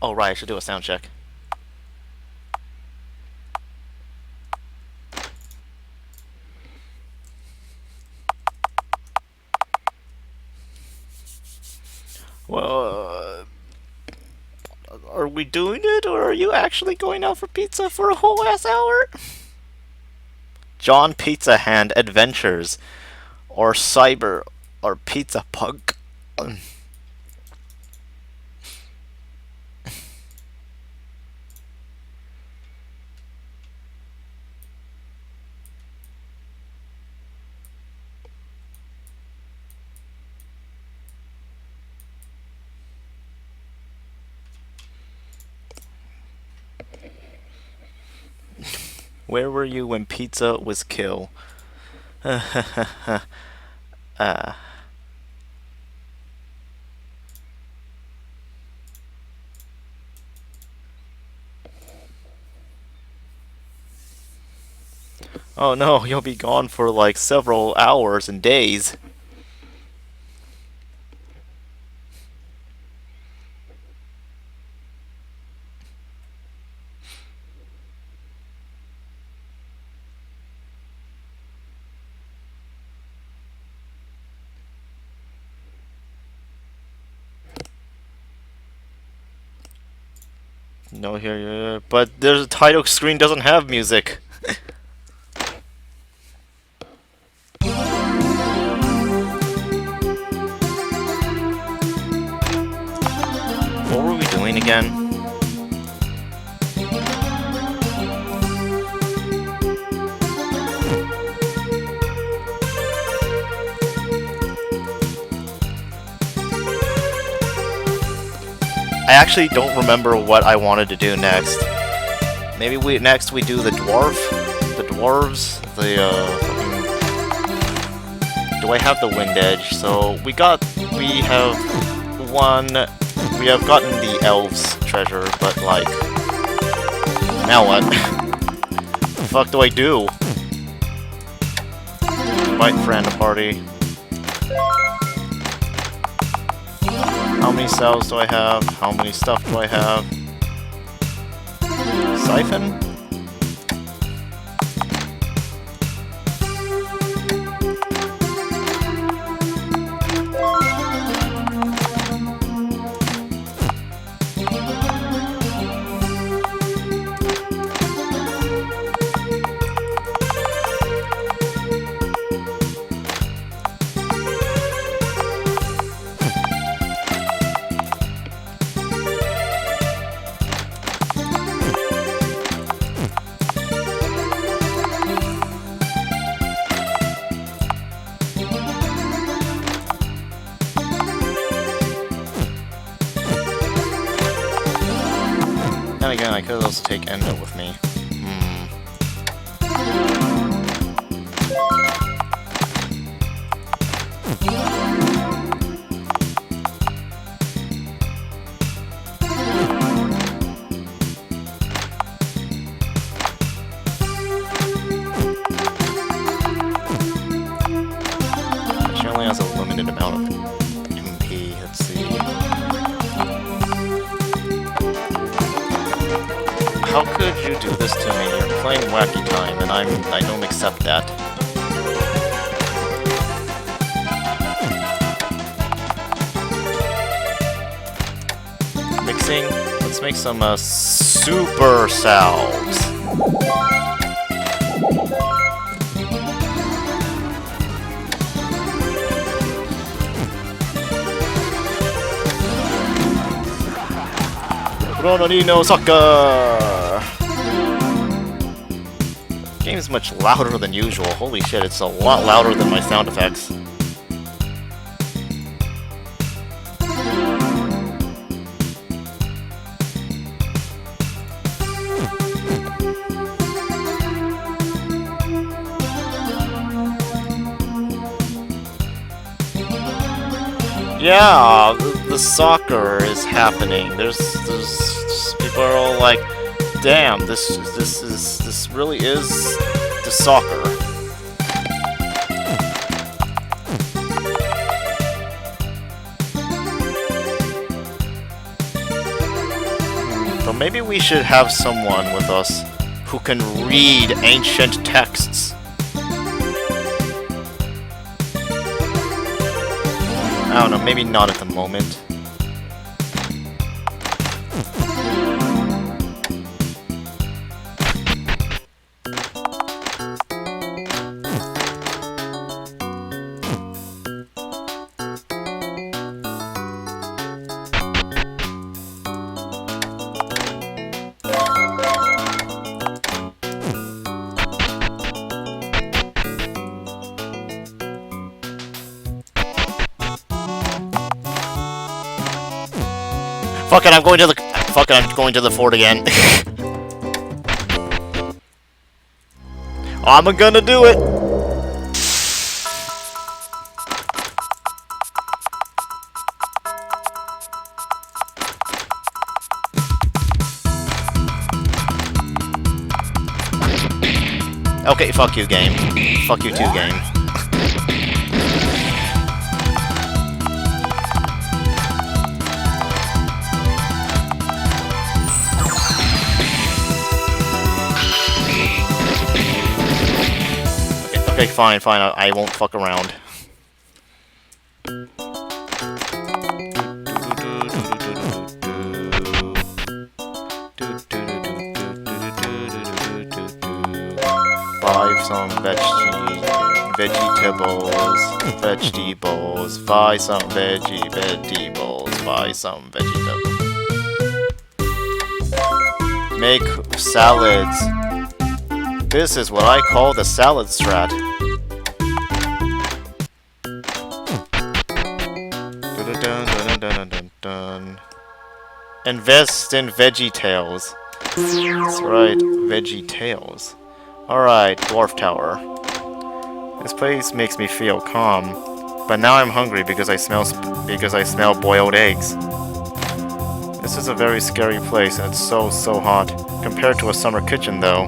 Oh, right, I should do a sound check. Well, are we doing it, or are you actually going out for pizza for a whole ass hour? John Pizza Hand Adventures, or Cyber, or Pizza Punk. Where were you when pizza was kill? uh, oh no, you'll be gone for like several hours and days. No, here, but there's a title screen doesn't have music. What were we doing again? I actually don't remember what I wanted to do next. Maybe next we do the dwarves, do I have the wind edge? So we have gotten the elves treasure, but like, now what? The fuck do I do? Invite friend to party. How many cells do I have? How many stuff do I have? Siphon? Then again, I could also take Endo with me. She only has a limited amount of MP. Let's see. How could you do this to me? You're playing Wacky Time, and I don't accept that. Mixing. Let's make some super salves. Ronalino Soccer! Game's much louder than usual. Holy shit, it's a lot louder than my sound effects. Yeah, the soccer is happening. There's people are all like, "Damn, this really is the soccer." So maybe we should have someone with us who can read ancient texts. I don't know, maybe not at the moment. Fuck it, I'm going to the... Fuck it, I'm going to the fort again. I'm gonna do it! Okay, fuck you, game. Fuck you too, game. Okay, fine, fine, I won't fuck around. Buy some vegetables, buy some vegetables, buy some vegetables. Make salads. This is what I call the salad strat. Invest in VeggieTales. That's right, VeggieTales. Alright, Dwarf Tower. This place makes me feel calm, but now I'm hungry because I smell boiled eggs. This is a very scary place, and it's so hot. Compared to a summer kitchen, though.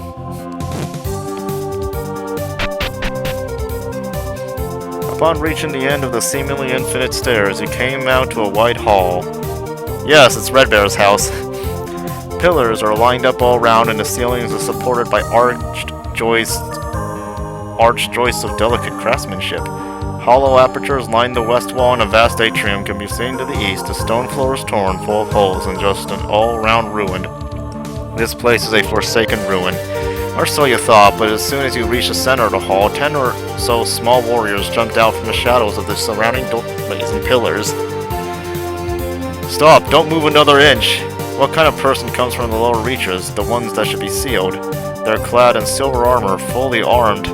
Upon reaching the end of the seemingly infinite stairs, he came out to a wide hall. Yes, it's Red Bear's house. Pillars are lined up all around, and the ceilings are supported by arched joists of delicate craftsmanship. Hollow apertures line the west wall, and a vast atrium can be seen to the east. The stone floor is torn, full of holes, and just an all-round ruin. This place is a forsaken ruin. Or so you thought, but as soon as you reached the center of the hall, 10 or so small warriors jumped out from the shadows of the surrounding doorways and pillars. Stop! Don't move another inch! What kind of person comes from the lower reaches, the ones that should be sealed? They're clad in silver armor, fully armed,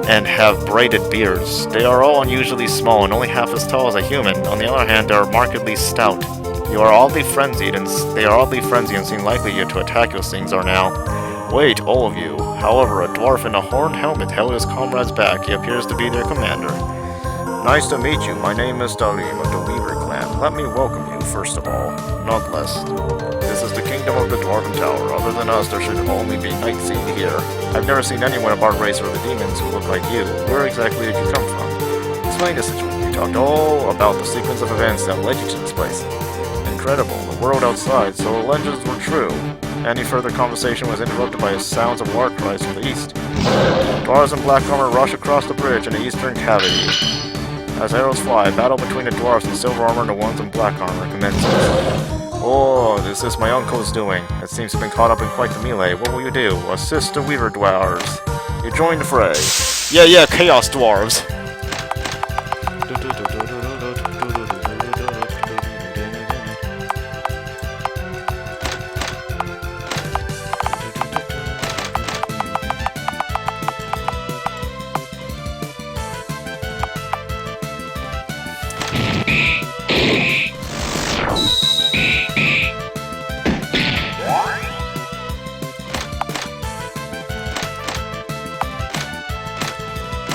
and have braided beards. They are all unusually small and only half as tall as a human. On the other hand, they are markedly stout. You are oddly frenzied, and they are oddly frenzied and seem likely to attack you as things are now. Wait, all of you. However, a dwarf in a horned helmet held his comrades back. He appears to be their commander. Nice to meet you. My name is Dalim of the Weaver clan. Let me welcome you, first of all. Nonetheless, this is the kingdom of the Dwarven Tower. Other than us, there should only be knights seen here. I've never seen anyone of our race or the demons who look like you. Where exactly did you come from? Explain the situation. You talked all about the sequence of events that led you to this place. Incredible. The world outside, so the legends were true. Any further conversation was interrupted by sounds of war cries from the east. Dwarves in black armor rush across the bridge in the eastern cavity. As arrows fly, battle between the dwarves in silver armor and the ones in black armor commences. Oh, this is my uncle's doing. It seems to have been caught up in quite the melee. What will you do? Assist the Weaver dwarves. You join the fray. Yeah, Chaos Dwarves.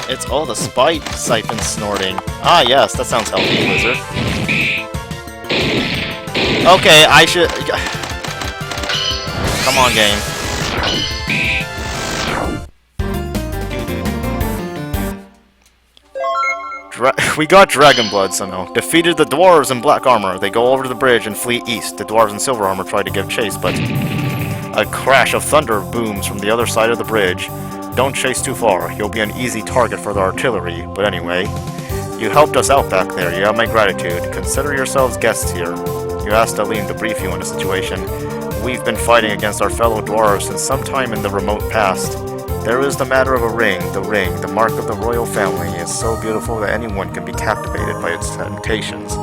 It's all the spite siphon snorting. Ah, yes, that sounds healthy, lizard. Okay, I should... Come on, game. We got dragon blood somehow. Defeated the dwarves in black armor. They go over to the bridge and flee east. The dwarves in silver armor try to give chase, but a crash of thunder booms from the other side of the bridge. Don't chase too far. You'll be an easy target for the artillery. But anyway, you helped us out back there. You have my gratitude. Consider yourselves guests here. You asked Aline to brief you on the situation. We've been fighting against our fellow dwarves since sometime in the remote past. There is the matter of a ring. The mark of the royal family, is so beautiful that anyone can be captivated by its temptations.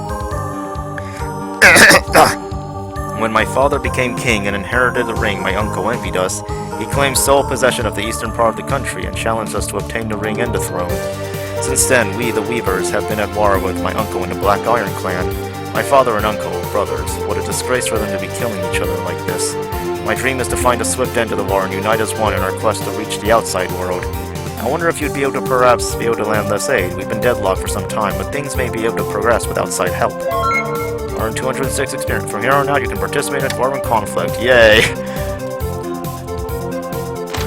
When my father became king and inherited the ring, my uncle envied us. He claimed sole possession of the eastern part of the country and challenged us to obtain the ring and the throne. Since then, we, the Weavers, have been at war with my uncle and the Black Iron clan. My father and uncle, brothers. What a disgrace for them to be killing each other like this. My dream is to find a swift end to the war and unite as one in our quest to reach the outside world. I wonder if you'd be able to lend us aid. We've been deadlocked for some time, but things may be able to progress with outside help. Earn 206 experience. From here on out, you can participate in dwarven conflict. Yay!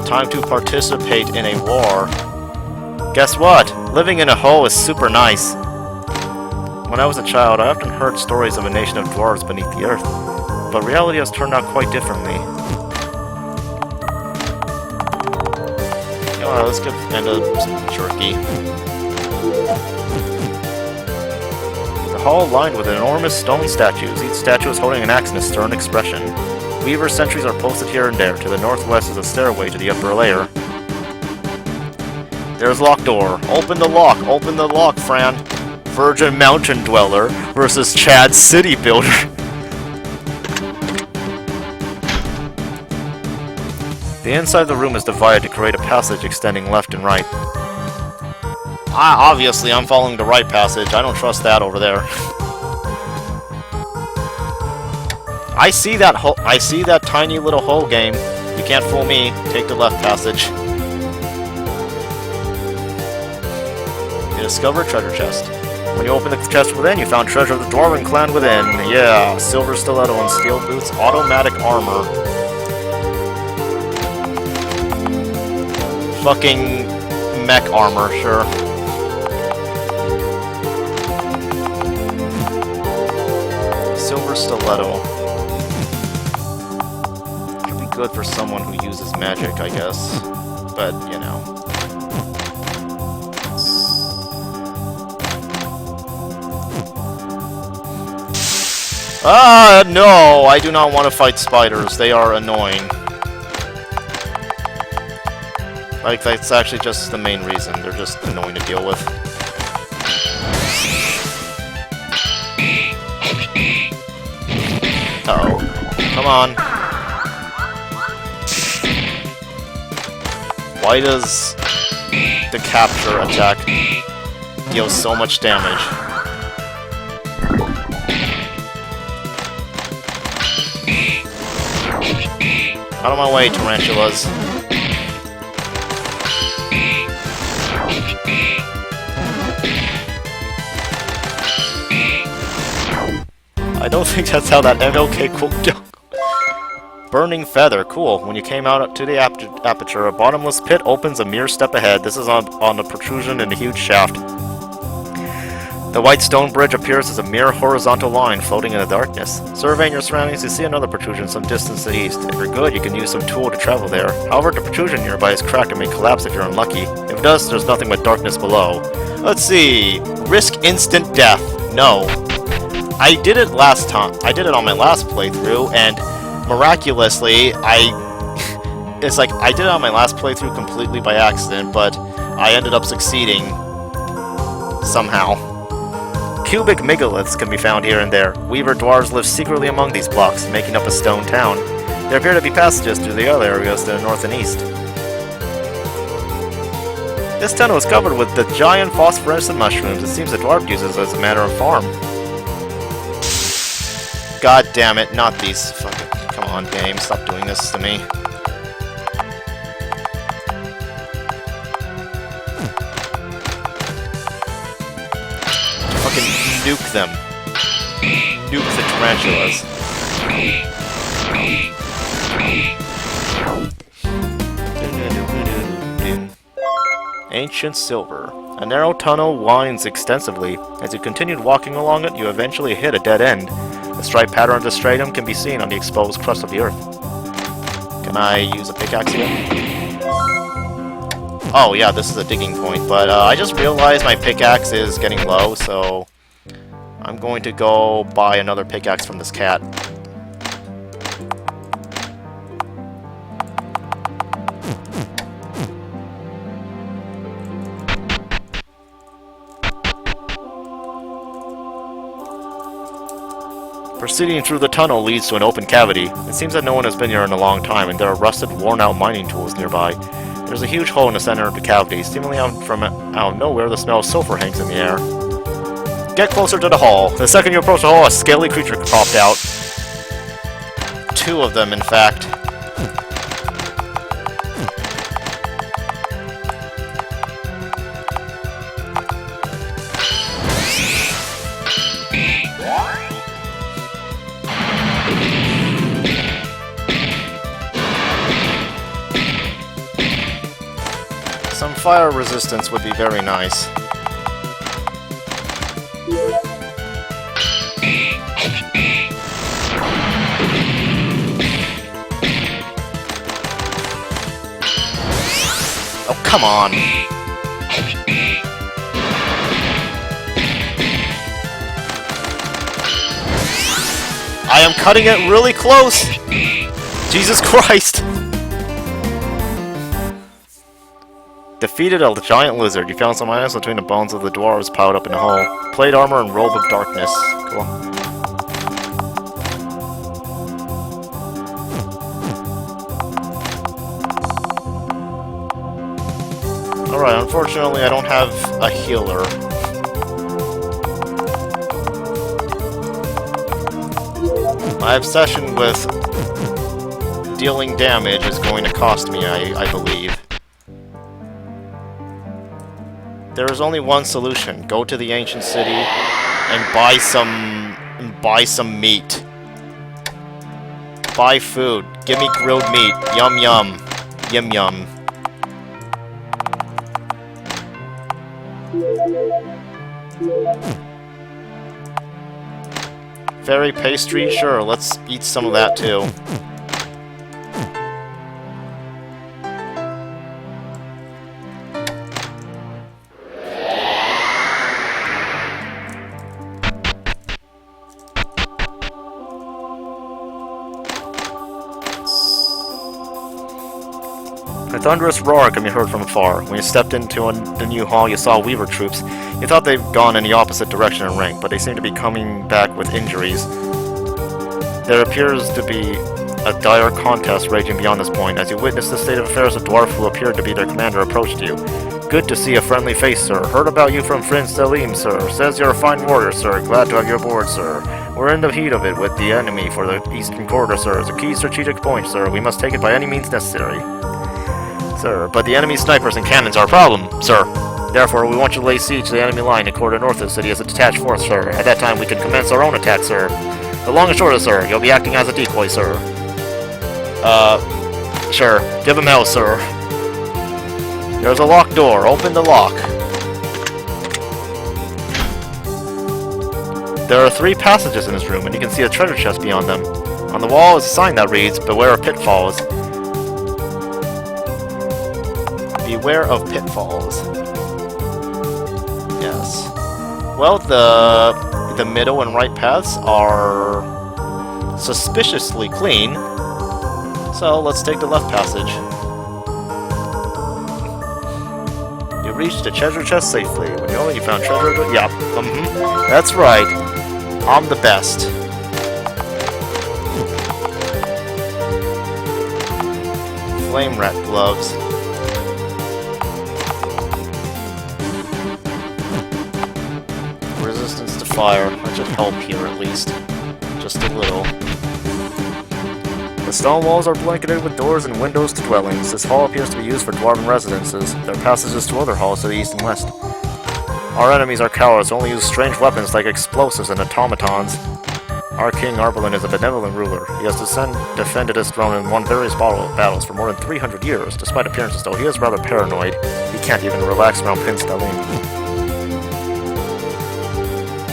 Time to participate in a war. Guess what? Living in a hole is super nice. When I was a child, I often heard stories of a nation of dwarves beneath the earth, but reality has turned out quite differently. Alright, let's give Enda some jerky. The hall lined with enormous stone statues. Each statue is holding an axe in a stern expression. Weaver sentries are posted here and there. To the northwest is a stairway to the upper layer. There's locked door. Open the lock, Fran. Virgin Mountain Dweller versus Chad City Builder. The inside of the room is divided to create a passage extending left and right. Obviously, I'm following the right passage. I don't trust that over there. I see that tiny little hole, game. You can't fool me. Take the left passage. You discover a treasure chest. When you open the chest within, you found treasure of the Dwarven clan within. Yeah, silver stiletto and steel boots, automatic armor. Fucking mech armor, sure. Silver stiletto. Should be good for someone who uses magic, I guess. But, you know. No! I do not want to fight spiders. They are annoying. Like, that's actually just the main reason. They're just annoying to deal with. Uh-oh. Come on. Why does the capture attack deal so much damage? Out of my way, tarantulas. I don't think that's how that MLK cooled. Burning feather, cool. When you came out to the aperture, a bottomless pit opens a mere step ahead. This is on the protrusion in a huge shaft. The white stone bridge appears as a mere horizontal line floating in the darkness. Surveying your surroundings, you see another protrusion some distance to the east. If you're good, you can use some tool to travel there. However, the protrusion nearby is cracked and may collapse if you're unlucky. If it does, there's nothing but darkness below. Let's see. Risk instant death. No. I did it last time. I did it on my last playthrough, and miraculously, it's like, I did it on my last playthrough completely by accident, but I ended up succeeding somehow. Cubic megaliths can be found here and there. Weaver dwarves live secretly among these blocks, making up a stone town. There appear to be passages through the other areas to the north and east. This tunnel is covered with the giant phosphorescent mushrooms. It seems the dwarf uses as a matter of farm. God damn it, not these fucking... Come on, game, stop doing this to me. Fucking nuke them. Nuke the tarantulas. Ancient silver. A narrow tunnel winds extensively. As you continued walking along it, you eventually hit a dead end. The striped pattern of the stratum can be seen on the exposed crust of the earth. Can I use a pickaxe here? Oh yeah, this is a digging point, but I just realized my pickaxe is getting low, so I'm going to go buy another pickaxe from this cat. Proceeding through the tunnel leads to an open cavity. It seems that no one has been here in a long time, and there are rusted, worn-out mining tools nearby. There's a huge hole in the center of the cavity. Seemingly out of nowhere, the smell of sulfur hangs in the air. Get closer to the hole. The second you approach the hole, a scaly creature popped out. 2 of them, in fact. Some fire resistance would be very nice. Oh, come on! I am cutting it really close! Jesus Christ! Defeated a giant lizard. You found some items between the bones of the dwarves piled up in a hole. Plate armor and robe of darkness. Cool. Alright, unfortunately I don't have a healer. My obsession with dealing damage is going to cost me, I believe. There is only one solution. Go to the ancient city and buy some meat. Buy food. Give me grilled meat. Yum yum. Yum yum. Fairy pastry? Sure, let's eat some of that too. A thunderous roar can be heard from afar. When you stepped into the new hall, you saw Weaver troops. You thought they'd gone in the opposite direction in rank, but they seem to be coming back with injuries. There appears to be a dire contest raging beyond this point. As you witness the state of affairs, a dwarf who appeared to be their commander approached you. Good to see a friendly face, sir. Heard about you from Prince Selim, sir. Says you're a fine warrior, sir. Glad to have you aboard, sir. We're in the heat of it with the enemy for the eastern corridor, sir. It's a key strategic point, sir. We must take it by any means necessary. Sir, but the enemy snipers and cannons are a problem, sir. Therefore, we want you to lay siege to the enemy line and corridor north of the city as a detached force, sir. At that time, we can commence our own attack, sir. The long and short of it, sir, you'll be acting as a decoy, sir. Sure. Give him hell, sir. There's a locked door. Open the lock. There are 3 passages in this room, and you can see a treasure chest beyond them. On the wall is a sign that reads, "Beware of pitfalls." Beware of pitfalls. Yes. Well, the middle and right paths are suspiciously clean. So let's take the left passage. You reached the treasure chest safely. When you only found treasure, yeah. That's right. I'm the best. Flame rat gloves. Resistance to fire. That should help here at least. Just a little. The stone walls are blanketed with doors and windows to dwellings. This hall appears to be used for dwarven residences. There are passages to other halls to the east and west. Our enemies are cowards, only use strange weapons like explosives and automatons. Our King Arbalin is a benevolent ruler. He has defended his throne and won various battles for more than 300 years. Despite appearances, though, he is rather paranoid. He can't even relax around Prince Dalim.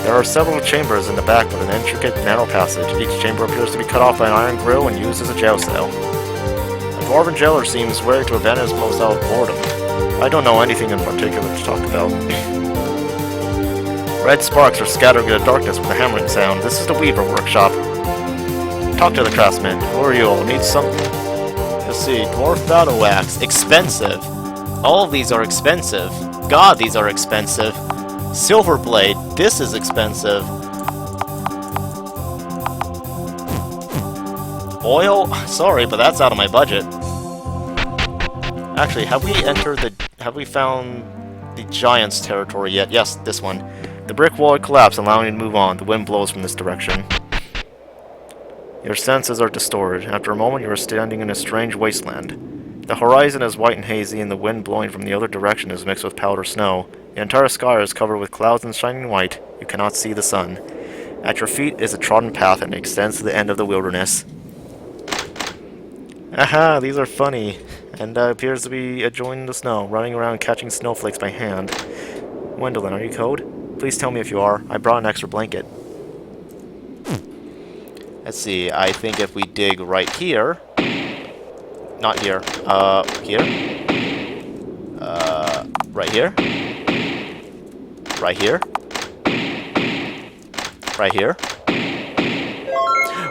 There are several chambers in the back with an intricate, narrow passage. Each chamber appears to be cut off by an iron grill and used as a jail cell. The dwarven jailer seems ready to abandon his post out of boredom. I don't know anything in particular to talk about. Red sparks are scattering in the darkness with a hammering sound. This is the Weaver workshop. Talk to the craftsman. Who are you? I'll need something. Let's see. Dwarf battle axe. Expensive. All of these are expensive. God, these are expensive. Silver blade. This is expensive. Oil? Sorry, but that's out of my budget. Actually, have we found the Giants' territory yet? Yes, this one. The brick wall collapsed, allowing you to move on. The wind blows from this direction. Your senses are distorted. After a moment, you are standing in a strange wasteland. The horizon is white and hazy, and the wind blowing from the other direction is mixed with powder snow. The entire sky is covered with clouds and shining white. You cannot see the sun. At your feet is a trodden path, and it extends to the end of the wilderness. Aha, these are funny. And appears to be enjoying the snow, running around catching snowflakes by hand. Gwendolyn, are you cold? Please tell me if you are. I brought an extra blanket. Let's see, I think if we dig right here... Not here. Here? Right here? Right here? Right here?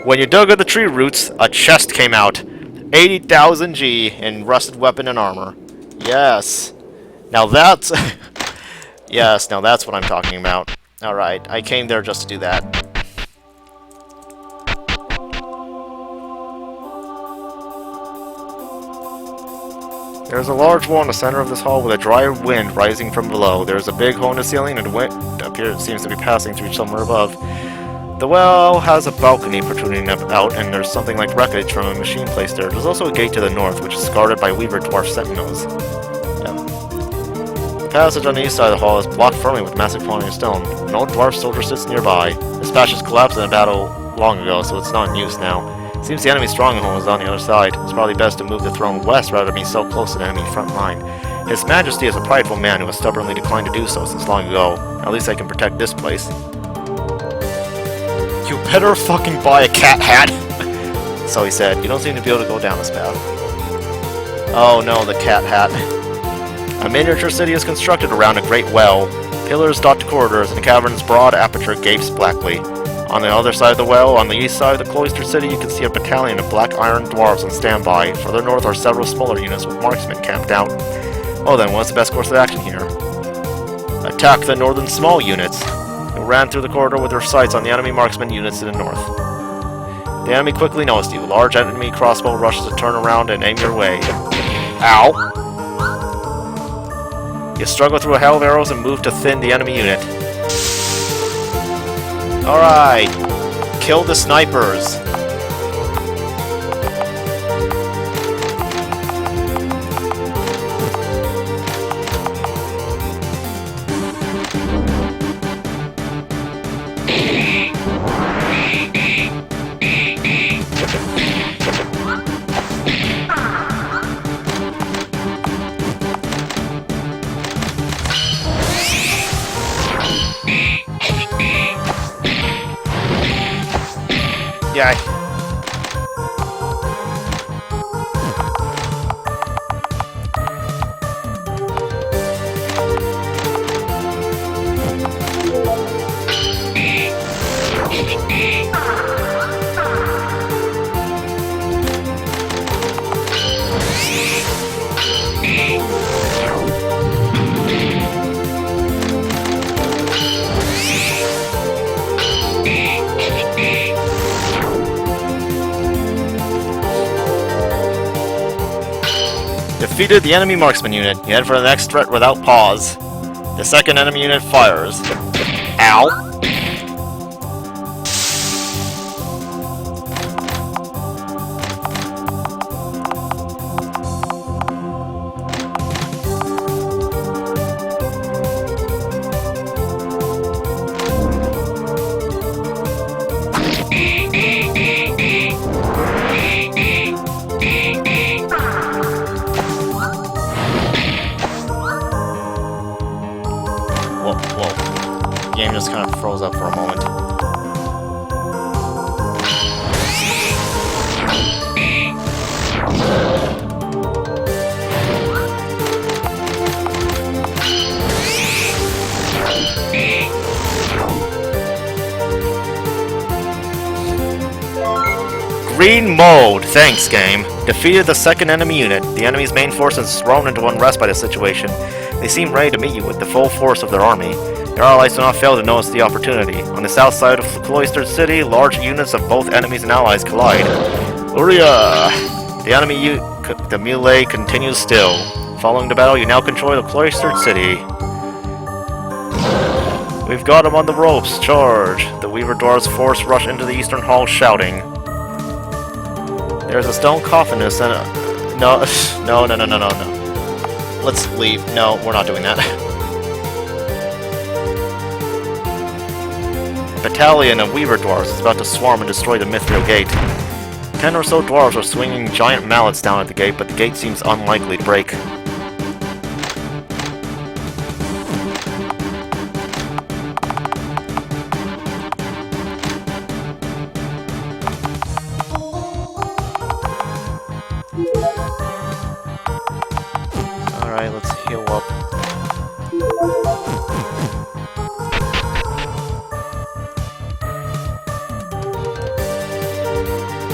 When you dug at the tree roots, a chest came out. 80,000 G in rusted weapon and armor. Yes. Now that's... yes, now that's what I'm talking about. Alright, I came there just to do that. There's a large wall in the center of this hall with a dry wind rising from below. There's a big hole in the ceiling and the wind seems to be passing through somewhere above. The well has a balcony protruding out, and there's something like wreckage from a machine placed there. There's also a gate to the north, which is guarded by Weaver dwarf sentinels. The passage on the east side of the hall is blocked firmly with massive quantity of stone. An old dwarf soldier sits nearby. This passage collapsed in a battle long ago, so it's not in use now. Seems the enemy stronghold is on the other side. It's probably best to move the throne west rather than be so close to the enemy front line. His Majesty is a prideful man who has stubbornly declined to do so since long ago. At least I can protect this place. You better fucking buy a cat hat! So he said. You don't seem to be able to go down this path. Oh no, the cat hat. A miniature city is constructed around a great well. Pillars dot the corridors, and the cavern's broad aperture gapes blackly. On the other side of the well, on the east side of the cloistered city, you can see a battalion of black iron dwarves on standby. Further north are several smaller units with marksmen camped out. Well then, what's the best course of action here? Attack the northern small units, who ran through the corridor with their sights on the enemy marksman units to the north. The enemy quickly noticed you. A large enemy crossbow rushes to turn around and aim your way. Ow! You struggle through a hail of arrows and move to thin the enemy unit. Alright, kill the snipers. Yeah. Defeated the enemy marksman unit. You head for the next threat without pause. The second enemy unit fires. Ow! just kind of froze up for a moment. Green mode! Thanks, game. Defeated the second enemy unit. The enemy's main force is thrown into unrest by the situation. They seem ready to meet you with the full force of their army. Your allies do not fail to notice the opportunity. On the south side of the cloistered city, large units of both enemies and allies collide. Ruina! The melee continues still. Following the battle, you now control the cloistered city. We've got him on the ropes. Charge! The Weaver Dwarves force rush into the eastern hall shouting. There's a stone coffin and no. Let's leave. No, we're not doing that. A battalion of Weaver Dwarves is about to swarm and destroy the Mithril Gate. 10 or so dwarves are swinging giant mallets down at the gate, but the gate seems unlikely to break. Alright, let's heal up.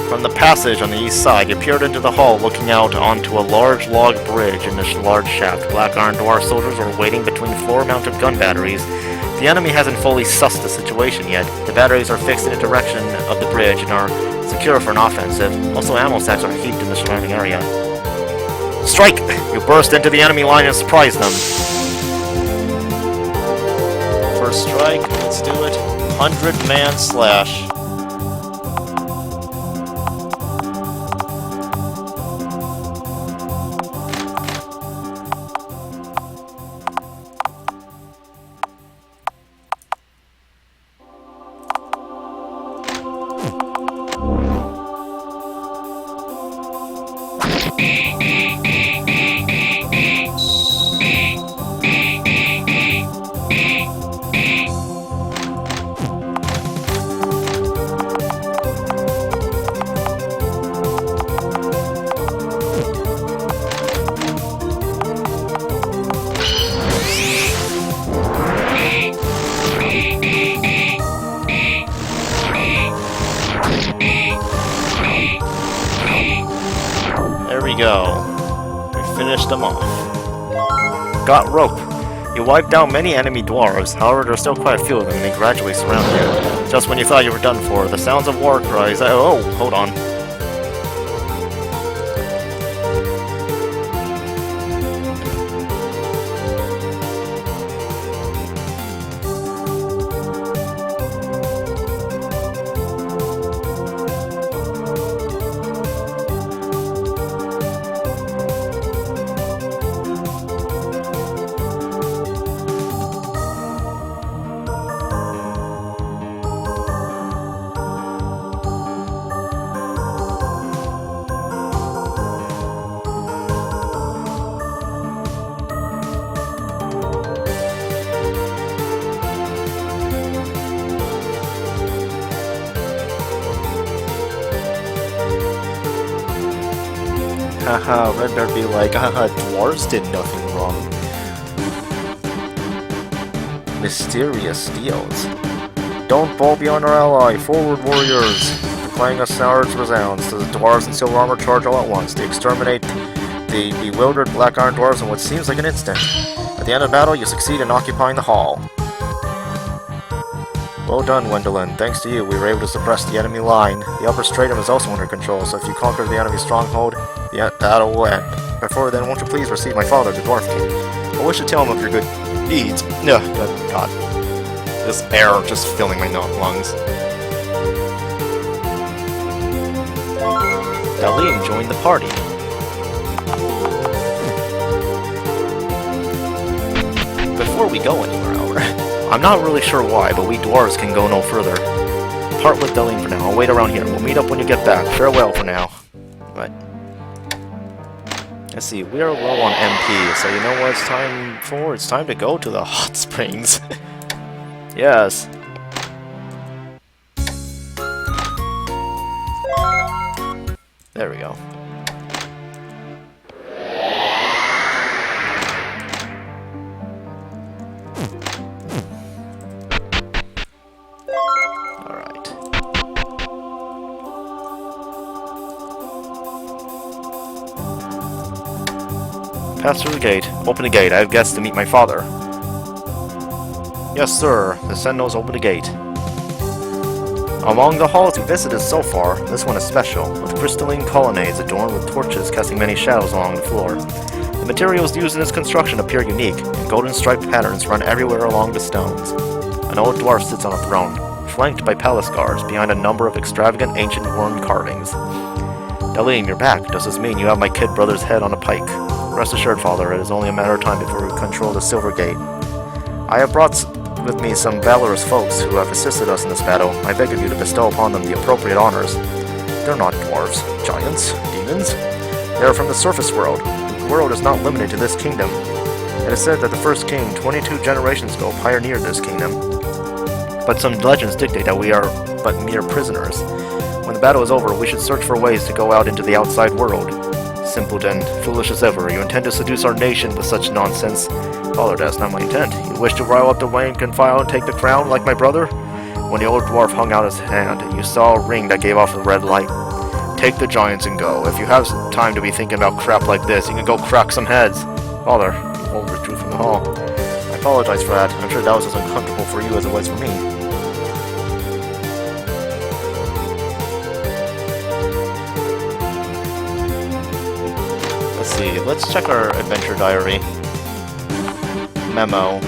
From the passage on the east side, you peered into the hall, looking out onto a large log bridge in this large shaft. Black Iron Dwarf soldiers are waiting between floor-mounted gun batteries. The enemy hasn't fully sussed the situation yet. The batteries are fixed in the direction of the bridge and are secure for an offensive. Also, ammo sacks are heaped in the surrounding area. Strike! You burst into the enemy line and surprise them. First strike, let's do it. 100-man slash. There we go. We finished them off. Got rope. You wiped down many enemy dwarves, however there are still quite a few of them and they gradually surround you. Just when you thought you were done for, the sounds of war cries. Oh, hold on. Haha, Red Bear be like, haha, dwarves did nothing wrong. Mysterious steals. Don't fall beyond our ally, forward warriors! The clang of swords resounds. The dwarves in silver armor charge all at once. They exterminate the bewildered Black Iron Dwarves in what seems like an instant. At the end of the battle, you succeed in occupying the hall. Well done, Gwendolyn. Thanks to you, we were able to suppress the enemy line. The upper stratum is also under control, so if you conquer the enemy stronghold, the battle will end. Before then, won't you please receive my father, the Dwarf King? I wish to tell him of your good deeds. Ugh, good God. This air just filling my lungs. Dalim joined the party. Before we go anywhere, however, I'm not really sure why, but we dwarves can go no further. Part with Dalim for now. I'll wait around here. We'll meet up when you get back. Farewell for now. Right. Let's see, we are low on MP, so you know what it's time for? It's time to go to the hot springs. Yes. There we go. Alright. Pass through the gate. Open the gate. I have guests to meet my father. Yes, sir. The sentinels open the gate. Among the halls we visited so far, this one is special, with crystalline colonnades adorned with torches casting many shadows along the floor. The materials used in its construction appear unique, and golden striped patterns run everywhere along the stones. An old dwarf sits on a throne, flanked by palace guards behind a number of extravagant ancient worn carvings. Dalim, you're back. Does this mean you have my kid brother's head on a pike? Rest assured, father, it is only a matter of time before we control the Silver Gate. I have brought with me some valorous folks who have assisted us in this battle. I beg of you to bestow upon them the appropriate honors. They're not dwarves, giants, demons. They are from the surface world. The world is not limited to this kingdom. It is said that the first king, 22 generations ago, pioneered this kingdom. But some legends dictate that we are but mere prisoners. When the battle is over, we should search for ways to go out into the outside world. Simpleton, foolish as ever, you intend to seduce our nation with such nonsense. Father, that's not my intent. You wish to rile up the rank and file and take the crown like my brother? When the old dwarf hung out his hand, you saw a ring that gave off a red light. Take the giants and go. If you have time to be thinking about crap like this, you can go crack some heads. Father, you won't withdrew from the hall. I apologize for that. I'm sure that was as uncomfortable for you as it was for me. Let's see. Let's check our adventure diary. Memo.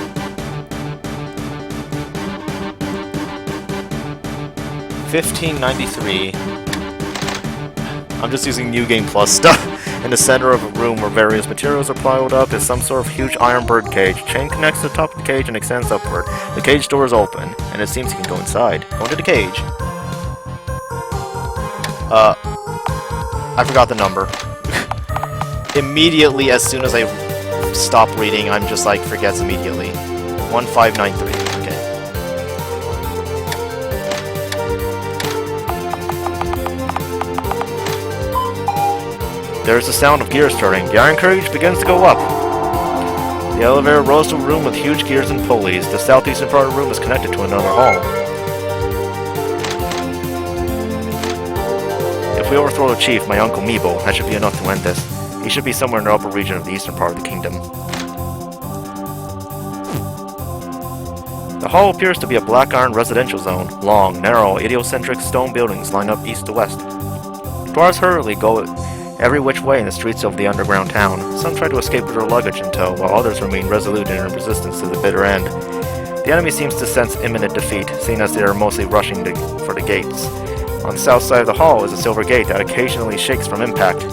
$15.93. I'm just using New Game Plus stuff. In the center of a room where various materials are piled up is some sort of huge iron bird cage. Chain connects to the top of the cage and extends upward. The cage door is open, and it seems you can go inside. Go into the cage. I forgot the number. Immediately, as soon as I stop reading, I'm just like, forgets immediately. 1593, okay. There's the sound of gears turning. The iron cage begins to go up. The elevator rose to a room with huge gears and pulleys. The southeastern part of the room is connected to another hall. If we overthrow the chief, my uncle Meeble, that should be enough to end this. He should be somewhere in the upper region of the eastern part of the kingdom. The hall appears to be a black iron residential zone. Long, narrow, idiocentric stone buildings line up east to west. Dwarves hurriedly go every which way in the streets of the underground town. Some try to escape with their luggage in tow, while others remain resolute in their resistance to the bitter end. The enemy seems to sense imminent defeat, seeing as they are mostly rushing for the gates. On the south side of the hall is a silver gate that occasionally shakes from impact.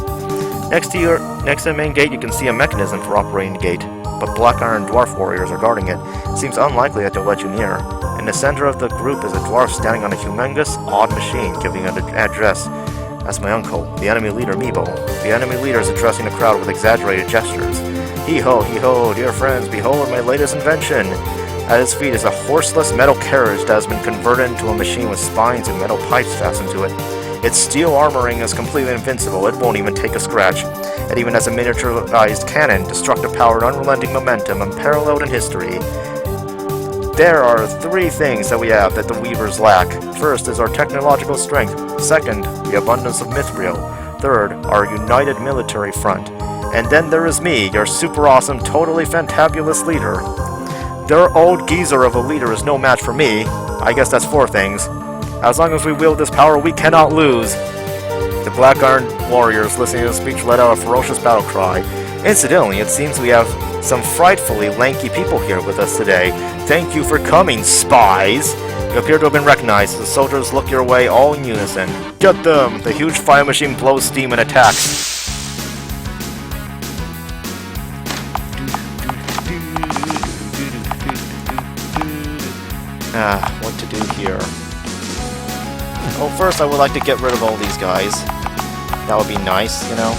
Next to the main gate, you can see a mechanism for operating the gate, but black iron dwarf warriors are guarding it. It seems unlikely that they'll let you near. In the center of the group is a dwarf standing on a humongous, odd machine, giving an address. That's my uncle, the enemy leader, Meeble. The enemy leader is addressing the crowd with exaggerated gestures. Hee-ho, dear friends, behold my latest invention! At his feet is a horseless metal carriage that has been converted into a machine with spines and metal pipes fastened to it. Its steel armoring is completely invincible. It won't even take a scratch. It even has a miniaturized cannon, destructive-powered, unrelenting momentum, unparalleled in history. There are three things that we have that the Weavers lack. First is our technological strength. Second, the abundance of mithril. Third, our united military front. And then there is me, your super awesome, totally fantabulous leader. Their old geezer of a leader is no match for me. I guess that's four things. As long as we wield this power, we cannot lose. The Black Iron warriors listening to the speech let out a ferocious battle cry. Incidentally, it seems we have some frightfully lanky people here with us today. Thank you for coming, spies! You appear to have been recognized. The soldiers look your way all in unison. Get them! The huge fire machine blows steam and attacks. What to do here? Well, first I would like to get rid of all these guys. That would be nice, you know?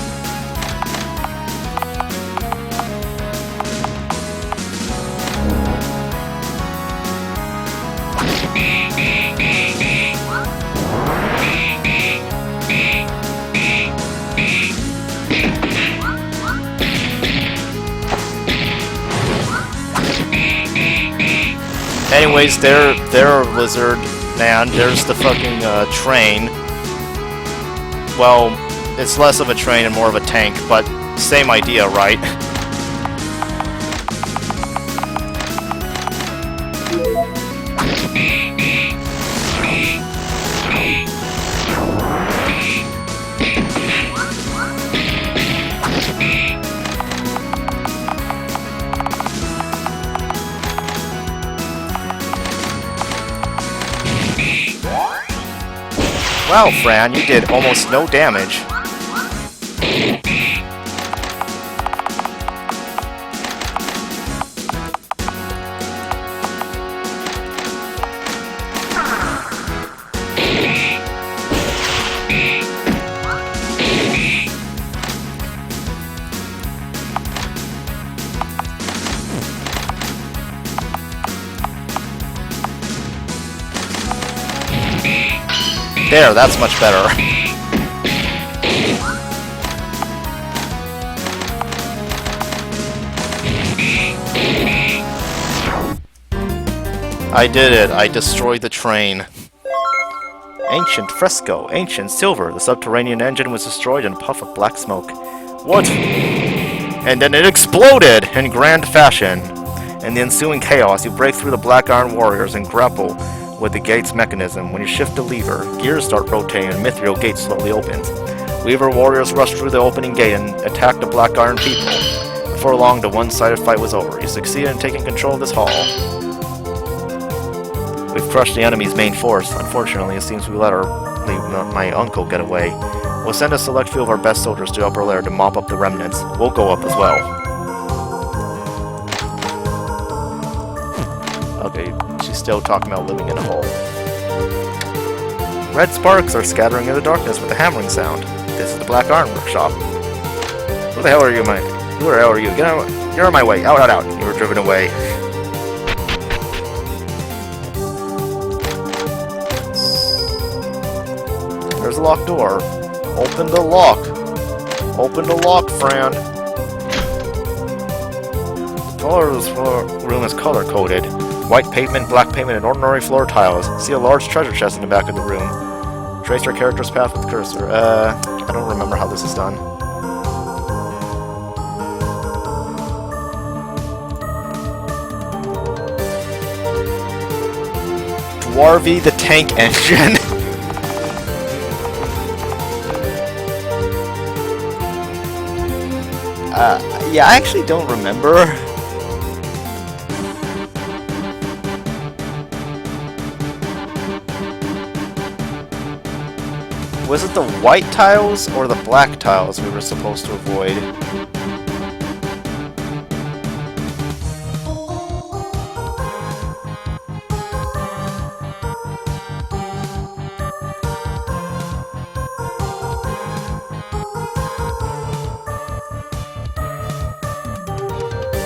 Anyways, there, lizard man. There's the fucking train. Well, it's less of a train and more of a tank, but same idea, right? Wow, Fran, you did almost no damage. There, that's much better. I did it. I destroyed the train. Ancient fresco. Ancient silver. The subterranean engine was destroyed in a puff of black smoke. What? And then it exploded in grand fashion. In the ensuing chaos, you break through the Black Iron Warriors and grapple with the gate's mechanism. When you shift the lever, gears start rotating and Mithril Gate slowly opens. Weaver warriors rush through the opening gate and attack the Black Iron people. Before long, the one-sided fight was over. You succeeded in taking control of this hall. We've crushed the enemy's main force. Unfortunately, it seems we let my uncle get away. We'll send a select few of our best soldiers to Upper Lair to mop up the remnants. We'll go up as well. Okay, she's still talking about living in a hole. Red sparks are scattering in the darkness with a hammering sound. This is the Black Iron Workshop. Who the hell are you, man? Who the hell are you? Get out of my way! Out, out, out! You were driven away. There's a locked door. Open the lock. Open the lock, Fran. The floor's room is color-coded. White pavement, black pavement, and ordinary floor tiles. See a large treasure chest in the back of the room. Trace your character's path with cursor. I don't remember how this is done. Dwarvy the tank engine. Yeah, I actually don't remember. Was it the white tiles or the black tiles we were supposed to avoid?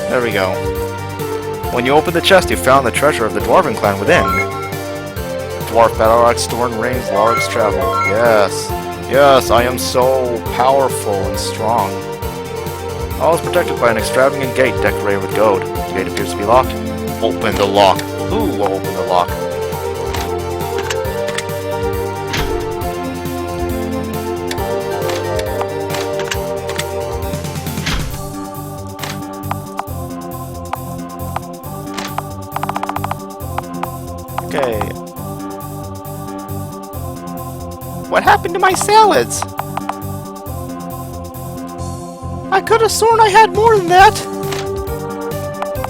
There we go. When you open the chest, you found the treasure of the Dwarven clan within. Dwarf battle axe, Storm Rings, Larg's travel. Yes. Yes, I am so powerful and strong. All is protected by an extravagant gate decorated with gold. The gate appears to be locked. Open the lock. Who will open the lock? Okay. What happened to my salads? I could have sworn I had more than that.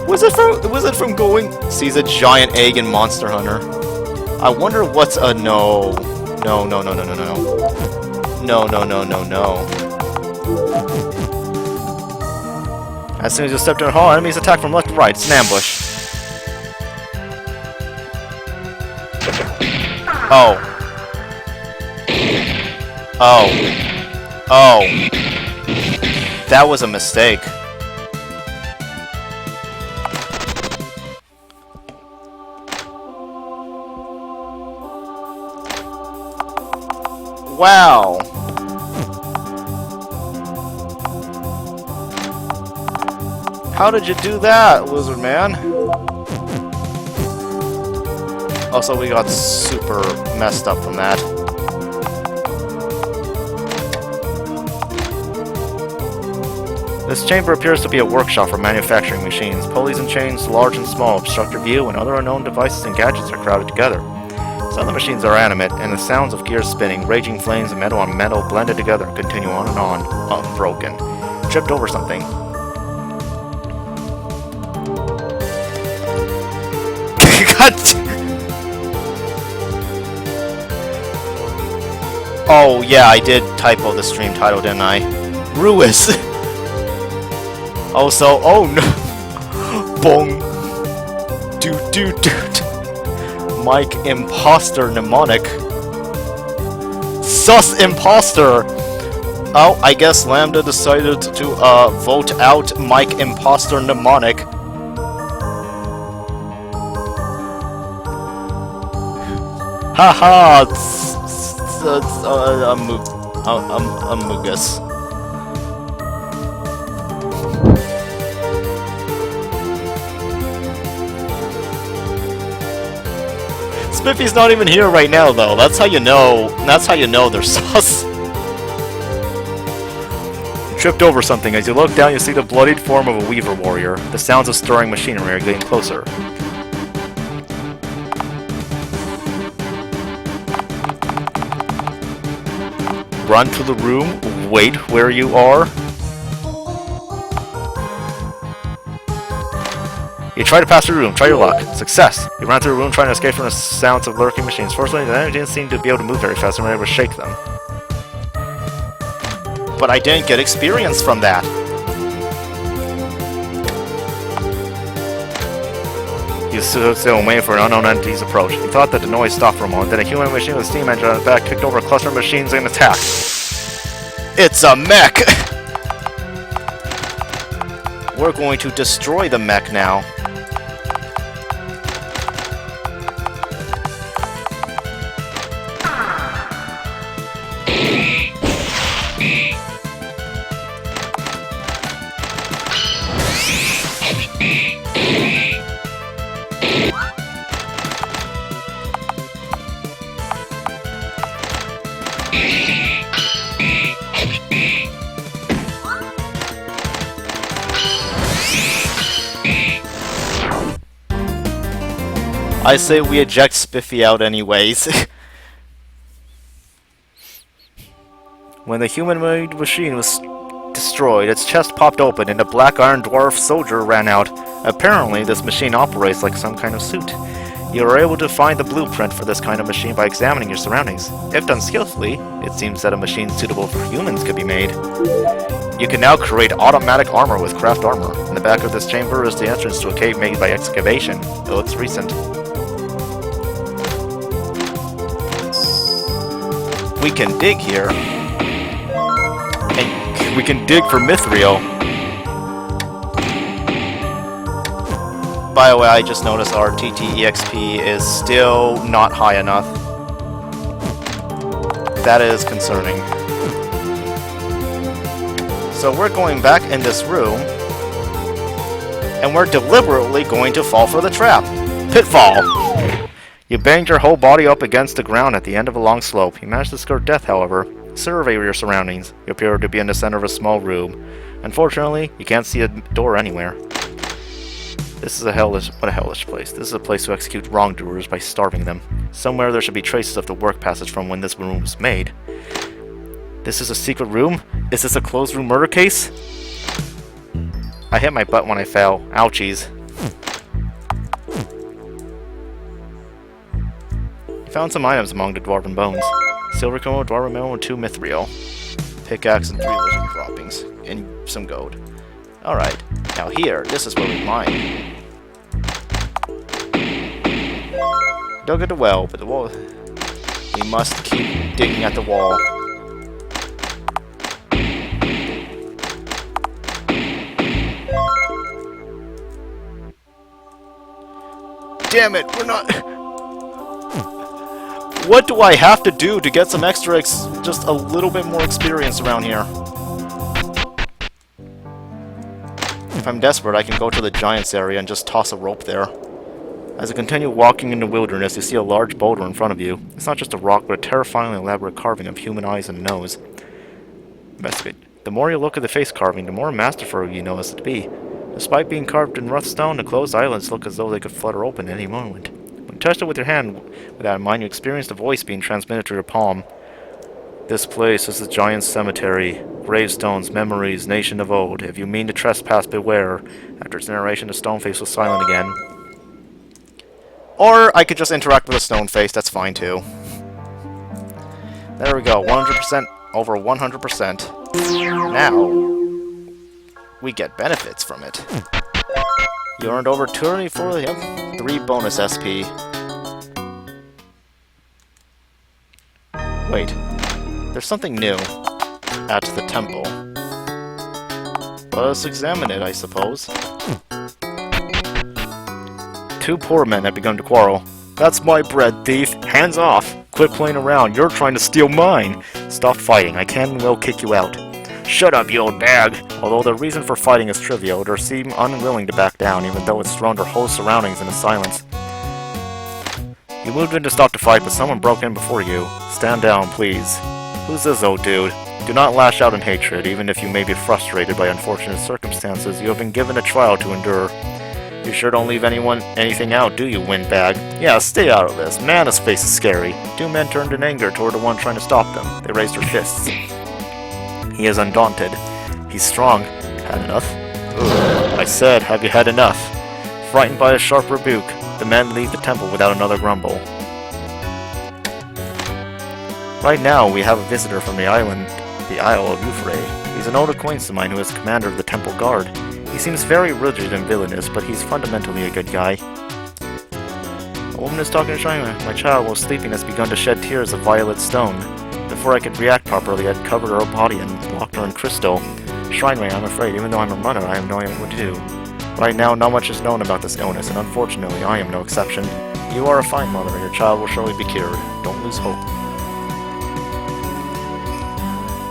Was it from going? Sees a giant egg in Monster Hunter. I wonder what's a no. No, no, no, no, no, no. No, no, no, no, no. As soon as you step into the hall, enemies attack from left to right. It's an ambush. Oh. Oh. Oh. That was a mistake. Wow. How did you do that, lizard man? Also, we got super messed up from that. This chamber appears to be a workshop for manufacturing machines. Pulleys and chains, large and small, obstruct your view, and other unknown devices and gadgets are crowded together. Some of the machines are animate, and the sounds of gears spinning, raging flames, and metal on metal blended together continue on and on, unbroken. Tripped over something. Oh, yeah, I did typo the stream title, didn't I? Ruis! Also, oh no! Bong! Doot doot doot! Mike Imposter Mnemonic. Sus Imposter! Oh, I guess Lambda decided to vote out Mike Imposter Mnemonic. Haha! Amogus. Spiffy's not even here right now, though. That's how you know. That's how you know they're sus. You tripped over something. As you look down, you see the bloodied form of a Weaver warrior. The sounds of stirring machinery are getting closer. Run to the room. Wait where you are. You try to pass through the room. Try your luck. Success. You run through the room trying to escape from the sounds of lurking machines. Fortunately, the enemy didn't seem to be able to move very fast and were able to shake them. But I didn't get experience from that. You stood still waiting for an unknown entity's approach. You thought that the noise stopped for a moment. Then a human machine with a steam engine on its back kicked over a cluster of machines and attacked. It's a mech! We're going to destroy the mech now. I say we eject Spiffy out anyways. When the human-made machine was destroyed, its chest popped open and a black iron dwarf soldier ran out. Apparently, this machine operates like some kind of suit. You are able to find the blueprint for this kind of machine by examining your surroundings. If done skillfully, it seems that a machine suitable for humans could be made. You can now create automatic armor with craft armor. In the back of this chamber is the entrance to a cave made by excavation. It looks recent. We can dig here. And we can dig for Mithril. By the way, I just noticed our TTEXP is still not high enough. That is concerning. So we're going back in this room, and we're deliberately going to fall for the trap. Pitfall! You banged your whole body up against the ground at the end of a long slope. You managed to skirt death, however. Survey your surroundings. You appear to be in the center of a small room. Unfortunately, you can't see a door anywhere. This is a hellish place. This is a place to execute wrongdoers by starving them. Somewhere there should be traces of the work passage from when this room was made. This is a secret room? Is this a closed room murder case? I hit my butt when I fell. Ouchies. You found some items among the dwarven bones. Silver coin, dwarven metal, and 2 mithril. Pickaxe and 3 lizard droppings. And some gold. Alright. Now here, this is where we mine. Dug at the well, but the wall... We must keep digging at the wall. Damn it, we're not... What do I have to do to get some extra just a little bit more experience around here? If I'm desperate, I can go to the Giants area and just toss a rope there. As you continue walking in the wilderness, you see a large boulder in front of you. It's not just a rock, but a terrifyingly elaborate carving of human eyes and a nose. Investigate. The more you look at the face carving, the more masterful you notice it to be. Despite being carved in rough stone, the closed eyelids look as though they could flutter open at any moment. When you touch it with your hand, with that in mind, you experience the voice being transmitted to your palm. This place is a giant cemetery. Gravestones, memories, nation of old. If you mean to trespass, beware. After its narration, the stone face was silent again. Or I could just interact with a stone face, that's fine too. There we go, 100% over 100%. Now, we get benefits from it. You earned over 24, yep, 3 bonus SP. Wait, there's something new at the temple. Let us examine it, I suppose. 2 poor men have begun to quarrel. That's my bread, thief! Hands off! Quit playing around, you're trying to steal mine! Stop fighting, I can and will kick you out. Shut up, you old bag! Although the reason for fighting is trivial, they seem unwilling to back down, even though it's thrown their whole surroundings into silence. You moved in to stop the fight, but someone broke in before you. Stand down, please. Who's this old dude? Do not lash out in hatred, even if you may be frustrated by unfortunate circumstances. You have been given a trial to endure. You sure don't leave anything out, do you, windbag? Yeah, stay out of this. Man, his face is scary. 2 men turned in anger toward the one trying to stop them. They raised their fists. He is undaunted. He's strong. Had enough? Ugh. I said, have you had enough? Frightened by a sharp rebuke, the men leave the temple without another grumble. Right now, we have a visitor from the Isle of Euphrates. He's an old acquaintance of mine who is commander of the temple guard. He seems very rigid and villainous, but he's fundamentally a good guy. A woman is talking to Ruina. My child, while sleeping, has begun to shed tears of violet stone. Before I could react properly, I'd covered her body and locked her in crystal. Shrine-way, I'm afraid, even though I'm her mother, I have no idea what to do. Right now, not much is known about this illness, and unfortunately, I am no exception. You are a fine mother, and your child will surely be cured. Don't lose hope.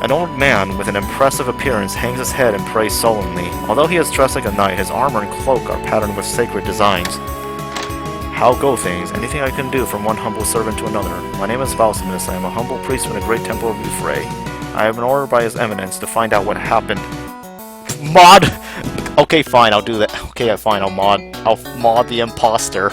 An old man with an impressive appearance hangs his head and prays solemnly. Although he is dressed like a knight, his armor and cloak are patterned with sacred designs. How go things? Anything I can do from one humble servant to another. My name is Balsamus. I am a humble priest from the great temple of Euphrates. I have been ordered by his eminence to find out what happened. Mod! Okay, fine, I'll do that. Okay, fine, I'll mod the imposter.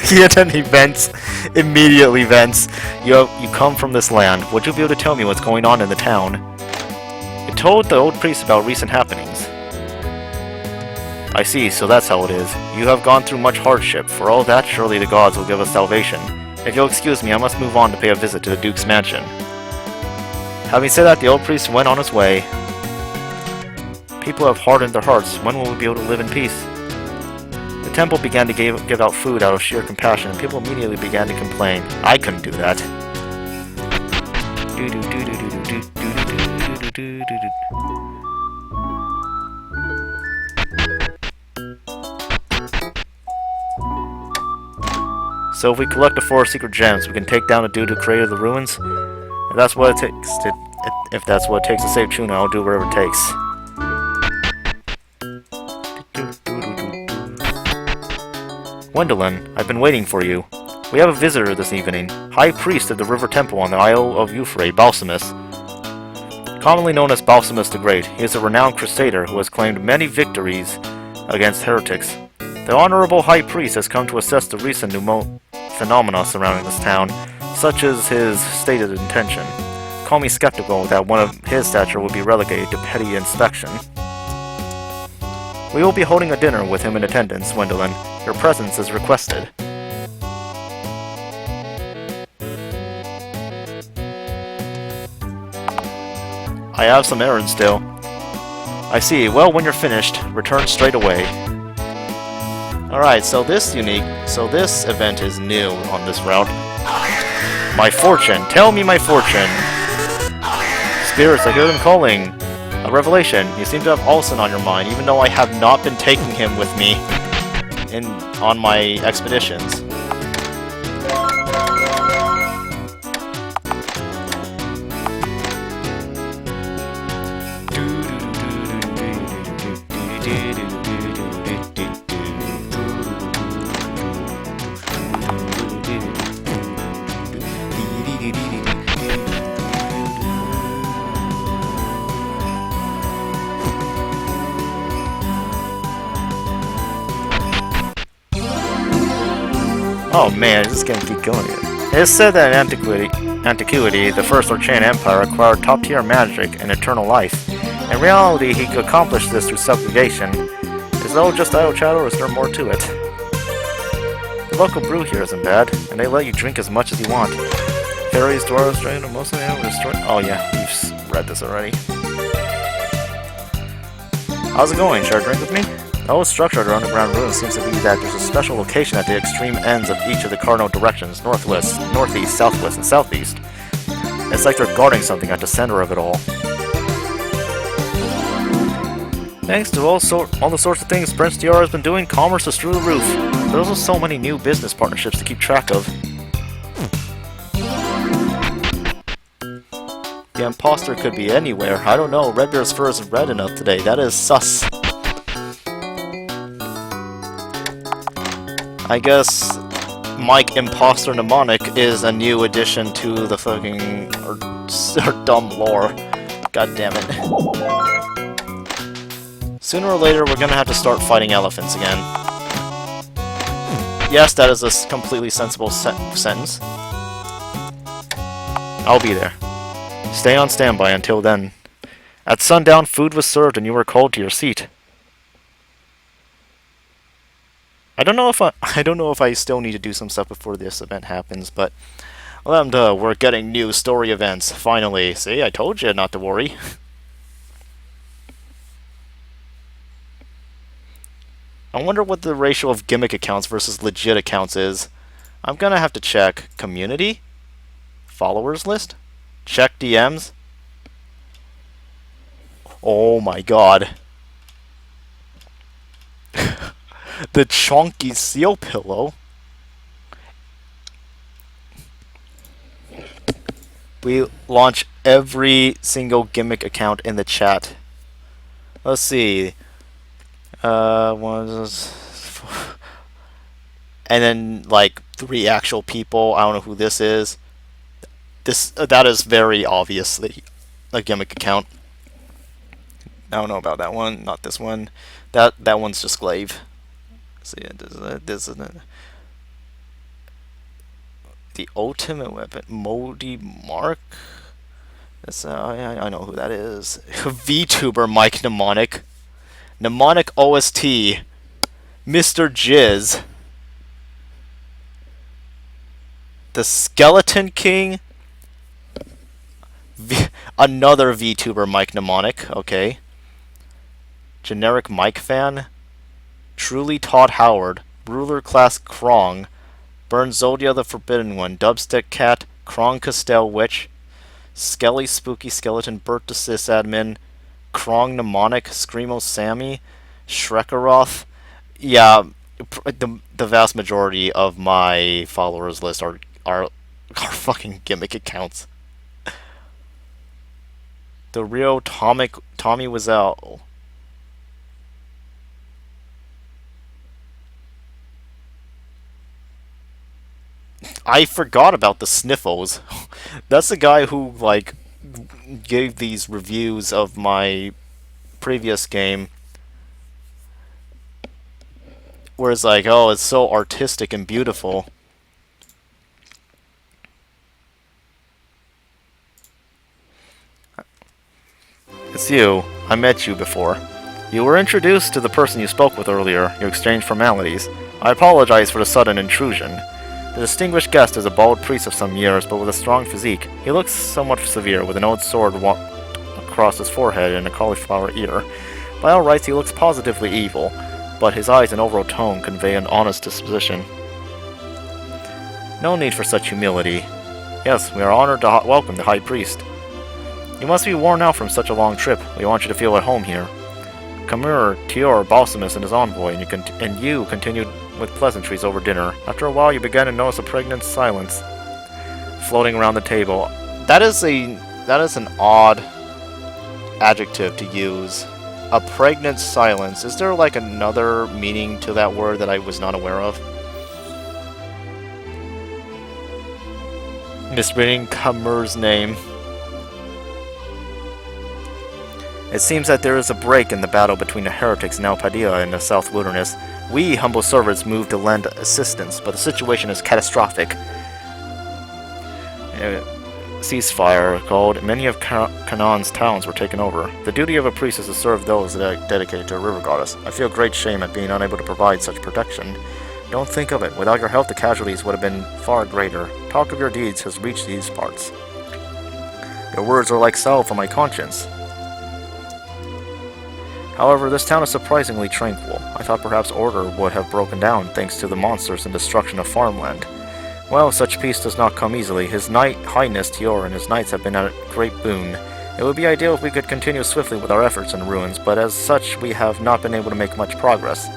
He attend events, immediately vents. You come from this land. Would you be able to tell me what's going on in the town? You told the old priest about recent happenings. I see, so that's how it is. You have gone through much hardship. For all that, surely the gods will give us salvation. If you'll excuse me, I must move on to pay a visit to the Duke's mansion. Having said that, the old priest went on his way. People have hardened their hearts. When will we be able to live in peace? The temple began to give out food out of sheer compassion, and people immediately began to complain. I couldn't do that. So if we collect the 4 secret gems, we can take down the dude who created the ruins? If that's what it takes to save Chuna, I'll do whatever it takes. Gwendolyn, I've been waiting for you. We have a visitor this evening, High Priest of the River Temple on the Isle of Euphrates, Balsamus. Commonly known as Balsamus the Great, he is a renowned crusader who has claimed many victories against heretics. The Honorable High Priest has come to assess the recent phenomena surrounding this town, such as his stated intention. Call me skeptical that one of his stature will be relegated to petty inspection. We will be holding a dinner with him in attendance, Gwendolyn. Your presence is requested. I have some errands still. I see. Well, when you're finished, return straight away. Alright, so this event is new on this route. My fortune! Tell me my fortune! Spirits, I hear them calling. A revelation. You seem to have Olsen on your mind, even though I have not been taking him with me on my expeditions. Oh man, this is gonna keep going here. It is said that in antiquity, the First Orchaean Empire acquired top-tier magic and eternal life. In reality, he could accomplish this through subjugation. Is it all just idle chatter, or is there more to it? The local brew here isn't bad, and they let you drink as much as you want. Fairies, dwarves, dragons, and most of them destroy. Oh yeah, we've read this already. How's it going? Share a drink with me? The whole structure of the underground ruins seems to be that there's a special location at the extreme ends of each of the cardinal directions: northwest, northeast, southwest, and southeast. It's like they're guarding something at the center of it all. Thanks to all the sorts of things Prince DR has been doing, commerce is through the roof. There's also so many new business partnerships to keep track of. The imposter could be anywhere. I don't know. Redbeard's fur isn't red enough today. That is sus. I guess Mike Imposter Mnemonic is a new addition to the fucking or dumb lore. God damn it. Sooner or later, we're gonna have to start fighting elephants again. Yes, that is a completely sensible sentence. I'll be there. Stay on standby until then. At sundown, food was served and you were called to your seat. I don't know if I still need to do some stuff before this event happens, but we're getting new story events finally. See, I told you not to worry. I wonder what the ratio of gimmick accounts versus legit accounts is. I'm gonna have to check. Community? Followers list? Check DMs? Oh my god. The chonky seal pillow. We launch every single gimmick account in the chat. Let's see. And then like 3 actual people. I don't know who this is. That is very obviously a gimmick account. I don't know about that one. Not this one. That one's just Glaive. See, this is the ultimate weapon. Moldy Mark. That's I know who that is. VTuber Mike Mnemonic. Mnemonic OST. Mr. Jizz. The Skeleton King. Another VTuber Mike Mnemonic. Okay. Generic Mike fan. Truly Todd Howard. Ruler Class Krong. Burn Zodia the Forbidden One. Dubstick Cat. Krong Castell Witch. Skelly Spooky Skeleton. Bert the Sysadmin. Krong Mnemonic. Screamo Sammy. Shrekaroth. Yeah, the vast majority of my followers list are fucking gimmick accounts. The real Tommy Wiseau. I forgot about the Sniffles. That's the guy who like gave these reviews of my previous game, where it's like, oh, it's so artistic and beautiful. It's you. I met you before. You were introduced to the person you spoke with earlier. You exchanged formalities. I apologize for the sudden intrusion. The distinguished guest is a bald priest of some years, but with a strong physique. He looks somewhat severe, with an old sword across his forehead and a cauliflower ear. By all rights, he looks positively evil, but his eyes and overall tone convey an honest disposition. No need for such humility. Yes, we are honored to welcome the High Priest. You must be worn out from such a long trip. We want you to feel at home here. Kamur, Tior, Balsamus, and his envoy, and you continued with pleasantries over dinner. After a while, you began to notice a pregnant silence floating around the table. That is an odd adjective to use. A pregnant silence. Is there like another meaning to that word that I was not aware of? Misreading Kamur's name. It seems that there is a break in the battle between the heretics in Padilla and the South Wilderness. We, humble servants, moved to lend assistance, but the situation is catastrophic. Ceasefire called. Many of Canaan's towns were taken over. The duty of a priest is to serve those that are dedicated to a river goddess. I feel great shame at being unable to provide such protection. Don't think of it. Without your help, the casualties would have been far greater. Talk of your deeds has reached these parts. Your words are like salve for my conscience. However, this town is surprisingly tranquil. I thought perhaps order would have broken down thanks to the monsters and destruction of farmland. Well, such peace does not come easily. His Highness Tior and his knights have been a great boon. It would be ideal if we could continue swiftly with our efforts in the ruins, but as such we have not been able to make much progress.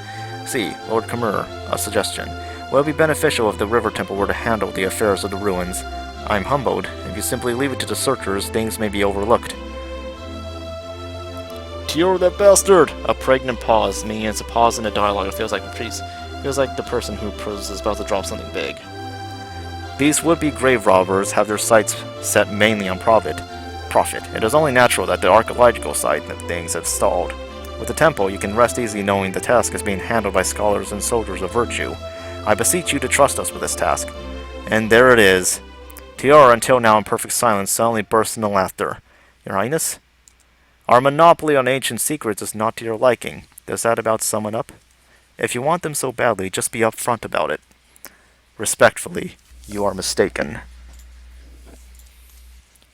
See, Lord Kamur, a suggestion. Will it be beneficial if the River Temple were to handle the affairs of the ruins? I am humbled. If you simply leave it to the searchers, things may be overlooked. Tior, that bastard! A pregnant pause, meaning it's a pause in a dialogue. It feels like the person who is about to drop something big. These would-be grave robbers have their sights set mainly on profit. It is only natural that the archaeological side of things have stalled. With the temple, you can rest easy knowing the task is being handled by scholars and soldiers of virtue. I beseech you to trust us with this task. And there it is. Tior, until now in perfect silence, suddenly burst into laughter. Your Highness? Our monopoly on ancient secrets is not to your liking. Does that about sum it up? If you want them so badly, just be upfront about it. Respectfully, you are mistaken.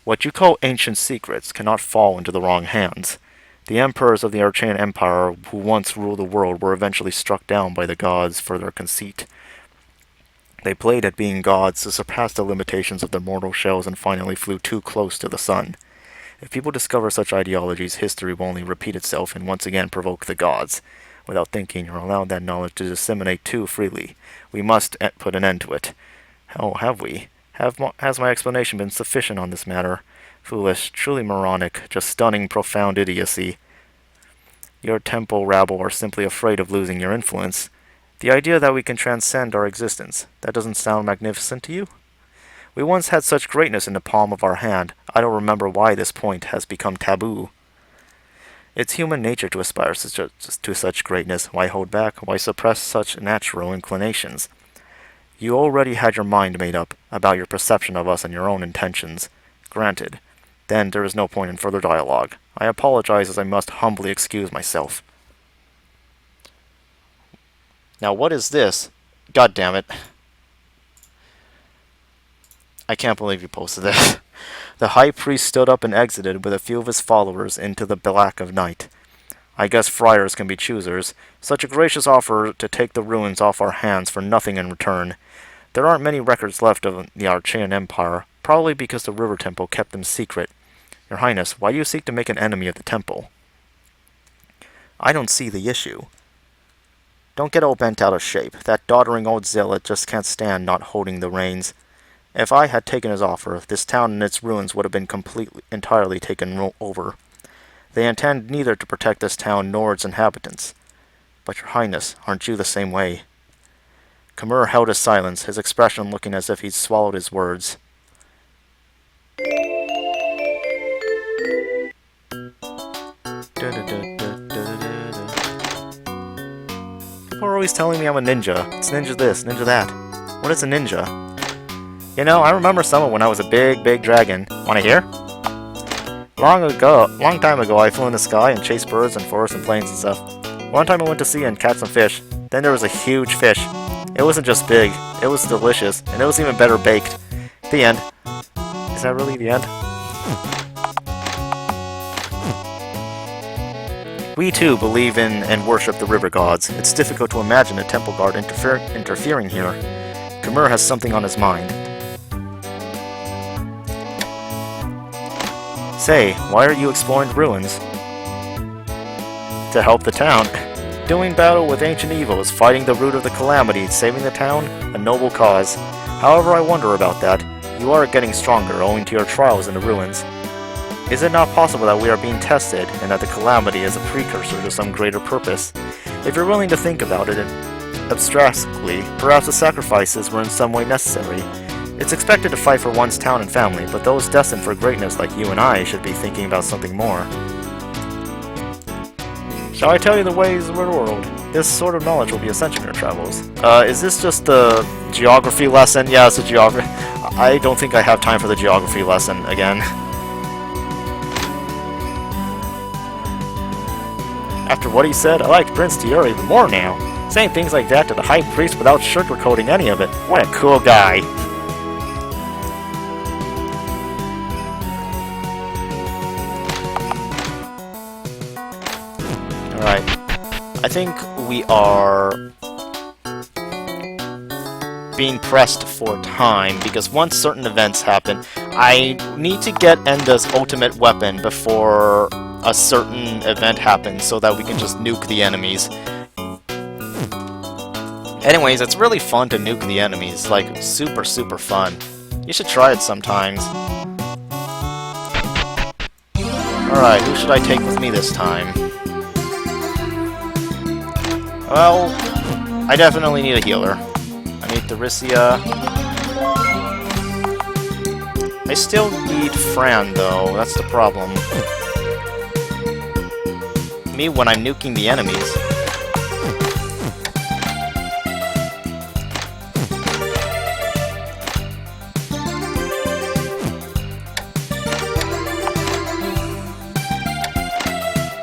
What you call ancient secrets cannot fall into the wrong hands. The emperors of the Archaean Empire who once ruled the world were eventually struck down by the gods for their conceit. They played at being gods to surpass the limitations of their mortal shells and finally flew too close to the sun. If people discover such ideologies, history will only repeat itself and once again provoke the gods. Without thinking or allowing that knowledge to disseminate too freely, we must put an end to it. How have we? Has my explanation been sufficient on this matter? Foolish, truly moronic, just stunning, profound idiocy. Your temple rabble are simply afraid of losing your influence. The idea that we can transcend our existence, that doesn't sound magnificent to you? We once had such greatness in the palm of our hand. I don't remember why this point has become taboo. It's human nature to aspire to such greatness. Why hold back? Why suppress such natural inclinations? You already had your mind made up about your perception of us and your own intentions. Granted. Then there is no point in further dialogue. I apologize as I must humbly excuse myself. Now what is this? God damn it. I can't believe you posted that. The high priest stood up and exited with a few of his followers into the black of night. I guess friars can be choosers. Such a gracious offer to take the ruins off our hands for nothing in return. There aren't many records left of the Archaean Empire, probably because the River Temple kept them secret. Your Highness, why do you seek to make an enemy of the temple? I don't see the issue. Don't get all bent out of shape. That doddering old zealot just can't stand not holding the reins. If I had taken his offer, this town and its ruins would have been entirely taken over. They intend neither to protect this town nor its inhabitants. But your Highness, aren't you the same way? Kamur held his silence, his expression looking as if he'd swallowed his words. People are always telling me I'm a ninja. It's ninja this, ninja that. What is a ninja? You know, I remember summer when I was a big dragon. Wanna hear? Long time ago, I flew in the sky and chased birds and forests and plains and stuff. One time I went to sea and caught some fish. Then there was a huge fish. It wasn't just big, it was delicious, and it was even better baked. The end. Is that really the end? We too believe in and worship the river gods. It's difficult to imagine a temple guard interfering here. Khmer has something on his mind. Say, why are you exploring the ruins? To help the town. Doing battle with ancient evils, fighting the root of the calamity, saving the town, a noble cause. However, I wonder about that. You are getting stronger, owing to your trials in the ruins. Is it not possible that we are being tested, and that the calamity is a precursor to some greater purpose? If you're willing to think about it abstractly, perhaps the sacrifices were in some way necessary. It's expected to fight for one's town and family, but those destined for greatness like you and I should be thinking about something more. Shall I tell you the ways of the world? This sort of knowledge will be essential in your travels. Is this just the geography lesson? Yeah, it's a geography. I don't think I have time for the geography lesson again. After what he said, I liked Prince Tiara even more now. Saying things like that to the High Priest without sugarcoating any of it. What a cool guy. Alright. I think we are being pressed for time, because once certain events happen, I need to get Enda's ultimate weapon before a certain event happens so that we can just nuke the enemies. Anyways, it's really fun to nuke the enemies. Like, super, super fun. You should try it sometimes. Alright, who should I take with me this time? Well, I definitely need a healer. I need Tharicia. I still need Fran, though. That's the problem. Me when I'm nuking the enemies.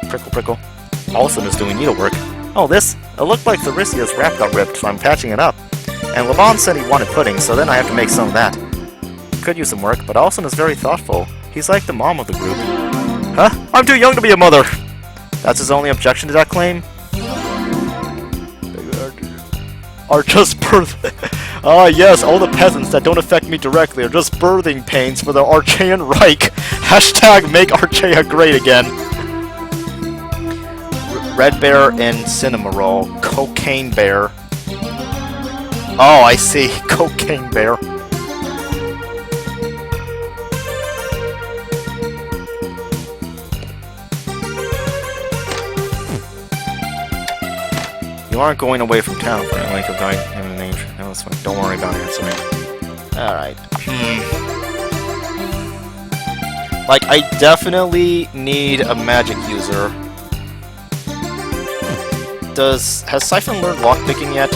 Prickle, prickle. Olsen is doing needlework. Oh, this? It looked like Tharicia's wrap got ripped, so I'm patching it up. And Laban said he wanted pudding, so then I have to make some of that. Could use some work, but Olsen is very thoughtful. He's like the mom of the group. Huh? I'm too young to be a mother! That's his only objection to that claim? Are just birth... Ah, yes, all the peasants that don't affect me directly are just birthing pains for the Archaean Reich. Hashtag make Archaea great again. Red Bear and Cinema Roll. Cocaine Bear. Oh, I see. Cocaine Bear. You aren't going away from town for any length of time. No, that's fine. Don't worry about answering. Alright. Like, I definitely need a magic user. Has Siphon learned lockpicking yet?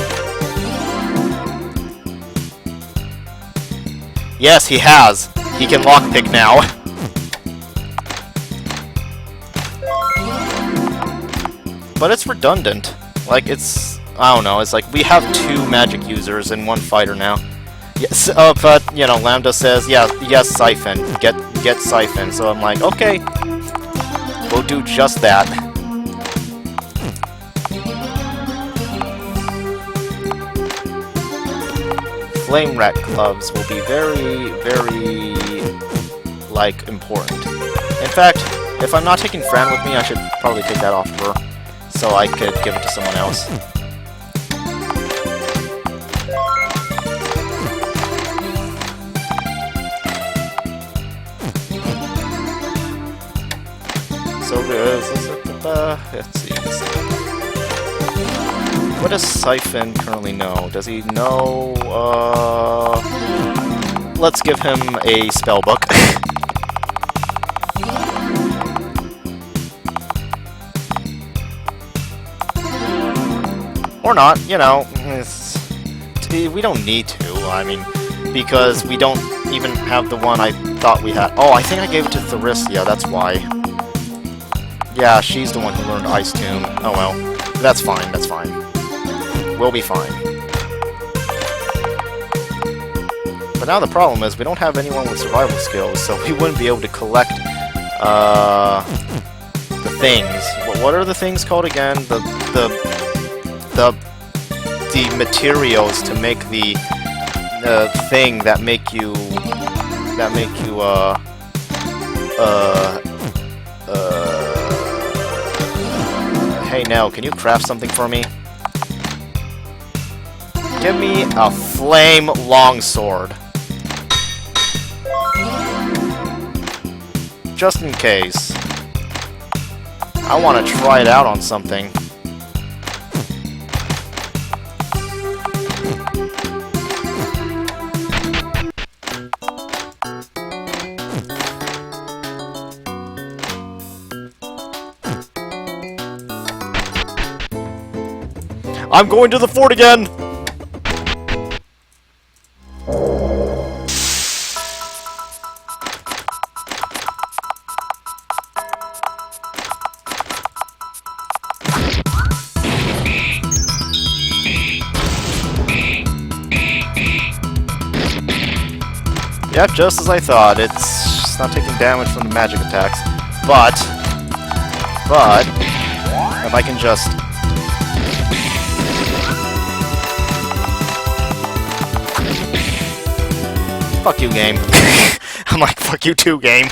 Yes, he has. He can lockpick now. But it's redundant. Like, it's... I don't know, it's like, we have 2 magic users and 1 fighter now. Yes, but, you know, Lambda says, yeah, yes, Siphon. Get Siphon. So I'm like, okay. We'll do just that. Flame Rat gloves will be very, very, like, important. In fact, if I'm not taking Fran with me, I should probably take that off of her, so I could give it to someone else. So, let's see. What does Siphon currently know? Does he know, let's give him a spellbook. Or not, you know, we don't need to, I mean, because we don't even have the one I thought we had. Oh, I think I gave it to Tharicia, that's why. Yeah, she's the one who learned Ice Tomb. Oh well, that's fine, that's fine. We'll be fine. But now the problem is we don't have anyone with survival skills, so we wouldn't be able to collect the things. what are the things called again? The materials to make the thing that make you hey Nell, can you craft something for me? Give me a flame longsword. Just in case. I want to try it out on something. I'm going to the fort again! Yep, just as I thought. It's not taking damage from the magic attacks. But, if I can just... Fuck you, game. I'm like, fuck you too, game.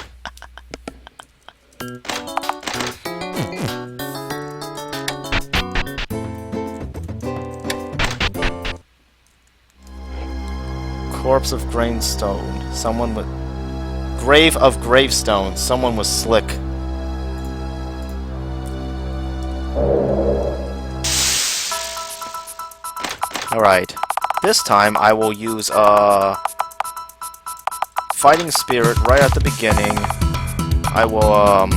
Corpse of Gravestone. Someone with... Grave of Gravestone. Someone was slick. Alright. This time I will use, Fighting Spirit right at the beginning. I will,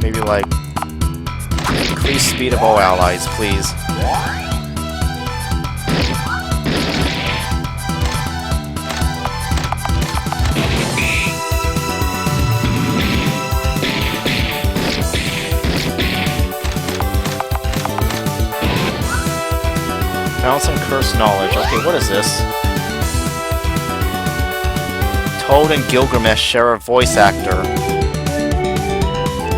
maybe, like, increase speed of all allies, please. Balance and Curse Knowledge. Okay, what is this? Toad and Gilgamesh share a voice actor.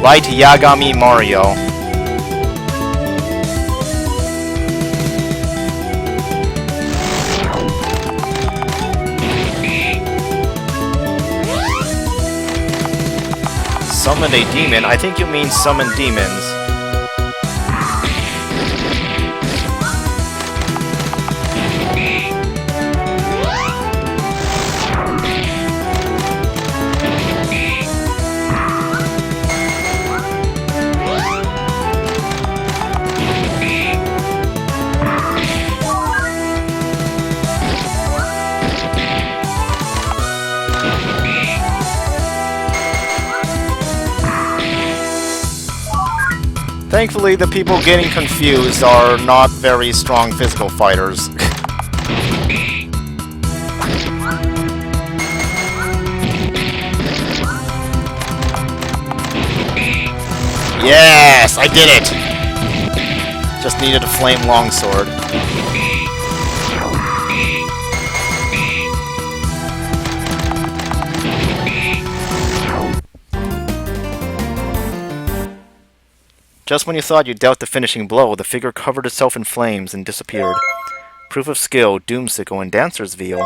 Light Yagami Mario. Summoned a demon? I think you mean summon demons. Thankfully, the people getting confused are not very strong physical fighters. Yes! I did it! Just needed a flame longsword. Just when you thought you dealt the finishing blow, the figure covered itself in flames and disappeared. Proof of skill, Doomsickle and Dancer's Veil.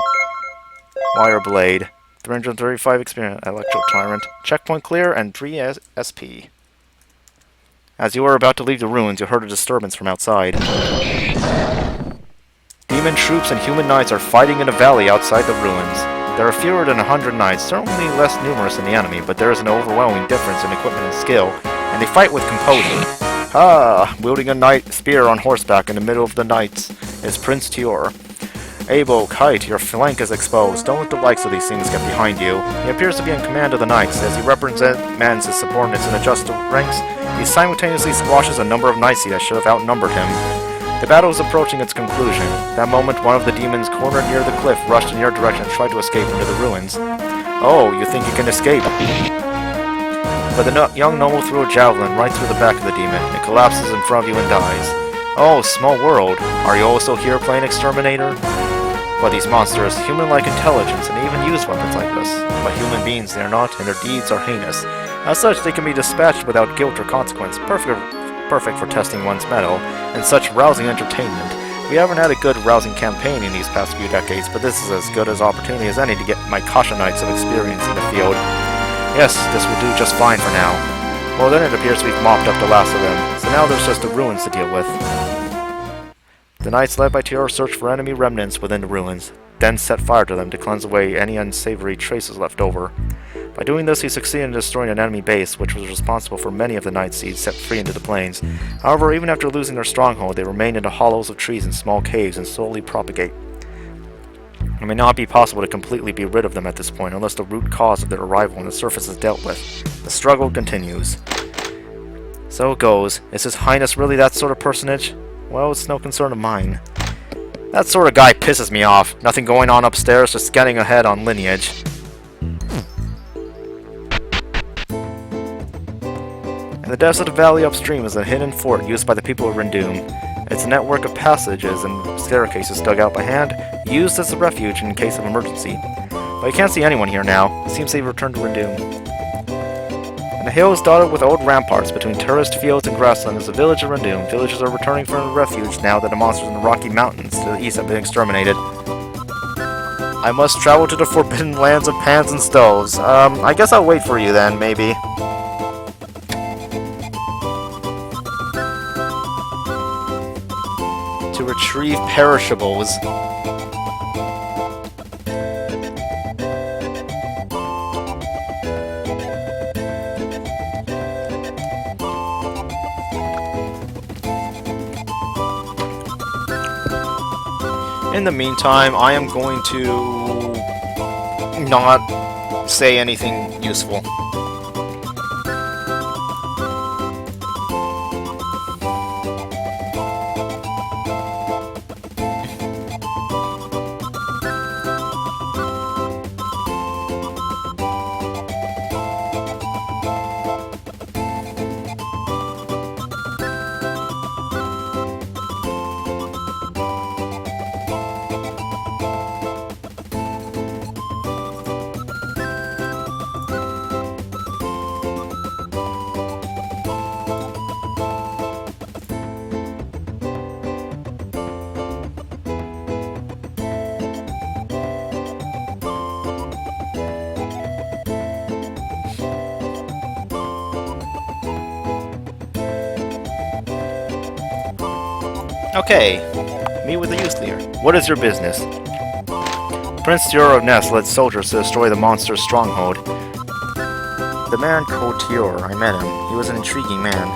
Wire Blade. 335 experience, Electro Tyrant. Checkpoint clear and 3 SP. As you were about to leave the ruins, you heard a disturbance from outside. Demon troops and human knights are fighting in a valley outside the ruins. There are fewer than 100 knights, certainly less numerous than the enemy, but there is an overwhelming difference in equipment and skill, and they fight with composure. Ah, wielding a knight spear on horseback in the middle of the knights is Prince Tior. Abel, Kite, your flank is exposed. Don't let the likes of these things get behind you. He appears to be in command of the knights. As he represents his subordinates and adjusts to ranks, he simultaneously squashes a number of knights that should have outnumbered him. The battle is approaching its conclusion. That moment, one of the demons cornered near the cliff rushed in your direction and tried to escape into the ruins. Oh, you think you can escape? But the young noble threw a javelin right through the back of the demon. It collapses in front of you and dies. Oh, small world. Are you also here playing Exterminator? But these monsters, human-like intelligence, and even use weapons like this. But human beings they are not, and their deeds are heinous. As such, they can be dispatched without guilt or consequence, perfect for testing one's mettle, and such rousing entertainment. We haven't had a good rousing campaign in these past few decades, but this is as good an opportunity as any to get my Kashanites of experience in the field. Yes, this will do just fine for now. Well then it appears we've mopped up the last of them, so now there's just the ruins to deal with. The knights led by Tiara searched for enemy remnants within the ruins, then set fire to them to cleanse away any unsavory traces left over. By doing this, he succeeded in destroying an enemy base, which was responsible for many of the night seeds set free into the plains. However, even after losing their stronghold, they remain in the hollows of trees and small caves and slowly propagate. It may not be possible to completely be rid of them at this point, unless the root cause of their arrival on the surface is dealt with. The struggle continues. So it goes. Is His Highness really that sort of personage? Well, it's no concern of mine. That sort of guy pisses me off. Nothing going on upstairs, just getting ahead on lineage. In the depths of the valley upstream is a hidden fort used by the people of Rendoom. It's a network of passages and staircases dug out by hand, used as a refuge in case of emergency. But you can't see anyone here now. It seems they've returned to Rendoom. And the hill is dotted with old ramparts between terraced fields and grassland is the village of Rendoom. Villagers are returning from refuge now that the monsters in the Rocky Mountains to the east have been exterminated. I must travel to the forbidden lands of pans and stoves. I guess I'll wait for you then, maybe. To retrieve perishables. In the meantime, I am going to not say anything useful. Okay, meet with the youth leader. What is your business? Prince Tior of Ness led soldiers to destroy the monster's stronghold. The man called Tior, I met him. He was an intriguing man.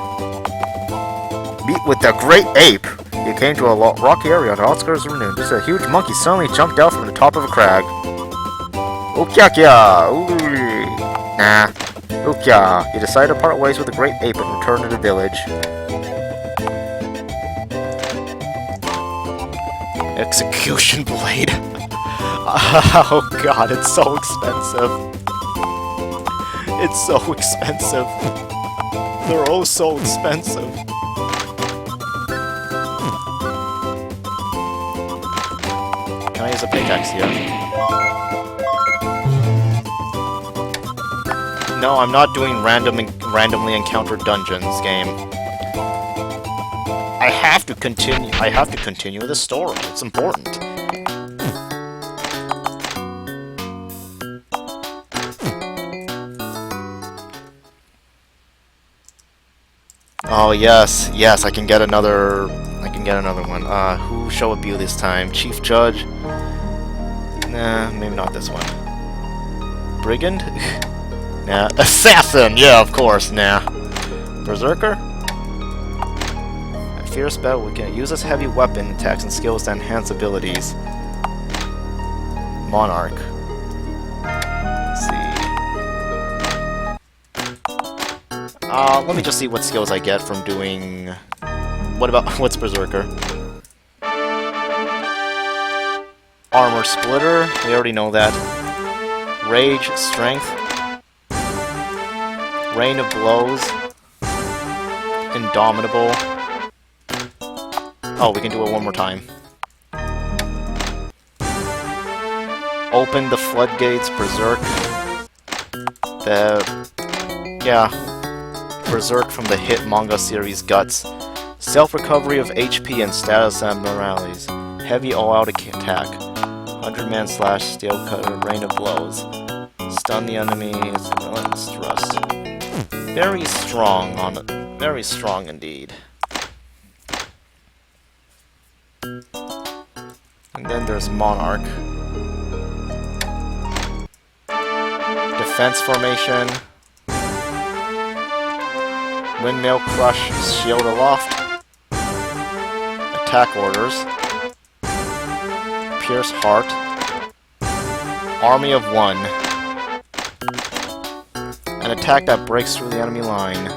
Meet with the Great Ape! He came to a rocky area on the outskirts of Rendoom. Just a huge monkey suddenly jumped out from the top of a crag. Okya-kya! Nah. Okya. He decided to part ways with the Great Ape and return to the village. Execution blade. Oh god, it's so expensive. It's so expensive. They're oh so expensive. Can I use a pickaxe here? No, I'm not doing randomly encountered dungeons game. I have to continue the story. It's important. Oh yes, yes, I can get another one. Who shall it be this time? Chief Judge? Nah, maybe not this one. Brigand? Nah. Assassin! Yeah, of course, nah. Berserker? Fierce spell, we can use this heavy weapon attacks and skills to enhance abilities. Monarch. Let's see. Let me just see what skills I get from doing... what's Berserker? Armor Splitter, we already know that. Rage, Strength. Rain of Blows. Indomitable. Oh, we can do it one more time. Open the floodgates, Berserk. Yeah, Berserk from the hit manga series Guts. Self-recovery of HP and status abnormalities. Heavy all-out attack. 100-man slash, steel cutter, rain of blows. Stun the enemy, it's relentless thrust. Very strong on it. Very strong indeed. And then there's Monarch. Defense formation. Windmill crush, shield aloft. Attack orders. Pierce heart. Army of one. An attack that breaks through the enemy line.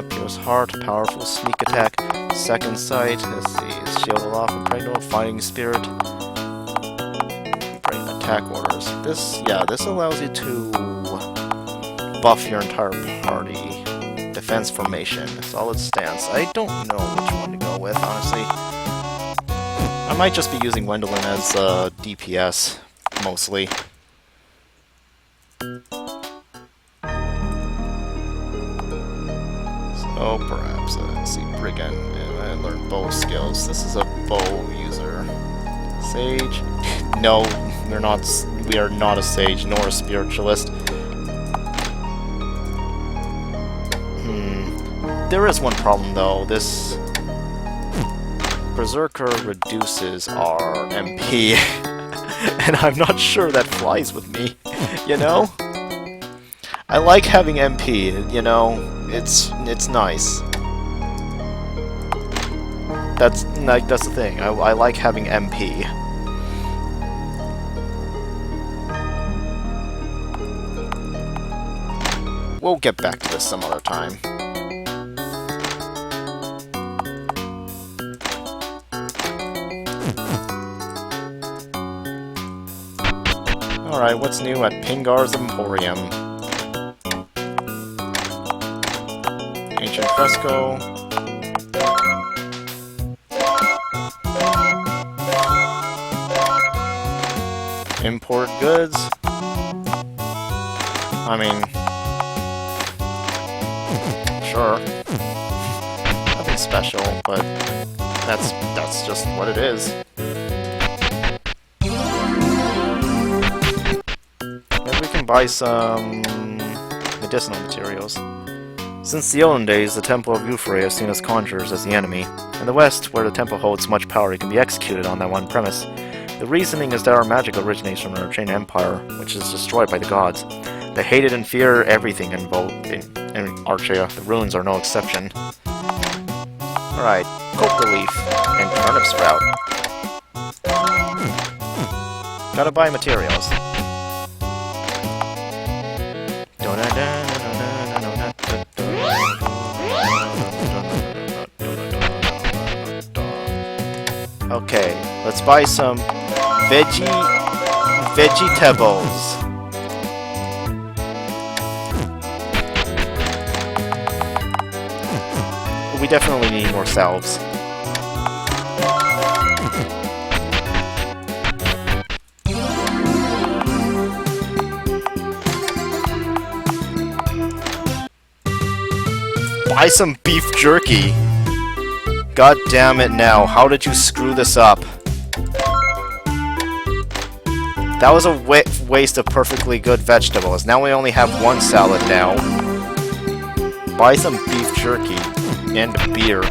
Pierce heart, powerful sneak attack. Second sight. Let's see. Shield aloft, impregnable, fighting spirit. Attack orders. This allows you to buff your entire party. Defense formation. Solid stance. I don't know which one to go with, honestly. I might just be using Wendelin as DPS, mostly. So perhaps, let's see, Brigand. I learned bow skills. This is a bow user. Sage? No, we are not a sage, nor a spiritualist. There is one problem though. This Berserker reduces our MP, and I'm not sure that flies with me, you know? I like having MP, you know? It's nice. That's the thing. I like having MP. We'll get back to this some other time. Alright, what's new at Pingar's Emporium? Ancient Fresco. Import goods. I mean, sure. Nothing special, but that's just what it is. Maybe we can buy some medicinal materials. Since the olden days, the Temple of Euphrae has seen us conjurers as the enemy. In the West, where the temple holds much power, it can be executed on that one premise. The reasoning is that our magic originates from an Arcane Empire, which is destroyed by the gods. They hated and fear everything in Archaea. The ruins are no exception. Alright, coca leaf and turnip sprout. Gotta buy materials. Okay, let's buy some vegetables. We definitely need more salves. Buy some beef jerky. God damn it now, how did you screw this up? That was a waste of perfectly good vegetables. Now we only have one salad now. Buy some beef jerky and beer.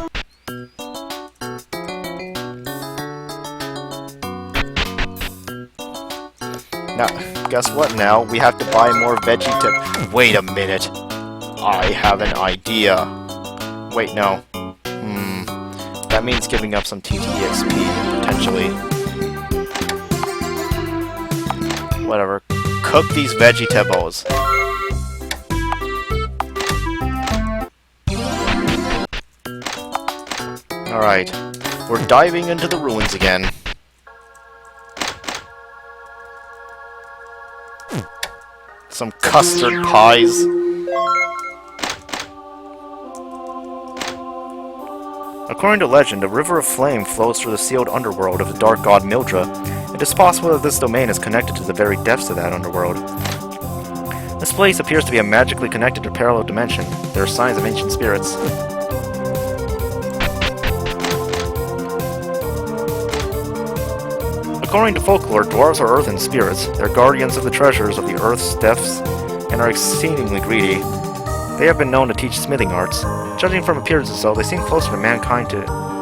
Now, guess what now? We have to buy more vegetables. Wait a minute. I have an idea. Wait, no. That means giving up some TTEXP, potentially. Whatever. Cook these vegetables. Alright. We're diving into the ruins again. Some custard pies. According to legend, a river of flame flows through the sealed underworld of the dark god Mildra. It is possible that this domain is connected to the very depths of that underworld. This place appears to be a magically connected or parallel dimension. There are signs of ancient spirits. According to folklore, dwarves are earthen spirits. They're guardians of the treasures of the earth's depths and are exceedingly greedy. They have been known to teach smithing arts. Judging from appearances, though, they seem closer to mankind to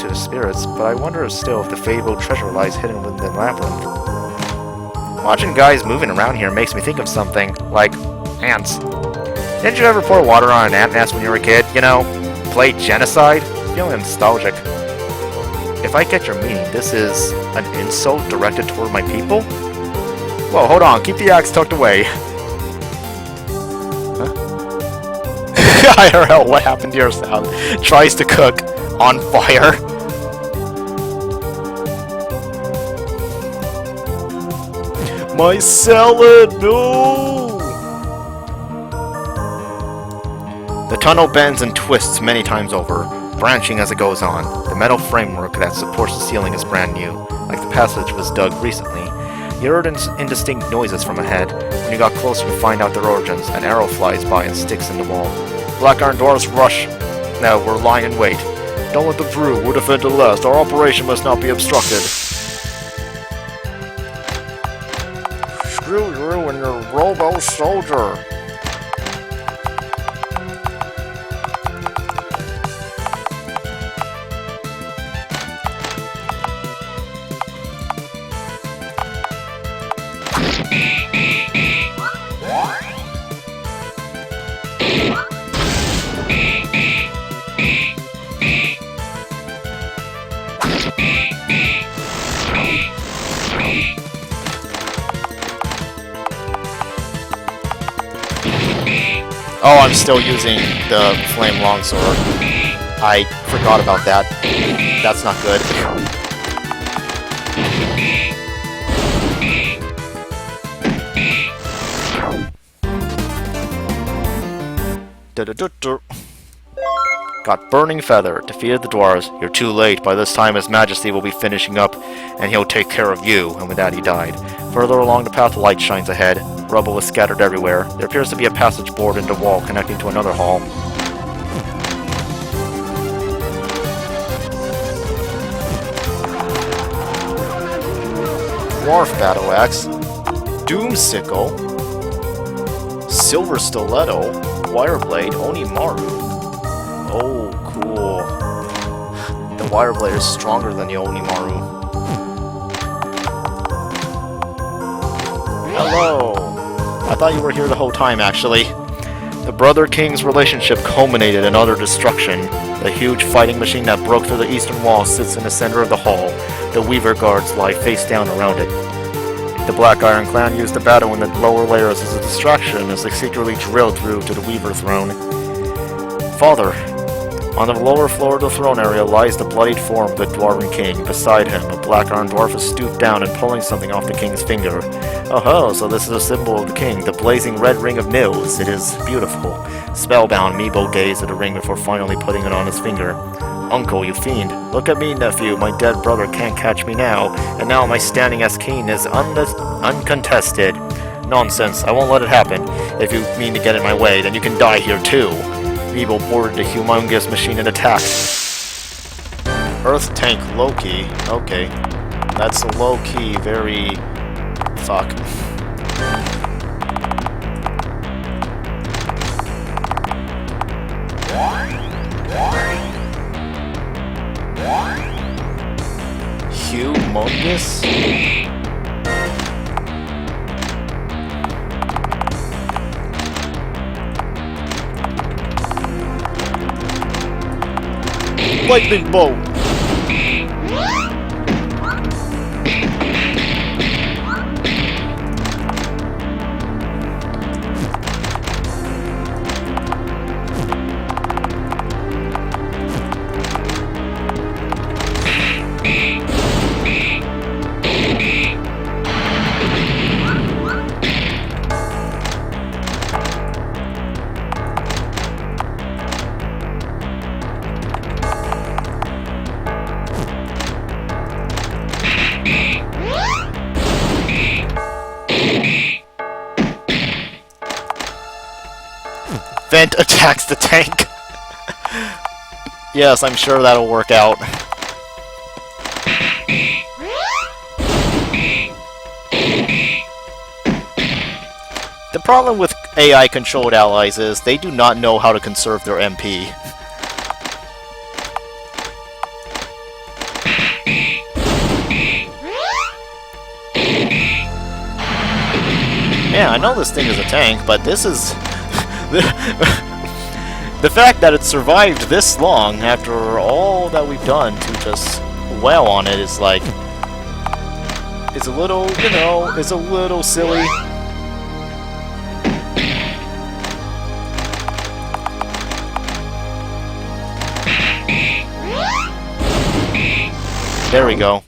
the spirits, but I wonder still if the fabled treasure lies hidden within the labyrinth. Watching guys moving around here makes me think of something, like ants. Didn't you ever pour water on an ant nest when you were a kid? You know, play genocide? Feeling nostalgic. If I get your meaning, this is an insult directed toward my people? Whoa, hold on, keep the axe tucked away. Huh? IRL, what happened to your sound? Tries to cook on fire. My salad, no! The tunnel bends and twists many times over, branching as it goes on. The metal framework that supports the ceiling is brand new, like the passage was dug recently. You heard indistinct noises from ahead. When you got closer to find out their origins, an arrow flies by and sticks in the wall. Black Iron Dwarves rush. Now we're lying in wait. Don't let them through. We'll defend to the last. Our operation must not be obstructed. Screw you and your robo-soldier. Oh, I'm still using the flame longsword. I forgot about that. That's not good. Got Burning Feather. Defeated the dwarves. You're too late. By this time His Majesty will be finishing up, and he'll take care of you. And with that he died. Further along the path, light shines ahead. Rubble is scattered everywhere. There appears to be a passage bored into a wall connecting to another hall. Dwarf Battle Axe. Doom Sickle. Silver Stiletto. Wireblade. Onimaru. Oh, cool. The Wireblade is stronger than the Onimaru. Hello! I thought you were here the whole time, actually. The Brother King's relationship culminated in utter destruction. The huge fighting machine that broke through the eastern wall sits in the center of the hall. The Weaver Guards lie face down around it. The Black Iron Clan used the battle in the lower layers as a distraction as they secretly drilled through to the Weaver throne. Father, on the lower floor of the throne area lies the bloodied form of the Dwarven King. Beside him, a Black Iron Dwarf is stooped down and pulling something off the King's finger. Oh-ho, so this is a symbol of the King, the blazing red ring of Nils. It is beautiful. Spellbound, Meebo gazed at the ring before finally putting it on his finger. Uncle, you fiend. Look at me, nephew. My dead brother can't catch me now, and now my standing as king is uncontested. Nonsense, I won't let it happen. If you mean to get in my way, then you can die here too. Meebo boarded the humongous machine and attacked. Earth tank Loki. Okay. That's low-key, very... Fuck. Humongous? Lightning bolt! Vent attacks the tank. Yes, I'm sure that'll work out. The problem with AI-controlled allies is they do not know how to conserve their MP. Yeah, I know this thing is a tank, but this is... the fact that it survived this long after all that we've done to just wail on it is like... It's a little, you know, it's a little silly. There we go.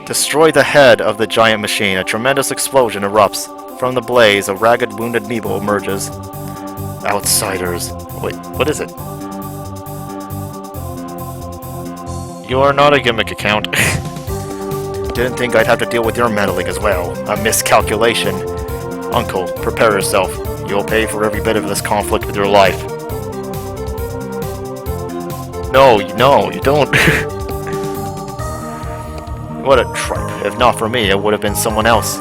Destroy the head of the giant machine. A tremendous explosion erupts. From the blaze, a ragged, wounded Meeble emerges. Outsiders. Wait, what is it? You are not a gimmick account. Didn't think I'd have to deal with your meddling as well. A miscalculation. Uncle, prepare yourself. You'll pay for every bit of this conflict with your life. No, you don't. What a tripe. If not for me, it would have been someone else.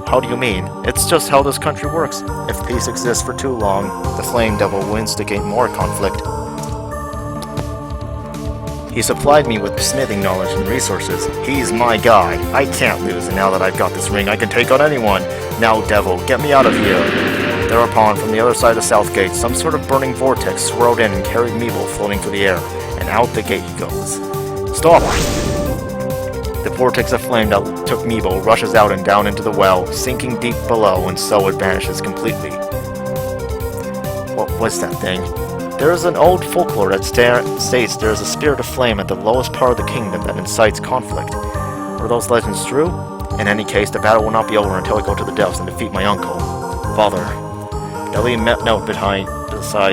How do you mean? It's just how this country works. If peace exists for too long, the Flame Devil will instigate more conflict. He supplied me with smithing knowledge and resources. He's my guy. I can't lose, and now that I've got this ring, I can take on anyone. Now, Devil, get me out of here. Thereupon, from the other side of the south gate, some sort of burning vortex swirled in and carried Meeble floating through the air. And out the gate he goes. Stop! The vortex of flame that took Meeble rushes out and down into the well, sinking deep below, and so it vanishes completely. What was that thing? There is an old folklore that states there is a spirit of flame at the lowest part of the kingdom that incites conflict. Are those legends true? In any case, the battle will not be over until I go to the depths and defeat my uncle. Father. Deli knelt beside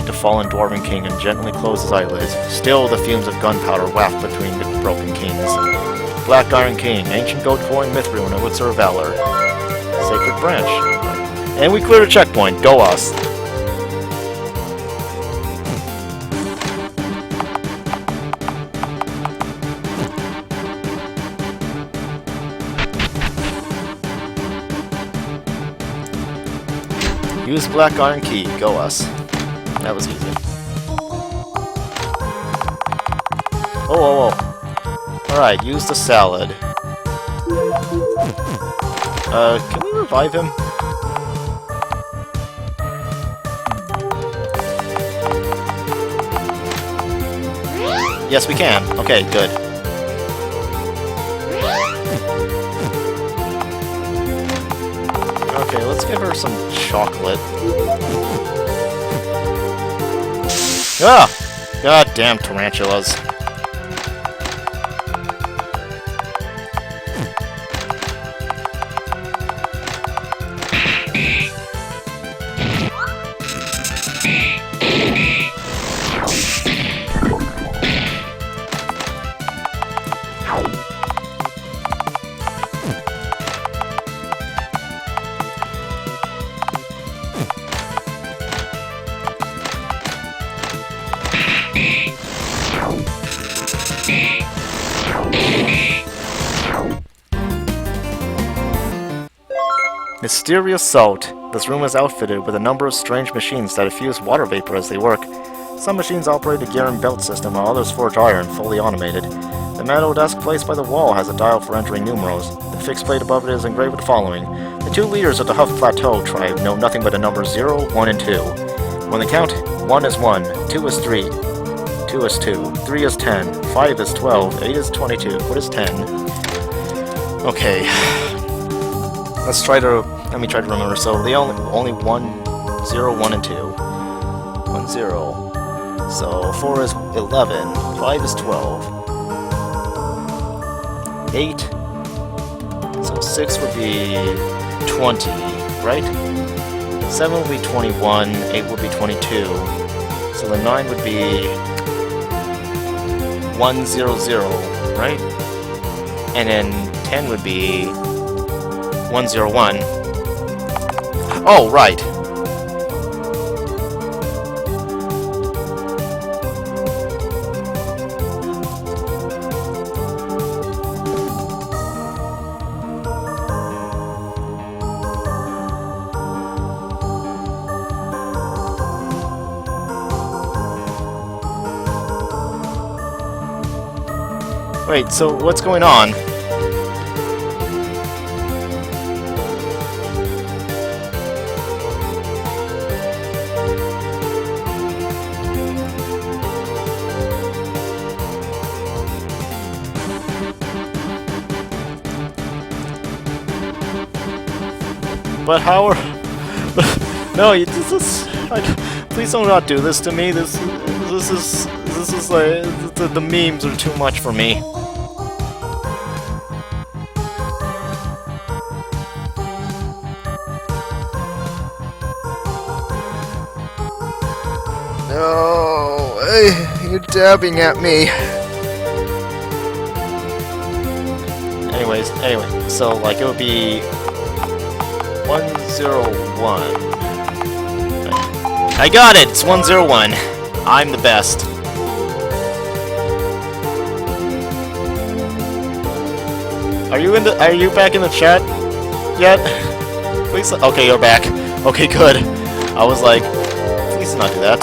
the fallen dwarven king and gently closed his eyelids. Still, the fumes of gunpowder waft between the broken kings. Black Iron King, ancient goat-coin myth rune, elixir of valor. Sacred branch. And we cleared a checkpoint. Go us. Use Black Iron Key. Go us. That was easy. Oh. Alright, use the salad. Can we revive him? Yes, we can. Okay, good. Okay, let's give her some chocolate. Ah! Goddamn tarantulas. Mysterious salt. This room is outfitted with a number of strange machines that effuse water vapor as they work. Some machines operate a gear and belt system, while others forge iron, fully automated. The metal desk placed by the wall has a dial for entering numerals. The fixed plate above it is engraved with the following. The two leaders of the Huff Plateau tribe know nothing but the numbers 0, 1, and 2. When they count, 1 is 1, 2 is 3, 2 is 2, 3 is 10, 5 is 12, 8 is 22. What is 10? Okay. Let me try to remember. So they only 1, 0, 1, and 2. 1, 0. So 4 is 11. 5 is 12. 8. So 6 would be 20, right? 7 would be 21. 8 would be 22. So the 9 would be 100, right? And then 10 would be 101. Oh, right. Wait, so what's going on? But how are... No, this is... please do not do this to me. This is like... The memes are too much for me. No, you're dabbing at me. Anyway, so like it would be 101. I got it. It's 101. I'm the best. Are you back in the chat yet? Please. Okay, you're back. Okay, good. I was like, please do not do that.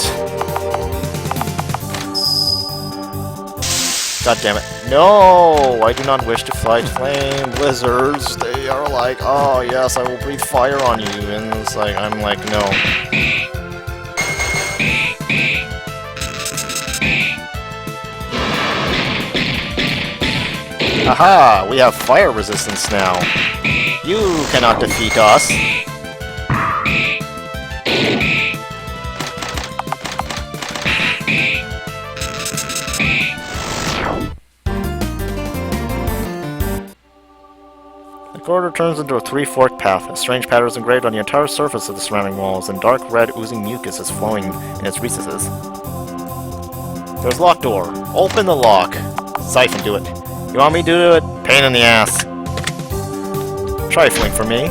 God damn it. No! I do not wish to fight flame blizzards. They are like, oh yes, I will breathe fire on you. And it's like, I'm like, no. Aha! We have fire resistance now. You cannot defeat us. The corridor turns into a three-forked path. A strange pattern is engraved on the entire surface of the surrounding walls, and dark red oozing mucus is flowing in its recesses. There's a locked door. Open the lock. Siphon, do it. You want me to do it? Pain in the ass. Trifling for me.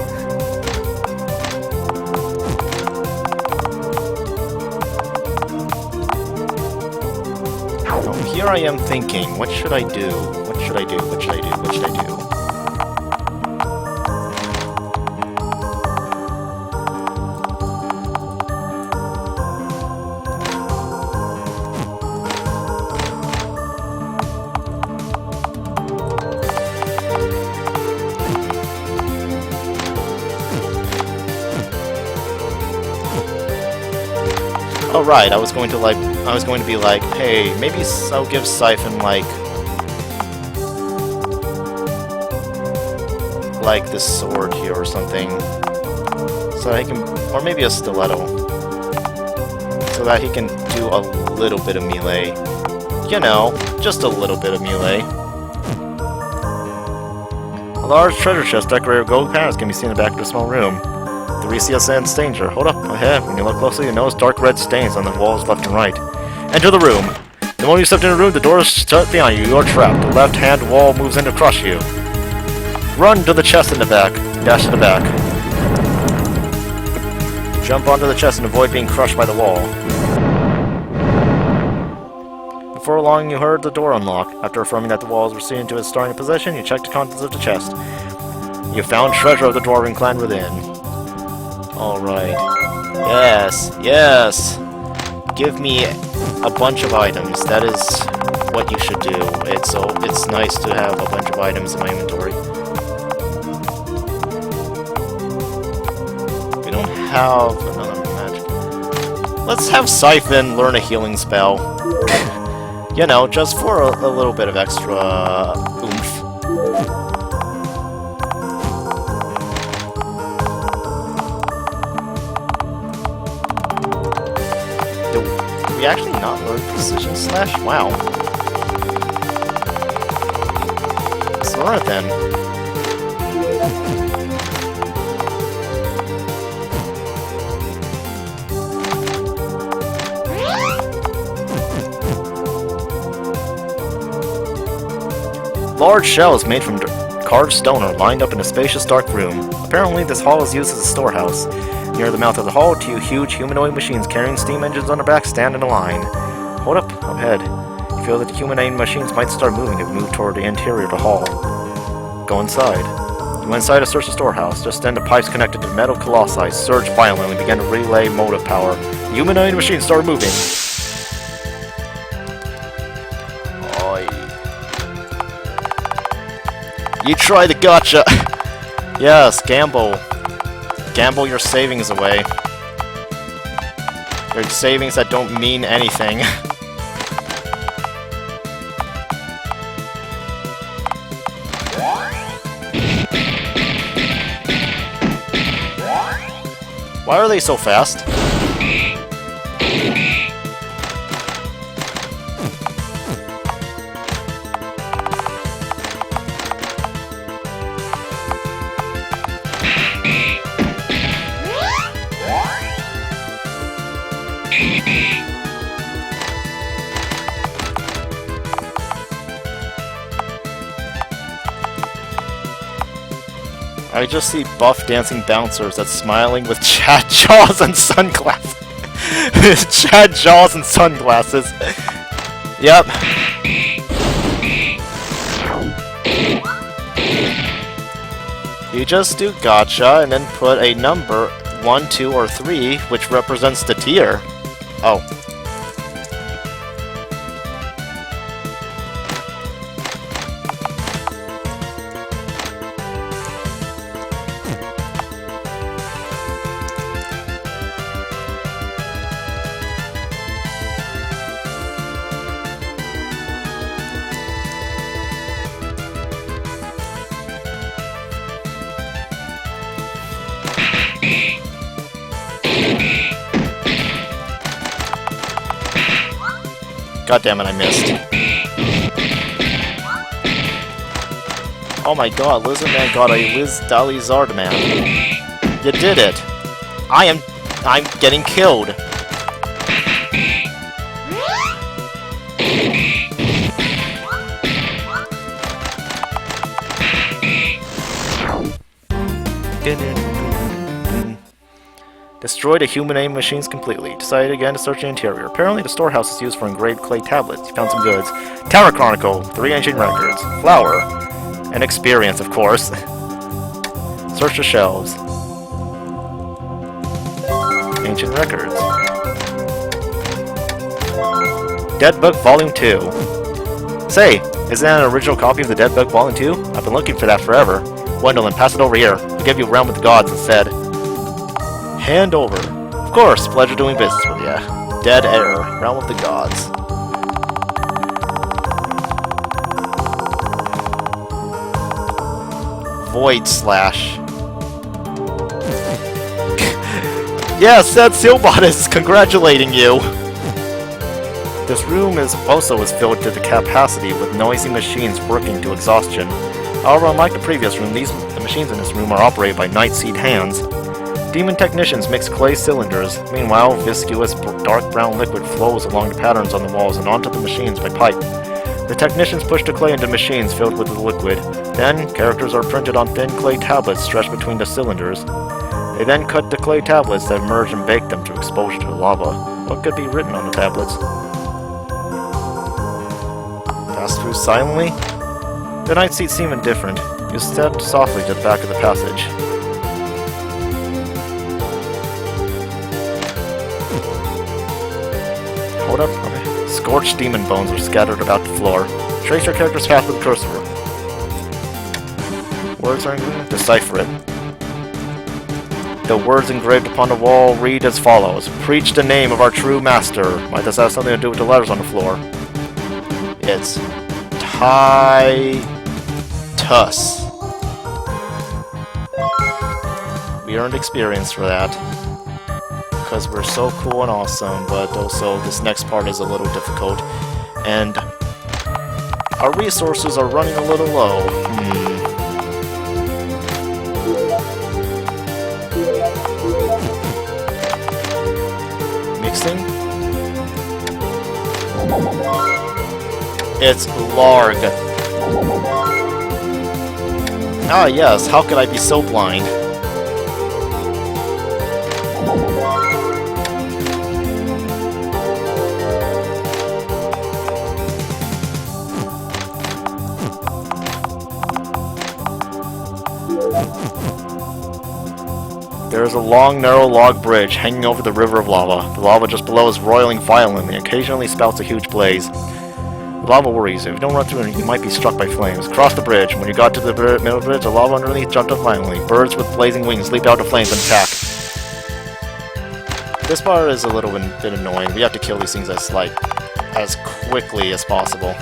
Oh, here I am thinking, what should I do? What should I do? What should I do? What should I do? Oh right, I was going to be like, hey, maybe I'll give Siphon like this sword here or something, so that he can, or maybe a stiletto, so that he can do a little bit of melee. You know, just a little bit of melee. A large treasure chest decorated with gold panels can be seen in the back of the small room. The recess ends danger. Hold up, ahead. When you look closely, you notice dark red stains on the walls left and right. Enter the room. The moment you step into the room, the door is shut behind you. You are trapped. The left-hand wall moves in to crush you. Run to the chest in the back. Dash to the back. Jump onto the chest and avoid being crushed by the wall. Before long, you heard the door unlock. After affirming that the walls were seen to its starting possession, you checked the contents of the chest. You found treasure of the dwarven clan within. Alright. Yes, yes! Give me a bunch of items. That is what you should do. It's nice to have a bunch of items in my inventory. We don't have another magic. Let's have Siphon learn a healing spell. You know, just for a little bit of extra oomph. Did we actually not learn Precision Slash? Wow. Let's learn it then. Large shelves made from carved stone are lined up in a spacious dark room. Apparently this hall is used as a storehouse. Near the mouth of the hall, two huge humanoid machines carrying steam engines on their backs stand in a line. Hold up ahead. You feel that the humanoid machines might start moving and move toward the interior of the hall. Go inside. You went inside to search the storehouse. Just then the pipes connected to the metal colossi surged violently and began to relay motive power. The humanoid machines started moving. Oi. You try the gotcha! Yes, gamble. Gamble your savings away. Your savings that don't mean anything. Why are they so fast? I just see buff dancing bouncers that's smiling with Chad jaws and sunglasses. Chad jaws and sunglasses. Yep. You just do gotcha and then put a number 1, 2, or 3, which represents the tier. Oh. God damn it, I missed. Oh my god, Lizard Man got a Liz Dalizard Man. You did it! I'm getting killed! Destroyed the humanoid machines completely. Decided again to search the interior. Apparently the storehouse is used for engraved clay tablets. You found some goods. Tower Chronicle, 3 ancient records. Flour. And experience, of course. Search the shelves. Ancient records. Dead Book Volume 2. Say, isn't that an original copy of the Dead Book Volume 2? I've been looking for that forever. Gwendolyn, pass it over here. I'll give you a realm with the gods instead. Hand over. Of course, pleasure doing business with ya. Dead Air, Realm of the Gods. Void Slash. Yes, that Sealbot is congratulating you! This room is filled to the capacity with noisy machines working to exhaustion. However, unlike the previous room, the machines in this room are operated by Night Seed hands. Demon technicians mix clay cylinders. Meanwhile, viscous dark brown liquid flows along the patterns on the walls and onto the machines by pipe. The technicians push the clay into machines filled with the liquid. Then, characters are printed on thin clay tablets stretched between the cylinders. They then cut the clay tablets that merge and bake them to exposure to the lava. What could be written on the tablets? Pass through silently? The night seats seem indifferent. You step softly to the back of the passage. Hold up. Okay. Scorched demon bones are scattered about the floor. Trace your character's path with the cursor. Words are engraved. Decipher it. The words engraved upon the wall read as follows. Preach the name of our true master. Might this have something to do with the letters on the floor? It's Titus. We earned experience for that. Because we're so cool and awesome, but also this next part is a little difficult. And our resources are running a little low. Mixing? It's Larg. Ah yes, how could I be so blind? There is a long, narrow log bridge hanging over the river of lava. The lava just below is roiling violently and occasionally spouts a huge blaze. The lava worries you. If you don't run through it, you might be struck by flames. Cross the bridge. When you got to the middle of the bridge, the lava underneath jumped up violently. Birds with blazing wings leap out of flames and attack. This part is a little bit annoying. We have to kill these things as quickly as possible.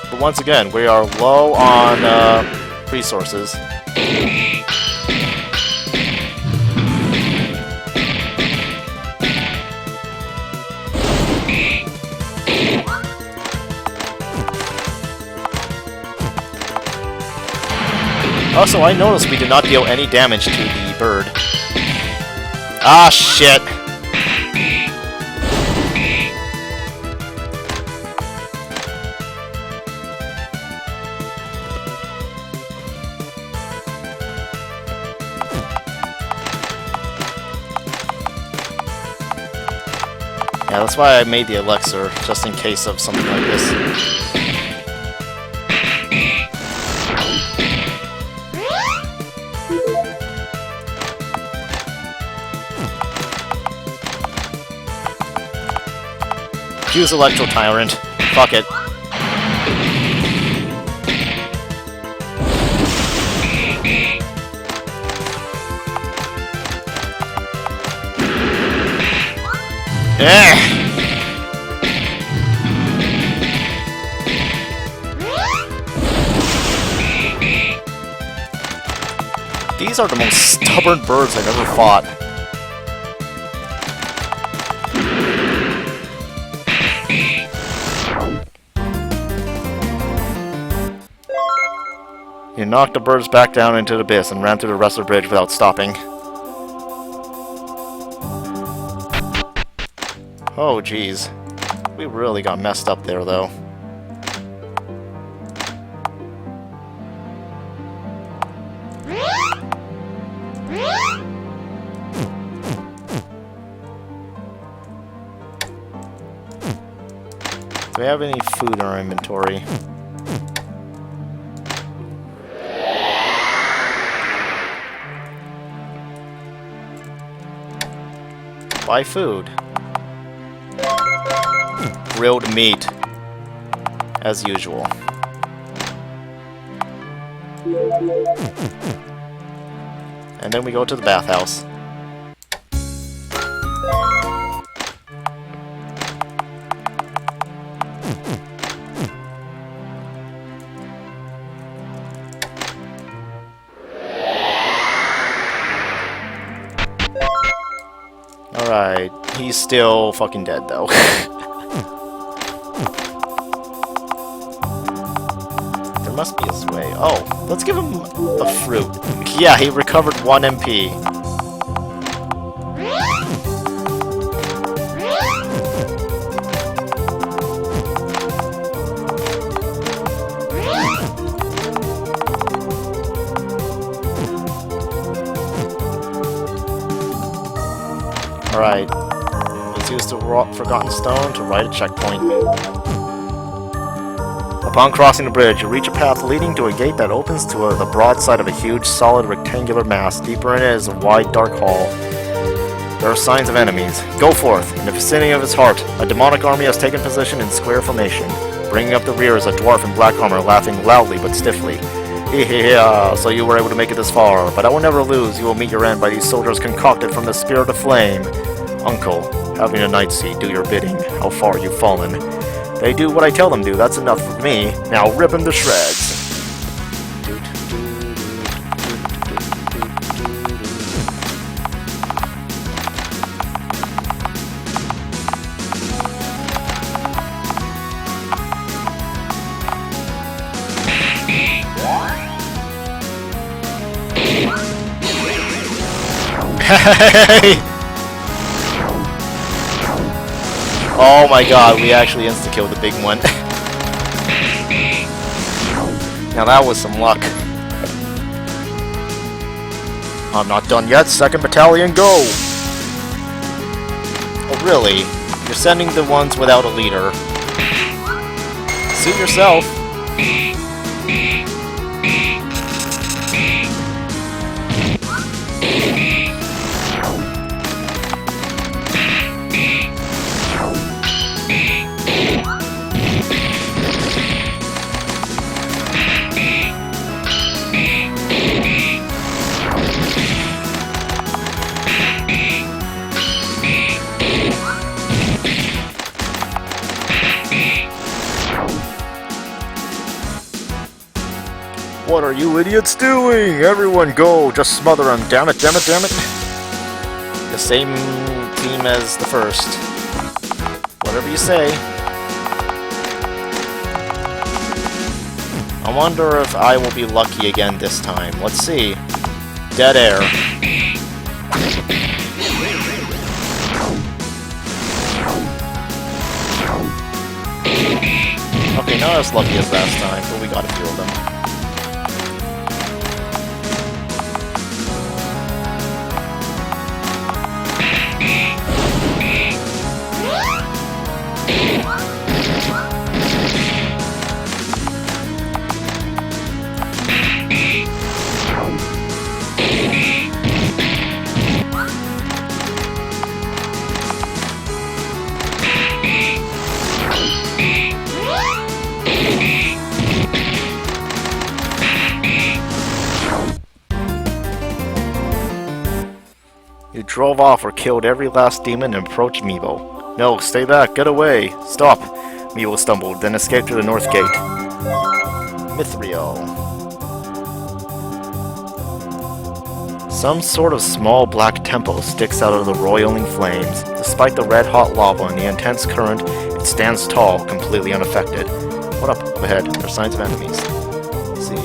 But once again, we are low on resources. Also, I noticed we did not deal any damage to the bird. Ah, shit! Yeah, that's why I made the elixir, just in case of something like this. Use Electro Tyrant. Fuck it. These are the most stubborn birds I've ever fought. You knocked the birds back down into the abyss and ran through the rest of the bridge without stopping. Oh, jeez. We really got messed up there, though. Do we have any food in our inventory? Buy food. Grilled meat. As usual. And then we go to the bathhouse. Alright, he's still fucking dead though. There must be his way. Oh, let's give him a fruit. Yeah, he recovered 1 MP. Alright, let's use the Forgotten Stone to write a checkpoint. Upon crossing the bridge, you reach a path leading to a gate that opens to the broad side of a huge, solid, rectangular mass. Deeper in it is a wide, dark hall. There are signs of enemies. Go forth. In the vicinity of his heart, a demonic army has taken position in square formation. Bringing up the rear is a dwarf in black armor, laughing loudly but stiffly. Yeah, so you were able to make it this far, but I will never lose. You will meet your end by these soldiers concocted from the spirit of flame. Uncle, having a night seat, do your bidding. How far you've fallen. They do what I tell them to, that's enough for me. Now rip them to shreds. Hey! Oh my god, we actually insta-killed the big one. Now that was some luck. I'm not done yet, 2nd Battalion, go! Really? You're sending the ones without a leader. Suit yourself. What are you idiots doing? Everyone go! Just smother them! Damn it, damn it, damn it! The same team as the first. Whatever you say. I wonder if I will be lucky again this time. Let's see. Dead air. Okay, not as lucky as last time, but we got a few of them. You drove off or killed every last demon and approached Meebo. No, stay back, get away, stop! Meebo stumbled, then escaped to the north gate. Mithril. Some sort of small black temple sticks out of the roiling flames. Despite the red-hot lava and the intense current, it stands tall, completely unaffected. What up ahead? There are signs of enemies. Let's see.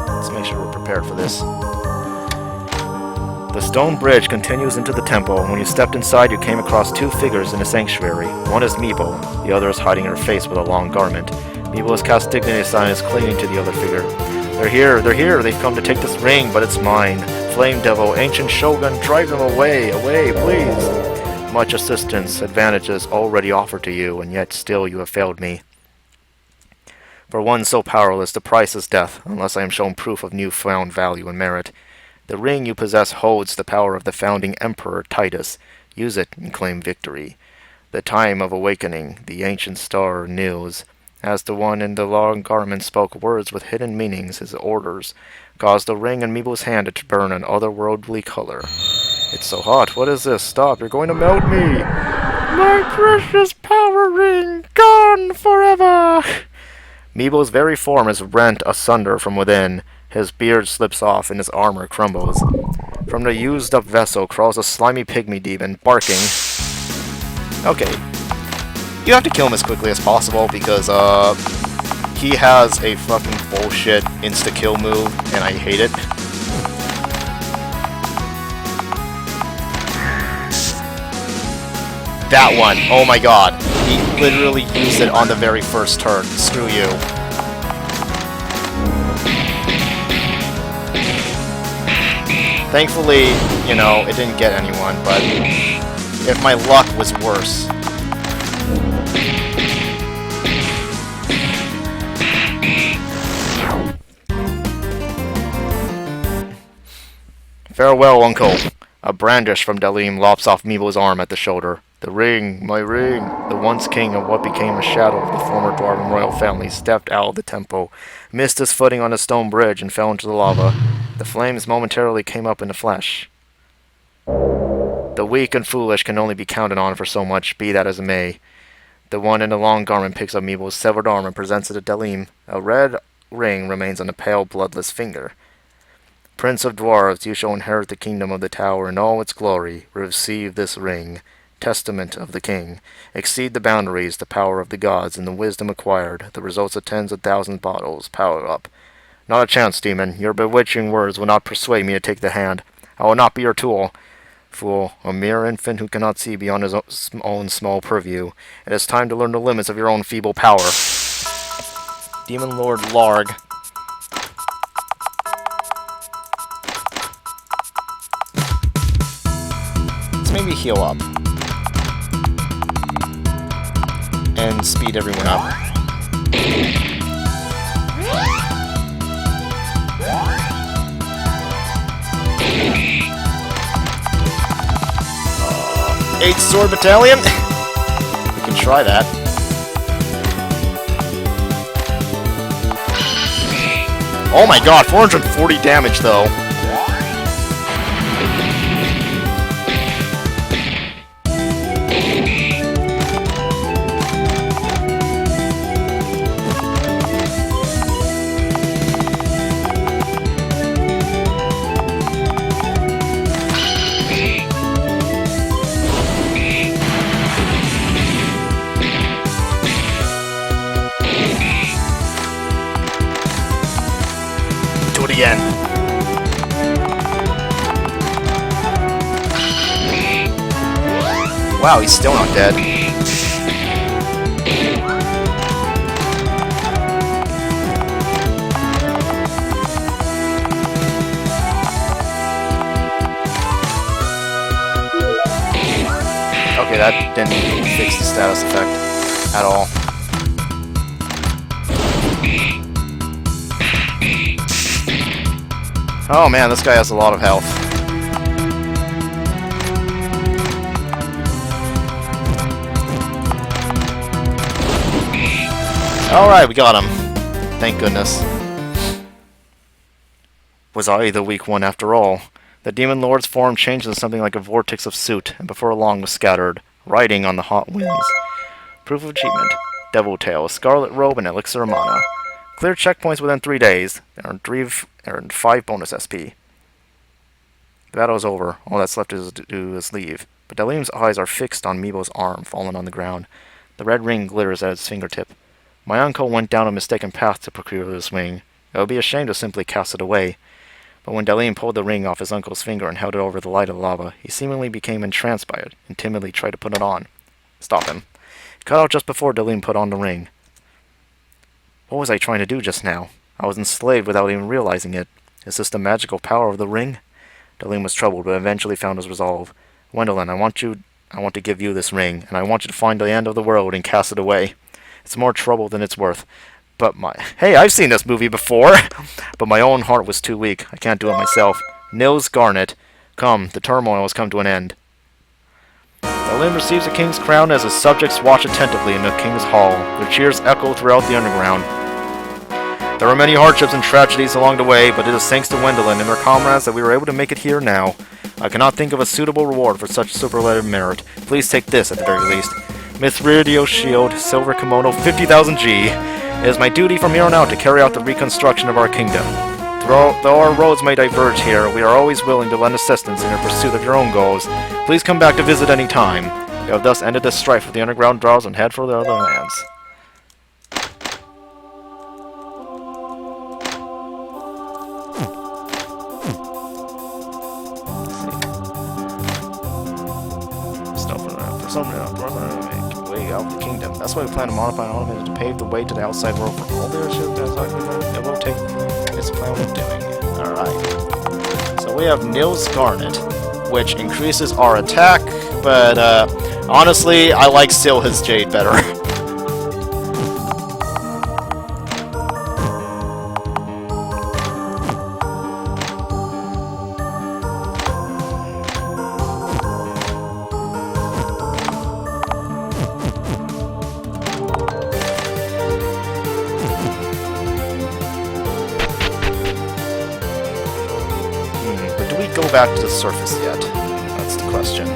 Let's make sure we're prepared for this. The stone bridge continues into the temple. When you stepped inside, you came across two figures in a sanctuary. One is Meebo, the other is hiding her face with a long garment. Meebo has cast dignity sign and is clinging to the other figure. They're here, they've come to take this ring, but it's mine. Flame Devil, Ancient Shogun, drive them away, please. Much assistance, advantages already offered to you, and yet still you have failed me. For one so powerless, the price is death, unless I am shown proof of newfound value and merit. The ring you possess holds the power of the founding Emperor Titus. Use it and claim victory. The time of awakening, the ancient star kneels. As the one in the long garment spoke words with hidden meanings, his orders caused the ring in Meebo's hand to burn an otherworldly color. It's so hot. What is this? Stop. You're going to melt me. My precious power ring, gone forever. Meebo's very form is rent asunder from within. His beard slips off and his armor crumbles. From the used-up vessel crawls a slimy pygmy demon, barking. Okay. You have to kill him as quickly as possible because, he has a fucking bullshit insta-kill move, and I hate it. That one. Oh my god. He literally used it on the very first turn. Screw you. Thankfully, you know, it didn't get anyone, but if my luck was worse. Farewell, uncle. A brandish from Dalim lops off Meebo's arm at the shoulder. The ring, my ring. The once king of what became a shadow of the former Dwarven royal family stepped out of the temple, missed his footing on a stone bridge, and fell into the lava. The flames momentarily came up in the flesh. The weak and foolish can only be counted on for so much, be that as it may. The one in the long garment picks up Meebo's severed arm and presents it to Dalim. A red ring remains on the pale, bloodless finger. Prince of Dwarves, you shall inherit the kingdom of the tower in all its glory. Receive this ring, testament of the king. Exceed the boundaries, the power of the gods, and the wisdom acquired, the results of tens of thousands bottles. Power up. Not a chance, demon. Your bewitching words will not persuade me to take the hand. I will not be your tool. Fool, a mere infant who cannot see beyond his own small purview. It is time to learn the limits of your own feeble power. Demon Lord Larg. maybe heal up. And speed everyone up. Eight sword battalion? We can try that. Oh my god, 440 damage though. Again. Wow, he's still not dead. Okay, that didn't fix the status effect at all. Oh man, this guy has a lot of health. Alright, we got him. Thank goodness. Was I the weak one after all? The demon lord's form changed into something like a vortex of soot, and before long was scattered, riding on the hot winds. Proof of achievement. Devil Tail, Scarlet Robe, and Elixir of Mana. Clear checkpoints within 3 days. Earned 5 bonus SP. The battle is over. All that's left to do is leave. But Dalium's eyes are fixed on Meebo's arm, fallen on the ground. The red ring glitters at his fingertip. My uncle went down a mistaken path to procure this ring. It would be a shame to simply cast it away. But when Dalium pulled the ring off his uncle's finger and held it over the light of lava, he seemingly became entranced by it, and timidly tried to put it on. Stop him. He cut out just before Dalium put on the ring. What was I trying to do just now? I was enslaved without even realizing it. Is this the magical power of the ring? Dalium was troubled, but eventually found his resolve. Gwendolyn, I want to give you this ring, and I want you to find the end of the world and cast it away. It's more trouble than it's worth. But hey, I've seen this movie before! But my own heart was too weak. I can't do it myself. Nils Garnet. Come, the turmoil has come to an end. Dalium receives the king's crown as his subjects watch attentively in the king's hall. Their cheers echo throughout the underground. There were many hardships and tragedies along the way, but it is thanks to Gwendolyn and her comrades that we were able to make it here now. I cannot think of a suitable reward for such superlative merit. Please take this at the very least. Mithridio Shield, Silver Kimono, 50,000 G. It is my duty from here on out to carry out the reconstruction of our kingdom. Though our roads may diverge here, we are always willing to lend assistance in your pursuit of your own goals. Please come back to visit any time. You have thus ended the strife with the underground draws and head for the other lands. Way out the kingdom. That's why we plan to modify all of it to pave the way to the outside world for all the ships that will take its plan of doing. Alright. So we have Nils Garnet, which increases our attack, but honestly, I like still his Jade better. Go back to the surface yet? That's the question.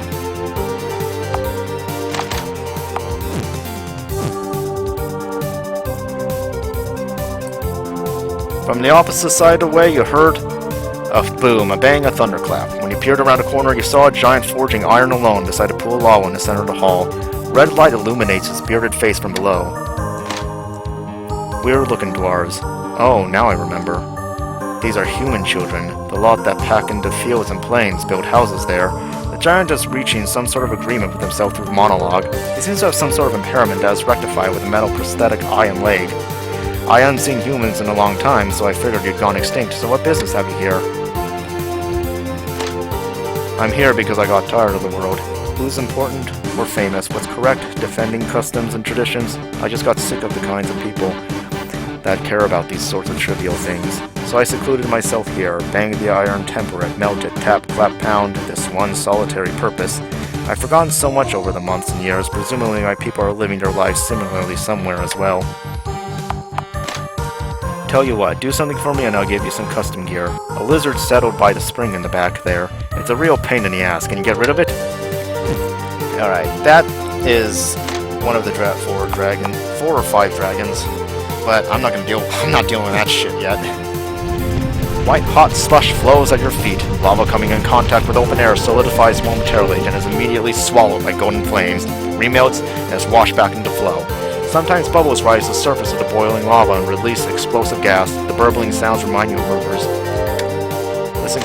From the opposite side of the way, you heard a boom, a bang, a thunderclap. When you peered around a corner, you saw a giant forging iron alone beside a pool of lava in the center of the hall. Red light illuminates his bearded face from below. Weird-looking dwarves. Oh, now I remember. These are human children, the lot that pack into fields and plains, build houses there. The giant is reaching some sort of agreement with himself through the monologue. He seems to have some sort of impairment that is rectified with a metal prosthetic eye and leg. I haven't seen humans in a long time, so I figured you'd gone extinct, so what business have you here? I'm here because I got tired of the world. Who's important or famous? What's correct? Defending customs and traditions? I just got sick of the kinds of people that care about these sorts of trivial things. So I secluded myself here, banged the iron temperate, melted, tap, clap, pound, this one solitary purpose. I've forgotten so much over the months and years, presumably my people are living their lives similarly somewhere as well. Tell you what, do something for me and I'll give you some custom gear. A lizard settled by the spring in the back there. It's a real pain in the ass. Can you get rid of it? Alright, that is one of the 4 or 5 dragons. But I'm not dealing with that shit yet. White hot slush flows at your feet. Lava coming in contact with open air solidifies momentarily and is immediately swallowed by golden flames, remelts, and is washed back into flow. Sometimes bubbles rise to the surface of the boiling lava and release explosive gas. The burbling sounds remind you of rivers. Listen,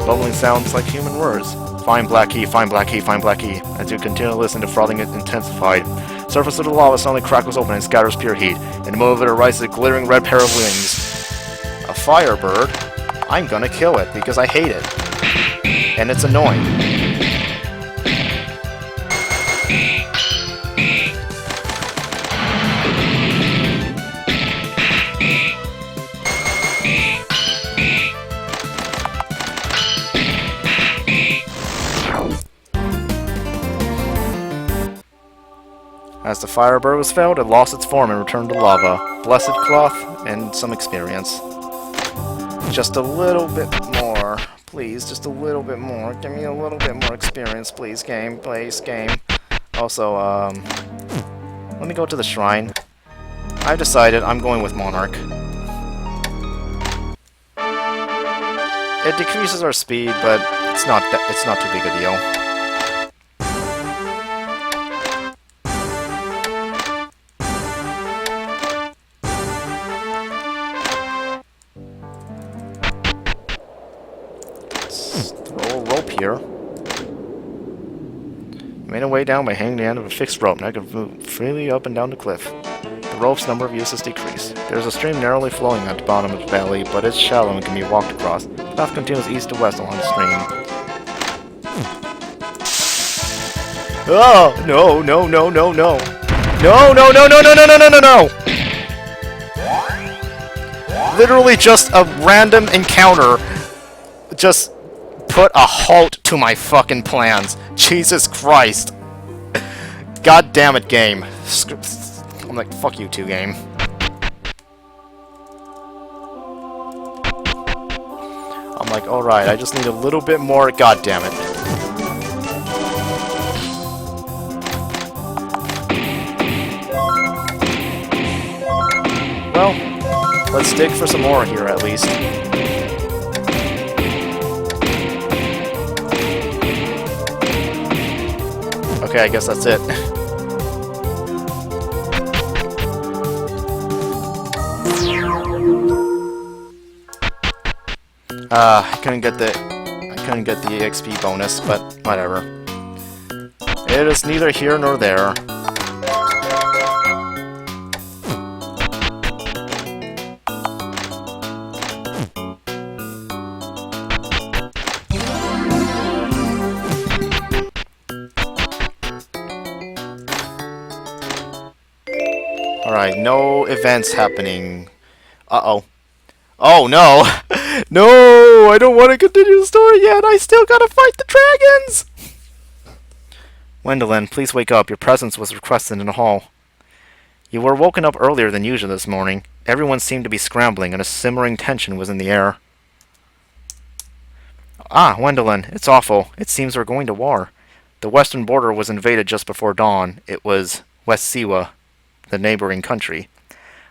bubbling sounds like human words. Find black key, find black key, find black key. As you continue to listen, the frothing is intensified. Surface of the lava suddenly crackles open and scatters pure heat. In the middle of it arises a glittering red pair of wings. A firebird? I'm gonna kill it because I hate it. And it's annoying. As the firebird was felled, it lost its form and returned to lava. Blessed cloth and some experience. Just a little bit more. Please, just a little bit more. Give me a little bit more experience, please, game. Please, game. Also, let me go to the shrine. I've decided I'm going with Monarch. It decreases our speed, but it's not too big a deal. Here. Made a way down by hanging the end of a fixed rope, and I could move freely up and down the cliff. The rope's number of uses decreased. There's a stream narrowly flowing at the bottom of the valley, but it's shallow and can be walked across. The path continues east to west along the stream. Oh! No, no, no, no, no! No, no, no, no, no, no, no, no, no, no! Literally just a random encounter. Just put a halt to my fucking plans. Jesus Christ. God damn it, game. I'm like, fuck you too, game. I'm like, alright, I just need a little bit more. God damn it. Well, let's dig for some more here at least. Okay, I guess that's it. I couldn't get the XP bonus, but whatever. It is neither here nor there. Alright, no events happening. Uh-oh. Oh, no! No! I don't want to continue the story yet! I still gotta fight the dragons! Gwendolyn, please wake up. Your presence was requested in the hall. You were woken up earlier than usual this morning. Everyone seemed to be scrambling, and a simmering tension was in the air. Ah, Gwendolyn, it's awful. It seems we're going to war. The western border was invaded just before dawn. It was West Siwa, the neighboring country.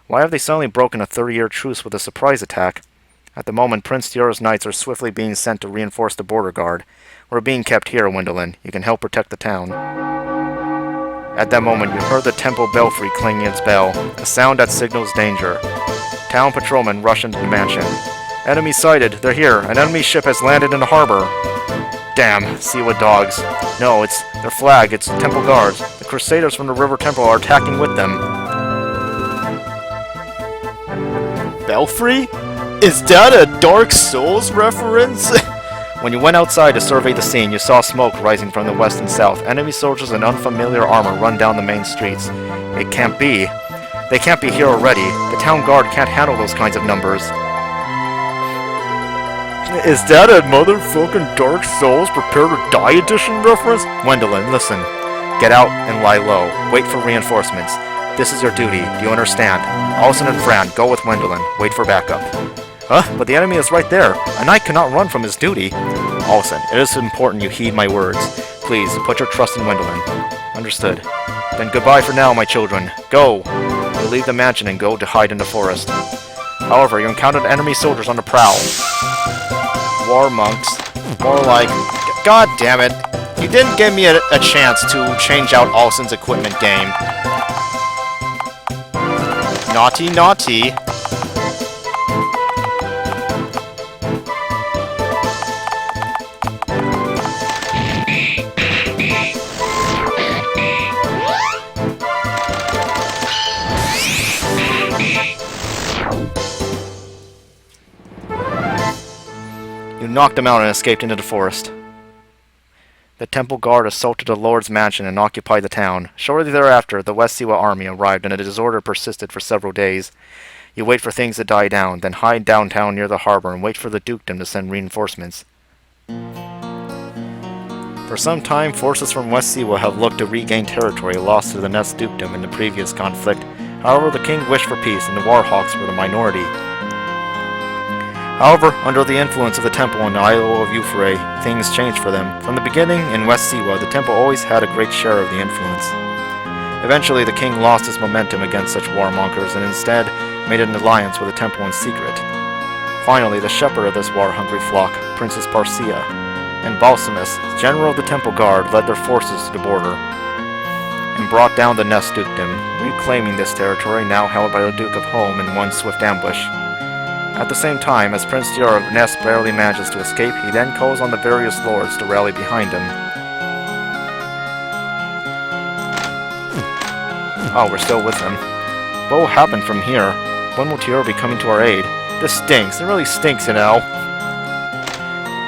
Why have they suddenly broken a 30-year truce with a surprise attack? At the moment, Prince Tiara's knights are swiftly being sent to reinforce the border guard. We're being kept here, Gwendolyn. You can help protect the town. At that moment, you heard the temple belfry clanging its bell, a sound that signals danger. Town patrolmen rush into the mansion. Enemy sighted. They're here. An enemy ship has landed in the harbor. Damn, Siwa dogs. No, it's their flag. It's temple guards. The crusaders from the river temple are attacking with them. Belfry? Is that a Dark Souls reference? When you went outside to survey the scene, you saw smoke rising from the west and south. Enemy soldiers in unfamiliar armor run down the main streets. It can't be. They can't be here already. The town guard can't handle those kinds of numbers. Is that a motherfucking Dark Souls Prepare to Die edition reference? Gwendolyn, listen. Get out and lie low. Wait for reinforcements. This is your duty. Do you understand? Alison and Fran, go with Gwendolyn. Wait for backup. Huh? But the enemy is right there. A knight cannot run from his duty. Alison, it is important you heed my words. Please, put your trust in Gwendolyn. Understood. Then goodbye for now, my children. Go! You leave the mansion and go to hide in the forest. However, you encountered enemy soldiers on the prowl. War monks. More like... God damn it. You didn't give me a chance to change out Alson's equipment game. Naughty, naughty. You knocked him out and escaped into the forest. The temple guard assaulted the Lord's mansion and occupied the town. Shortly thereafter, the West Siwa army arrived and the disorder persisted for several days. You wait for things to die down, then hide downtown near the harbor and wait for the dukedom to send reinforcements. For some time, forces from West Siwa have looked to regain territory lost to the Nest dukedom in the previous conflict. However, the king wished for peace and the Warhawks were the minority. However, under the influence of the temple on the Isle of Euphrates, things changed for them. From the beginning, in West Siwa, the temple always had a great share of the influence. Eventually, the king lost his momentum against such warmongers and instead made an alliance with the temple in secret. Finally, the shepherd of this war-hungry flock, Princess Parcia, and Balsamus, general of the temple guard, led their forces to the border and brought down the Nest dukedom, reclaiming this territory now held by the Duke of Home in one swift ambush. At the same time, as Prince Dior of Nest barely manages to escape, he then calls on the various lords to rally behind him. Oh, we're still with him. What will happen from here? When will Dior be coming to our aid? This stinks. It really stinks, you know.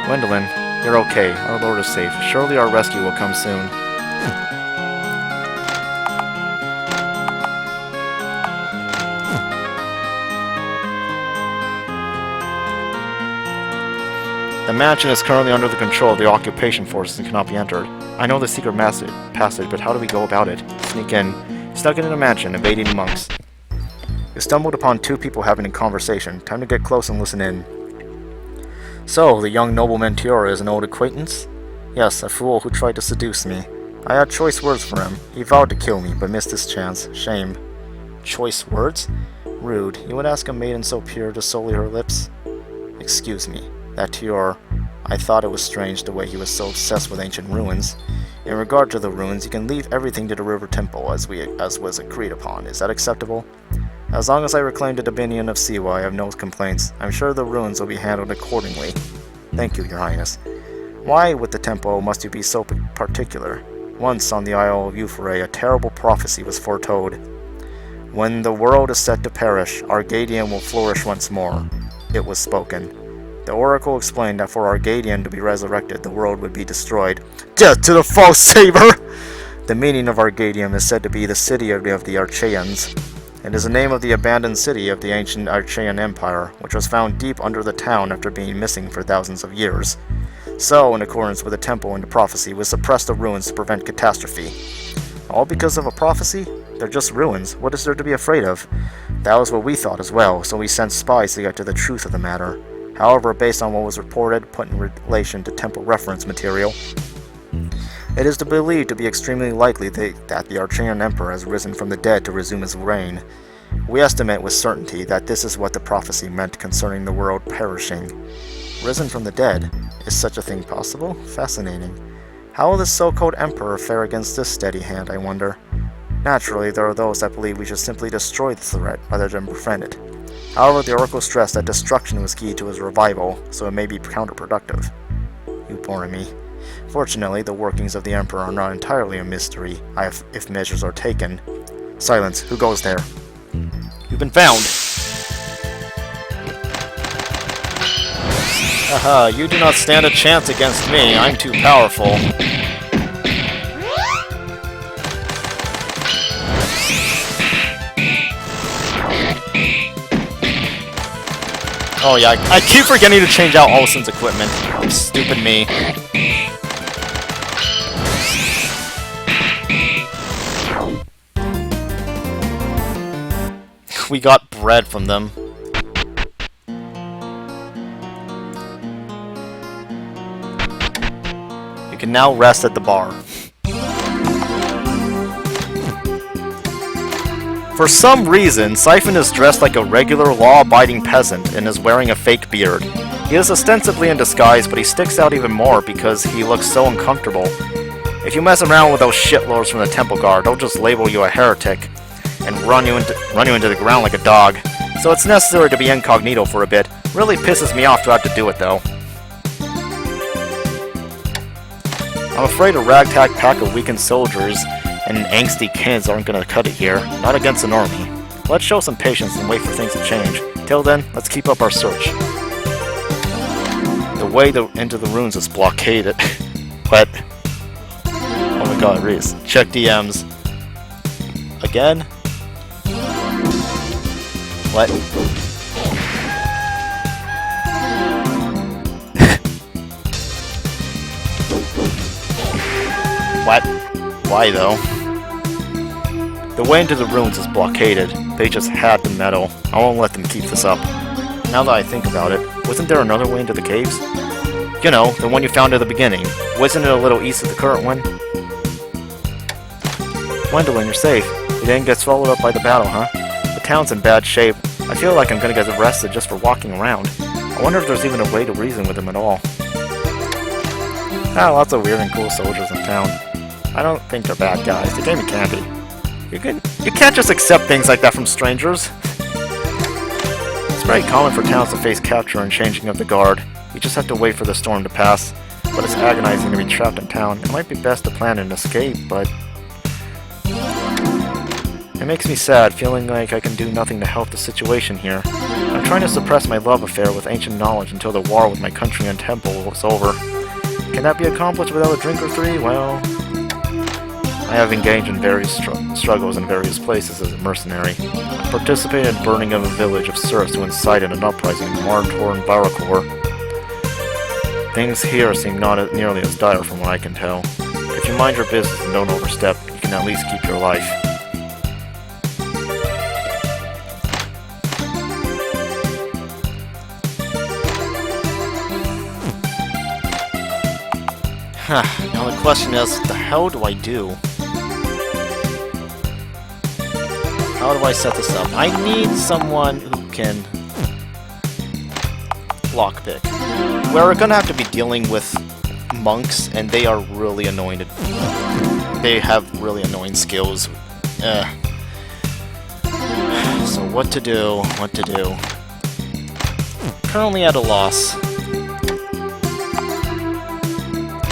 Gwendolyn, you're okay. Our lord is safe. Surely our rescue will come soon. The mansion is currently under the control of the occupation forces and cannot be entered. I know the secret passage, but how do we go about it? Sneak in. Snuck into the mansion, evading the monks. You stumbled upon two people having a conversation. Time to get close and listen in. So, the young nobleman Tiora is an old acquaintance? Yes, a fool who tried to seduce me. I had choice words for him. He vowed to kill me, but missed his chance. Shame. Choice words? Rude. You would ask a maiden so pure to sully her lips? Excuse me. That Tior, I thought it was strange the way he was so obsessed with ancient ruins. In regard to the ruins, you can leave everything to the river temple as was agreed upon. Is that acceptable? As long as I reclaim the dominion of Siwa, I have no complaints. I'm sure the ruins will be handled accordingly. Thank you, Your Highness. Why, with the temple, must you be so particular? Once on the Isle of Euphrates, a terrible prophecy was foretold. When the world is set to perish, Argadian will flourish once more. It was spoken. The oracle explained that for Argadian to be resurrected, the world would be destroyed. Death to the false saber! The meaning of Argadium is said to be the city of the Archaeans. It is the name of the abandoned city of the ancient Archaean Empire, which was found deep under the town after being missing for thousands of years. So, in accordance with the temple and the prophecy, we suppressed the ruins to prevent catastrophe. All because of a prophecy? They're just ruins. What is there to be afraid of? That was what we thought as well, so we sent spies to get to the truth of the matter. However, based on what was reported, put in relation to temple reference material, it is believed to be extremely likely that the Archaean Emperor has risen from the dead to resume his reign. We estimate with certainty that this is what the prophecy meant concerning the world perishing. Risen from the dead? Is such a thing possible? Fascinating. How will this so-called Emperor fare against this steady hand, I wonder? Naturally, there are those that believe we should simply destroy the threat rather than befriend it. However, the oracle stressed that destruction was key to his revival, so it may be counterproductive. You bore me. Fortunately, the workings of the Emperor are not entirely a mystery, if measures are taken. Silence. Who goes there? You've been found! Haha, you do not stand a chance against me. I'm too powerful. Oh yeah, I keep forgetting to change out Olsen's equipment. Stupid me. We got bread from them. You can now rest at the bar. For some reason, Siphon is dressed like a regular law-abiding peasant and is wearing a fake beard. He is ostensibly in disguise, but he sticks out even more because he looks so uncomfortable. If you mess around with those shitlords from the Temple Guard, they'll just label you a heretic and run you into the ground like a dog. So it's necessary to be incognito for a bit. Really pisses me off to have to do it though. I'm afraid a ragtag pack of weakened soldiers and angsty kids aren't gonna cut it here. Not against an army. Let's show some patience and wait for things to change. Till then, let's keep up our search. The way into the ruins is blockaded. What? Oh my god, Reese. Check DMs. Again? What? What? Why though? The way into the ruins is blockaded. They just had the metal. I won't let them keep this up. Now that I think about it, wasn't there another way into the caves? You know, the one you found at the beginning. Wasn't it a little east of the current one? Gwendolyn, you're safe. You didn't get swallowed up by the battle, huh? The town's in bad shape. I feel like I'm gonna get arrested just for walking around. I wonder if there's even a way to reason with them at all. Ah, lots of weird and cool soldiers in town. I don't think they're bad guys. They gave me candy. You can't just accept things like that from strangers. It's very common for towns to face capture and changing of the guard. You just have to wait for the storm to pass. But it's agonizing to be trapped in town. It might be best to plan an escape, but it makes me sad, feeling like I can do nothing to help the situation here. I'm trying to suppress my love affair with ancient knowledge until the war with my country and temple is over. Can that be accomplished without a drink or three? Well, I have engaged in various struggles in various places as a mercenary. I participated in burning of a village of serfs who incited an uprising in Martor and Barakor. Things here seem not nearly as dire from what I can tell. If you mind your business and don't overstep, you can at least keep your life. Now the question is, what the hell do I do? How do I set this up? I need someone who can lockpick. We're gonna have to be dealing with monks, and they are really annoying. They have really annoying skills. So what to do? What to do? Currently at a loss.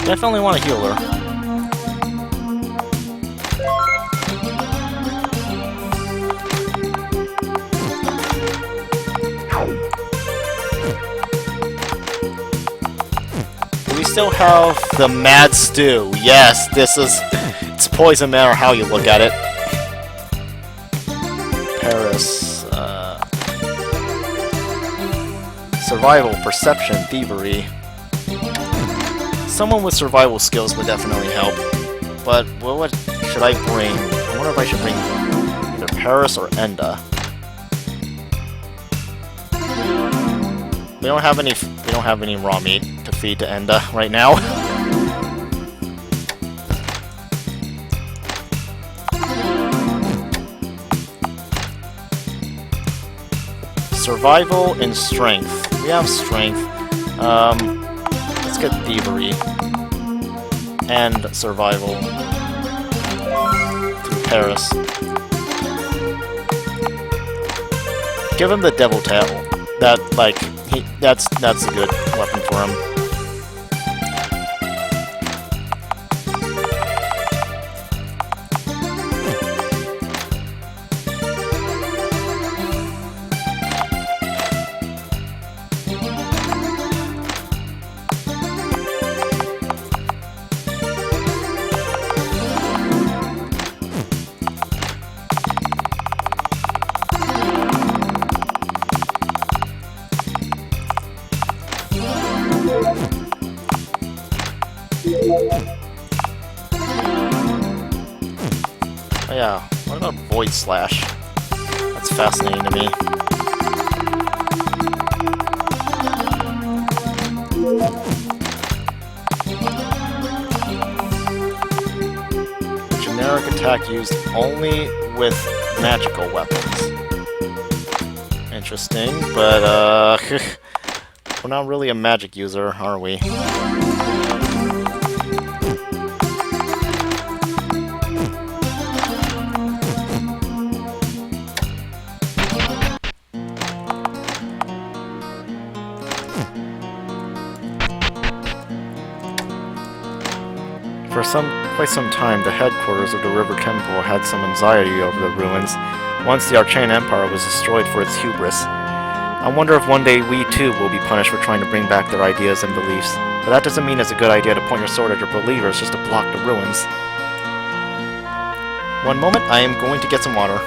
Definitely want a healer. Do we still have the Mad Stew? Yes, this is... it's poison matter how you look at it. Paris. Survival, perception, thievery. Someone with survival skills would definitely help. But what should I bring? I wonder if I should bring either Paris or Enda. We don't have any raw meat to feed to Enda right now. Survival and strength. We have strength. Let's get thievery and survival through Paris. Give him the devil tail. That that's a good weapon for him. yeah. What about Void Slash? That's fascinating to me. Generic attack used only with magical weapons. Interesting, but we're not really a magic user, are we? For quite some time, the headquarters of the River Temple had some anxiety over the ruins, once the Arcane Empire was destroyed for its hubris. I wonder if one day we too will be punished for trying to bring back their ideas and beliefs, but that doesn't mean it's a good idea to point your sword at your believers just to block the ruins. One moment, I am going to get some water.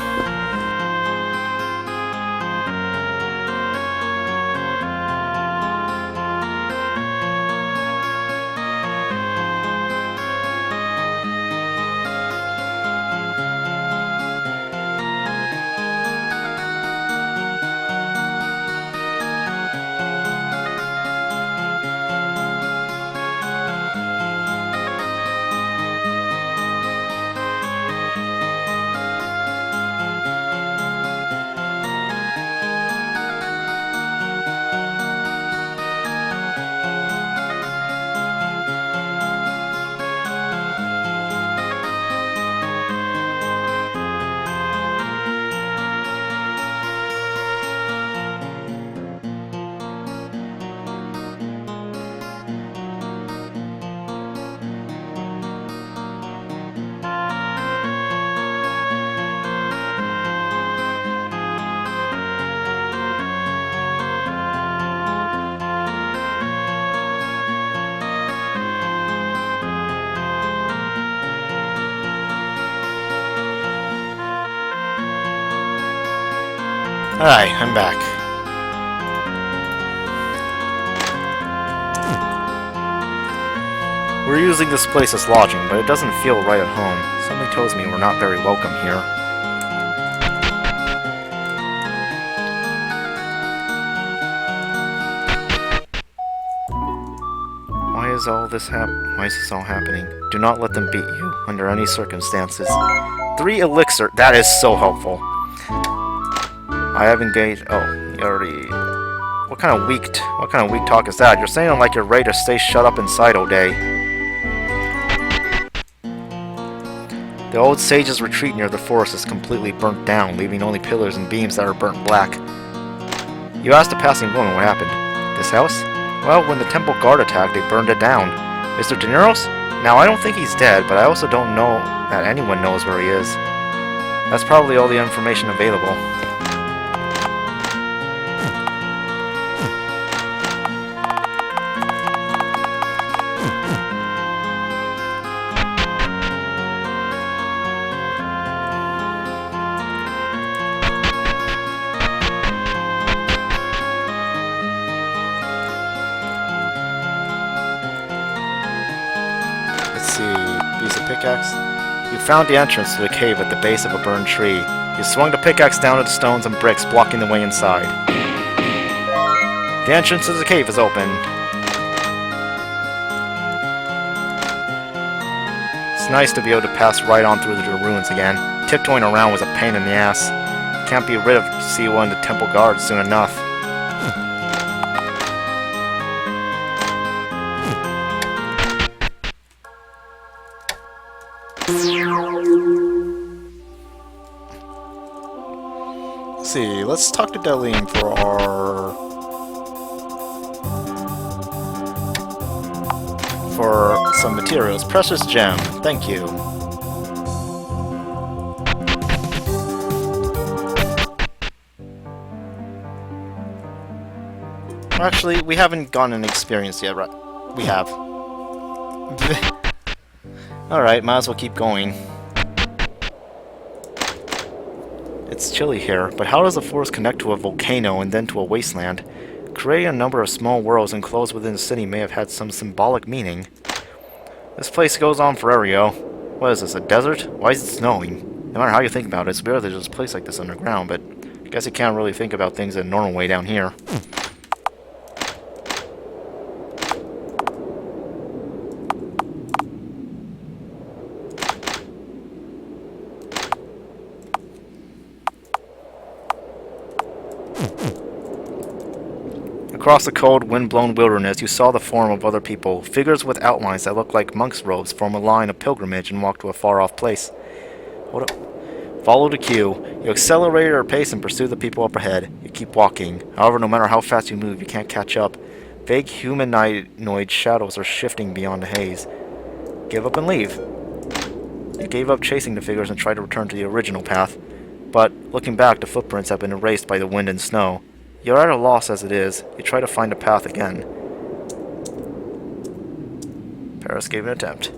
Alright, I'm back. We're using this place as lodging, but it doesn't feel right at home. Something tells me we're not very welcome here. Why is this all happening? Do not let them beat you, under any circumstances. 3 elixir, that is so helpful. I have engaged. Oh, you already. What kind of weak talk is that? You're saying it like you're ready to stay shut up inside all day. The old sage's retreat near the forest is completely burnt down, leaving only pillars and beams that are burnt black. You asked a passing woman what happened. This house? Well, when the temple guard attacked, they burned it down. Mr. Dineros? Now, I don't think he's dead, but I also don't know that anyone knows where he is. That's probably all the information available. Use a pickaxe. You found the entrance to the cave at the base of a burned tree. You swung the pickaxe down at the stones and bricks, blocking the way inside. The entrance to the cave is open. It's nice to be able to pass right on through the ruins again. Tiptoeing around was a pain in the ass. Can't be rid of C1 the temple guard soon enough. Let's see, let's talk to Deline for some materials. Precious gem, thank you. Actually, we haven't gotten an experience yet, right? We have. Alright, might as well keep going. It's chilly here, but how does the forest connect to a volcano and then to a wasteland? Creating a number of small worlds enclosed within the city may have had some symbolic meaning. This place goes on forever, yo. What is this, a desert? Why is it snowing? No matter how you think about it, it's weird there's a place like this underground, but I guess you can't really think about things in a normal way down here. Across the cold, wind-blown wilderness, you saw the form of other people. Figures with outlines that looked like monks' robes form a line of pilgrimage and walk to a far-off place. Hold up. Follow the cue. You accelerate your pace and pursue the people up ahead. You keep walking. However, no matter how fast you move, you can't catch up. Vague humanoid shadows are shifting beyond the haze. Give up and leave. You gave up chasing the figures and tried to return to the original path. But, looking back, the footprints have been erased by the wind and snow. You're at a loss as it is. You try to find a path again. Paris gave an attempt.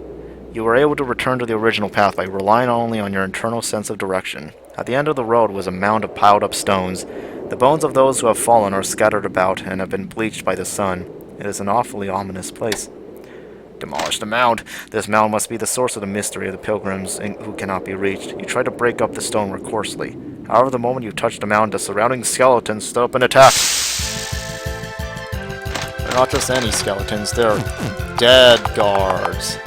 You were able to return to the original path by relying only on your internal sense of direction. At the end of the road was a mound of piled-up stones. The bones of those who have fallen are scattered about and have been bleached by the sun. It is an awfully ominous place. Demolish the mound. This mound must be the source of the mystery of the pilgrims who cannot be reached. You try to break up the stonework coarsely. However, the moment you touch the mound, the surrounding skeletons stood up and attacked. They're not just any skeletons, they're dead guards.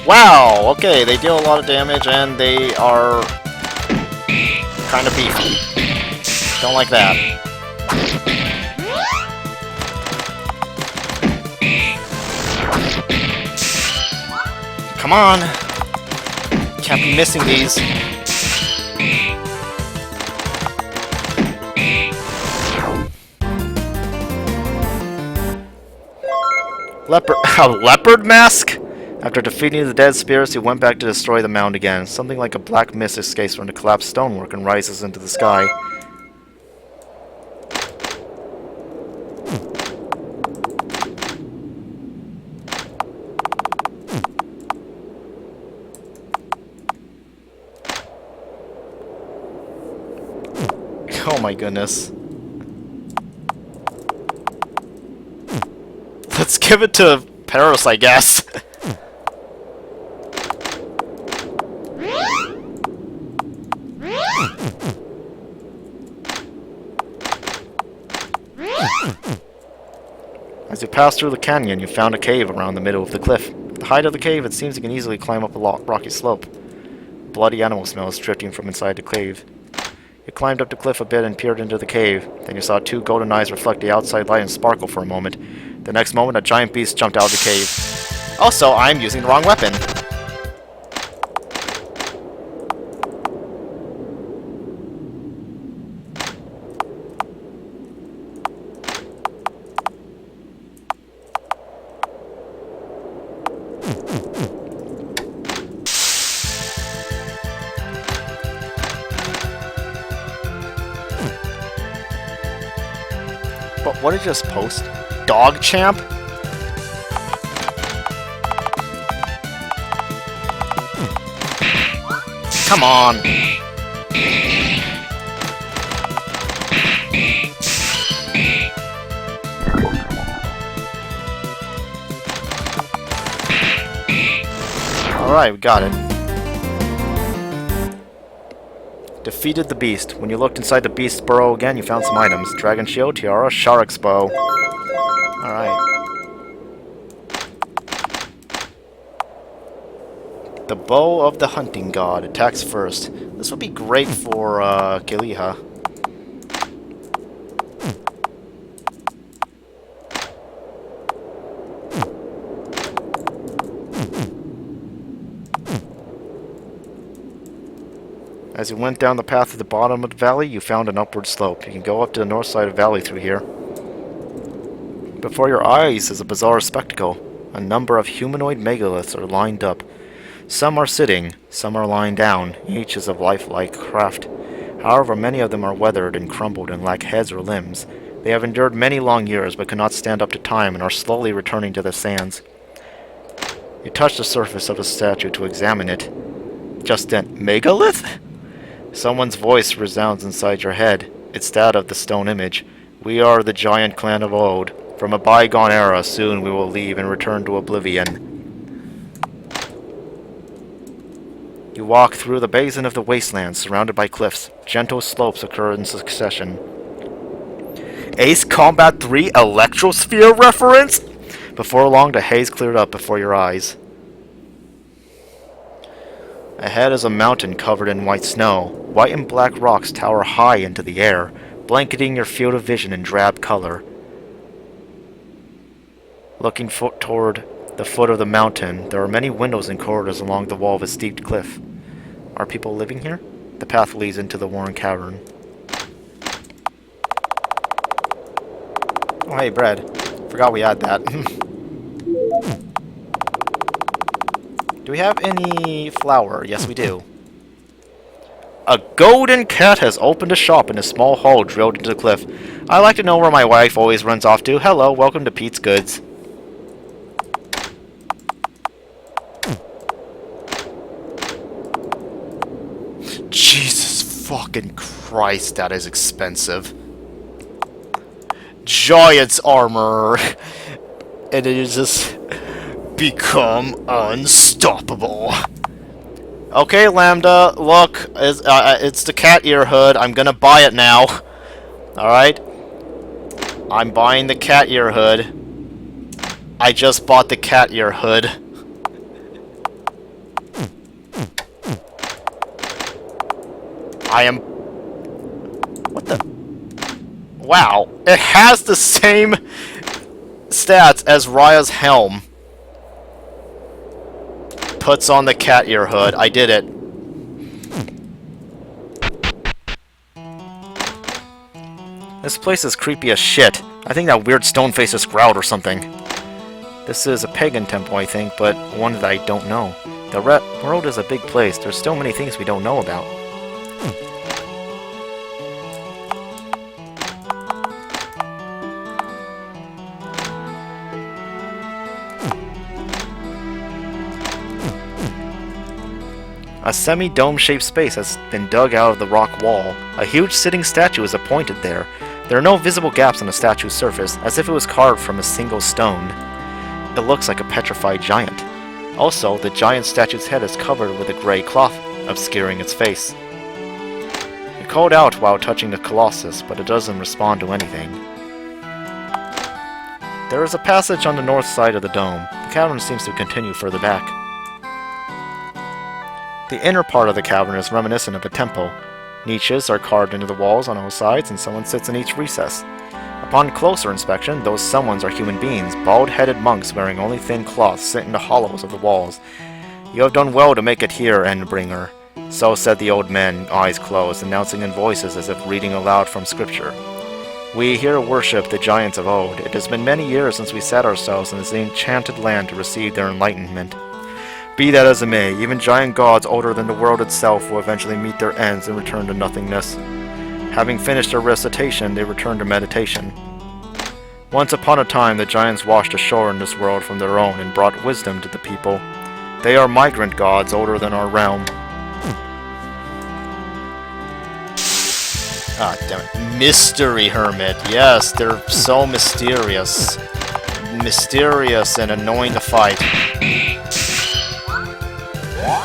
Wow, okay, they deal a lot of damage and they are kind of beefy. Don't like that. Come on! Can't be missing these. A leopard mask? After defeating the dead spirits, he went back to destroy the mound again. Something like a black mist escapes from the collapsed stonework and rises into the sky. Oh my goodness. Let's give it to Paris, I guess. As you pass through the canyon, you found a cave around the middle of the cliff. At the height of the cave, it seems you can easily climb up a rocky slope. Bloody animal smells drifting from inside the cave. You climbed up the cliff a bit and peered into the cave. Then you saw two golden eyes reflect the outside light and sparkle for a moment. The next moment, a giant beast jumped out of the cave. Also, I'm using the wrong weapon. But what did you just post? Dog champ? Come on! Alright, we got it. Defeated the beast. When you looked inside the beast's burrow again, you found some items. Dragon shield, tiara, Shark's bow. Alright. The bow of the hunting god attacks first. This would be great for Kiliha. As you went down the path to the bottom of the valley, you found an upward slope. You can go up to the north side of the valley through here. Before your eyes is a bizarre spectacle. A number of humanoid megaliths are lined up. Some are sitting, some are lying down, each is of lifelike craft. However, many of them are weathered and crumbled and lack heads or limbs. They have endured many long years but cannot stand up to time and are slowly returning to the sands. You touch the surface of a statue to examine it. Just then, megalith? Someone's voice resounds inside your head. It's that of the stone image. We are the giant clan of Ode. From a bygone era, soon we will leave and return to oblivion. You walk through the basin of the wastelands, surrounded by cliffs. Gentle slopes occur in succession. Ace Combat 3 Electrosphere reference? Before long, the haze cleared up before your eyes. Ahead is a mountain covered in white snow. White and black rocks tower high into the air, blanketing your field of vision in drab color. Looking toward the foot of the mountain, there are many windows and corridors along the wall of a steep cliff. Are people living here? The path leads into the Warren Cavern. Oh, hey, bread. Forgot we had that. Do we have any flour? Yes, we do. A golden cat has opened a shop in a small hole drilled into the cliff. I like to know where my wife always runs off to. Hello, welcome to Pete's Goods. Jesus fucking Christ, that is expensive. Giant's armor. And it is just become unstoppable. Okay, Lambda, look, it's the cat ear hood. I'm gonna buy it now. Alright? I'm buying the cat ear hood. I just bought the cat ear hood. I am... What the... Wow. It has the same stats as Raya's helm. Puts on the cat ear hood. I did it. This place is creepy as shit. I think that weird stone face is Grout or something. This is a pagan temple, I think, but one that I don't know. The world is a big place. There's still many things we don't know about. A semi-dome-shaped space has been dug out of the rock wall. A huge sitting statue is appointed there. There are no visible gaps on the statue's surface, as if it was carved from a single stone. It looks like a petrified giant. Also, the giant statue's head is covered with a gray cloth, obscuring its face. You called out while touching the Colossus, but it doesn't respond to anything. There is a passage on the north side of the dome. The cavern seems to continue further back. The inner part of the cavern is reminiscent of a temple. Niches are carved into the walls on all sides, and someone sits in each recess. Upon closer inspection, those someones are human beings, bald-headed monks wearing only thin cloths sit in the hollows of the walls. You have done well to make it here, Endbringer. So said the old men, eyes closed, announcing in voices as if reading aloud from scripture. We here worship the giants of old. It has been many years since we set ourselves in this enchanted land to receive their enlightenment. Be that as it may, even giant gods older than the world itself will eventually meet their ends and return to nothingness. Having finished their recitation, they return to meditation. Once upon a time, the giants washed ashore in this world from their own and brought wisdom to the people. They are migrant gods older than our realm. Ah, damn it. Mystery Hermit. Yes, they're so mysterious. Mysterious and annoying to fight.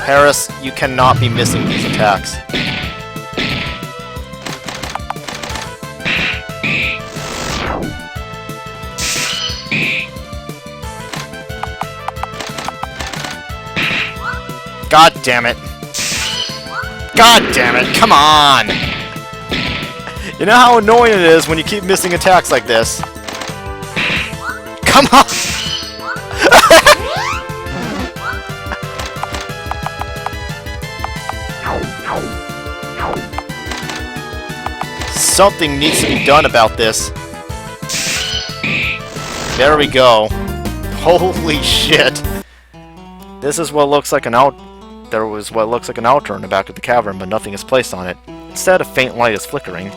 Harris, you cannot be missing these attacks. God damn it. God damn it, come on! You know how annoying it is when you keep missing attacks like this? Come on! Something needs to be done about this. There we go. Holy shit. This is what looks like an There was what looks like an altar in the back of the cavern, but nothing is placed on it. Instead, a faint light is flickering.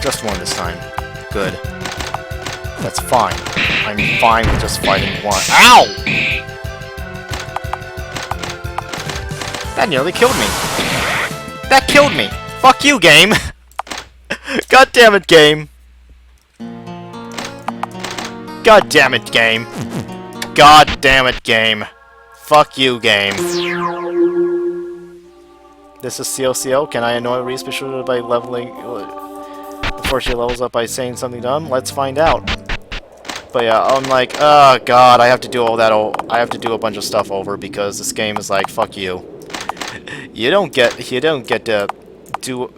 Just one this time. Good. That's fine. I'm fine with just fighting one. Ow! That nearly killed me. That killed me. Fuck you, game. God damn it, game. God damn it, game. God damn it, game. Fuck you, game. This is COCO. Can I annoy Reese by leveling before she levels up by saying something dumb? Let's find out. But yeah, I'm like, oh god, I have to do all that. I have to do a bunch of stuff over because this game is like, fuck you. You don't get to do.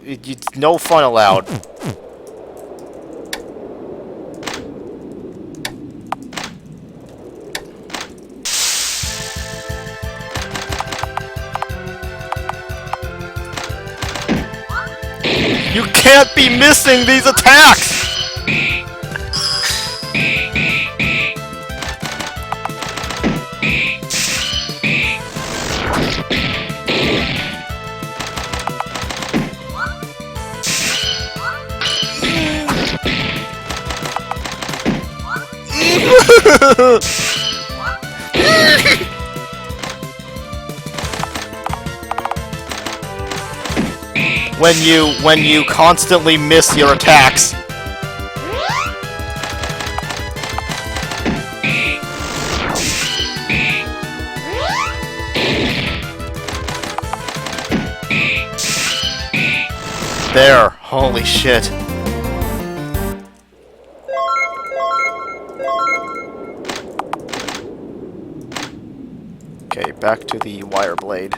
No fun allowed. You can't be missing these attacks! when you constantly miss your attacks. There, holy shit. Okay, back to the wire blade.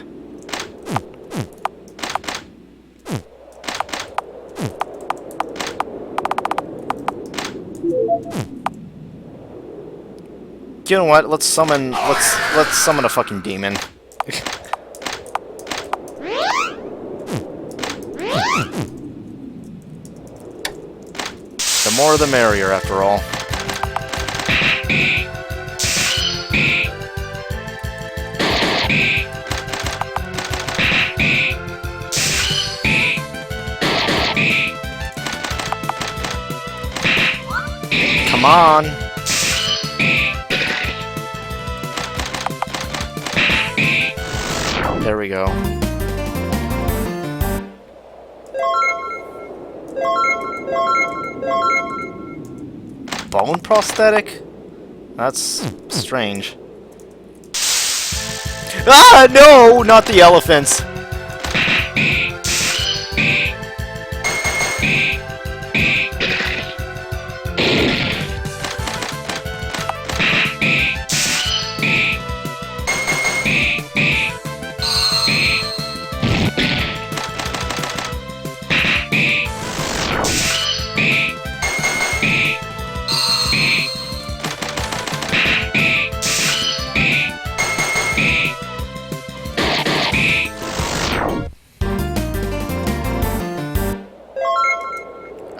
You know what? Let's summon a fucking demon. The more the merrier, after all. Come on! There we go. Bone prosthetic? That's strange. Ah, no! Not the elephants!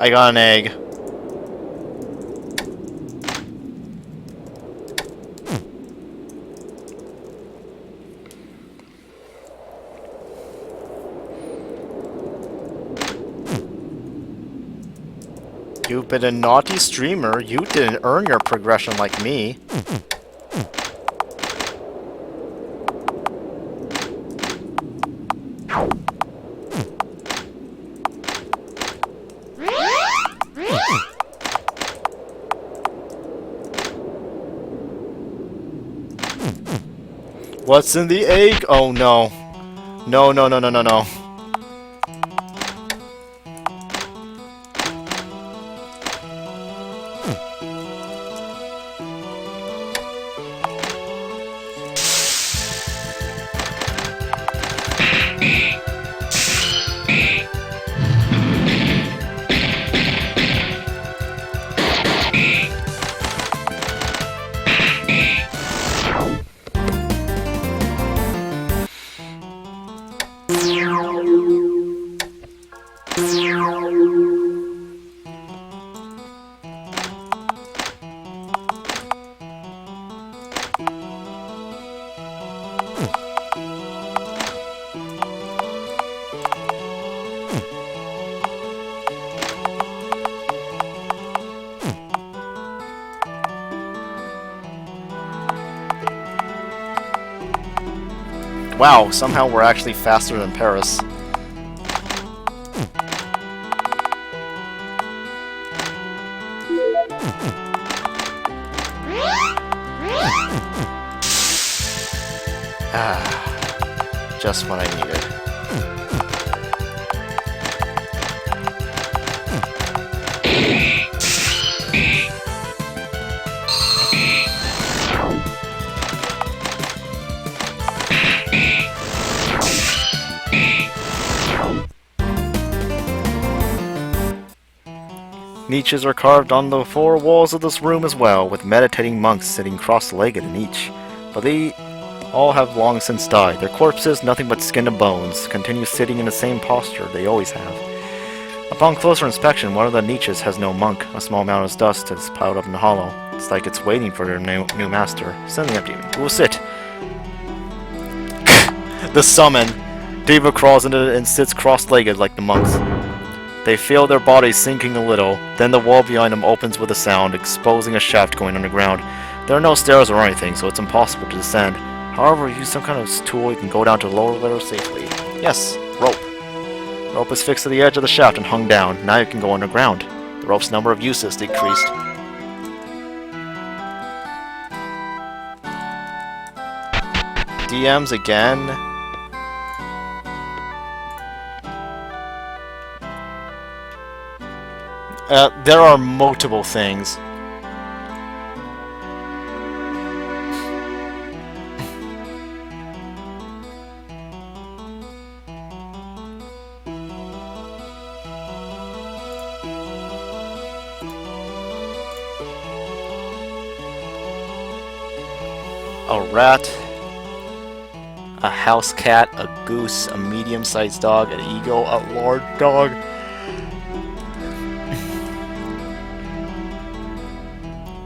I got an egg. You've been a naughty streamer. You didn't earn your progression like me. What's in the egg? Oh no. No, no, no, no, no, no. Wow, somehow we're actually faster than Paris. Ah, just what I needed. Niches are carved on the four walls of this room as well, with meditating monks sitting cross-legged in each. But they all have long since died. Their corpses, nothing but skin and bones, continue sitting in the same posture they always have. Upon closer inspection, one of the niches has no monk. A small amount of dust is piled up in the hollow. It's like it's waiting for their new master. Suddenly empty. Who will sit? The summon! Diva crawls into it and sits cross-legged like the monks. They feel their bodies sinking a little, then the wall behind them opens with a sound, exposing a shaft going underground. There are no stairs or anything, so it's impossible to descend. However, use some kind of tool, you can go down to the lower layer safely. Yes, rope. The rope is fixed to the edge of the shaft and hung down. Now you can go underground. The rope's number of uses decreased. DMs again. There are multiple things. A rat, a house cat, a goose, a medium-sized dog, an eagle, a large dog.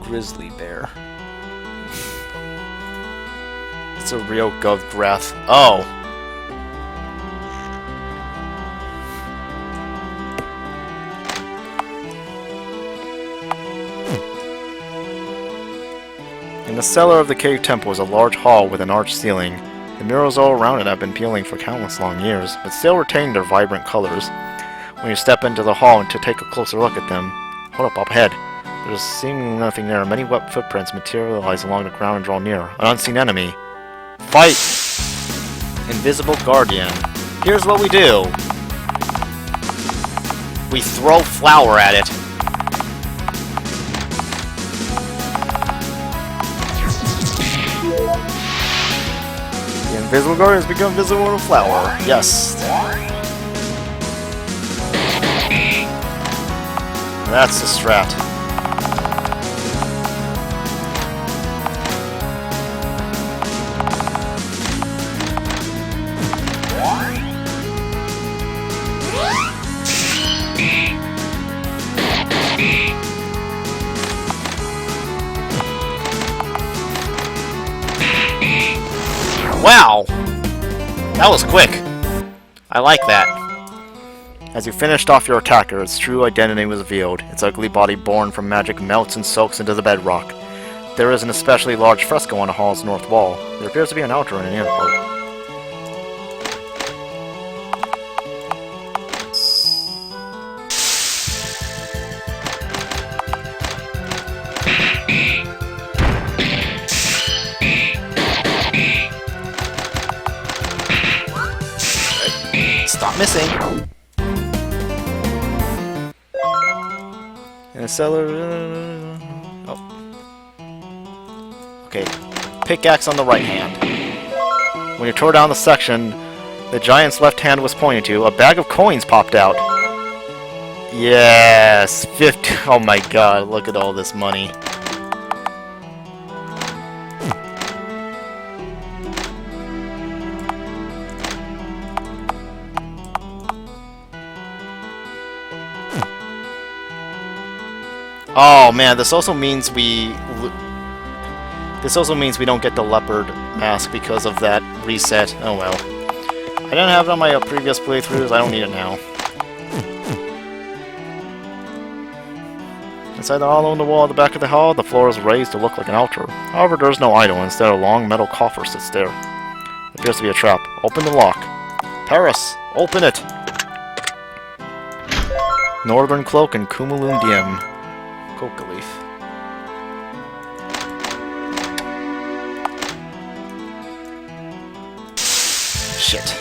Grizzly bear. It's a real Govgrath. Oh! In the cellar of the cave temple is a large hall with an arched ceiling. The murals all around it have been peeling for countless long years, but still retain their vibrant colors. When you step into the hall and to take a closer look at them, hold up ahead. There's seemingly nothing there. Many wet footprints materialize along the ground and draw near. An unseen enemy. Fight! Invisible Guardian. Here's what we do. We throw flour at it. The Invisible Guardian has become visible in a flower. Yes. That's the strat. Wow! That was quick. I like that. As you finished off your attacker, its true identity was revealed. Its ugly body born from magic melts and soaks into the bedrock. There is an especially large fresco on the hall's north wall. There appears to be an altar and an airport. Stop missing! In the cellar... Oh. Okay. Pickaxe on the right hand. When you tore down the section the giant's left hand was pointing to, a bag of coins popped out. Yes! 50... Oh my god, look at all this money. Oh man, this also means we don't get the leopard mask because of that reset. Oh well. I didn't have it on my previous playthroughs, I don't need it now. Inside the hollow in the wall at the back of the hall, the floor is raised to look like an altar. However, there is no idol, instead a long metal coffer sits there. The Appears to be a trap. Open the lock. Paris, open it! Northern Cloak and Cumulundium. Coca leaf. Shit.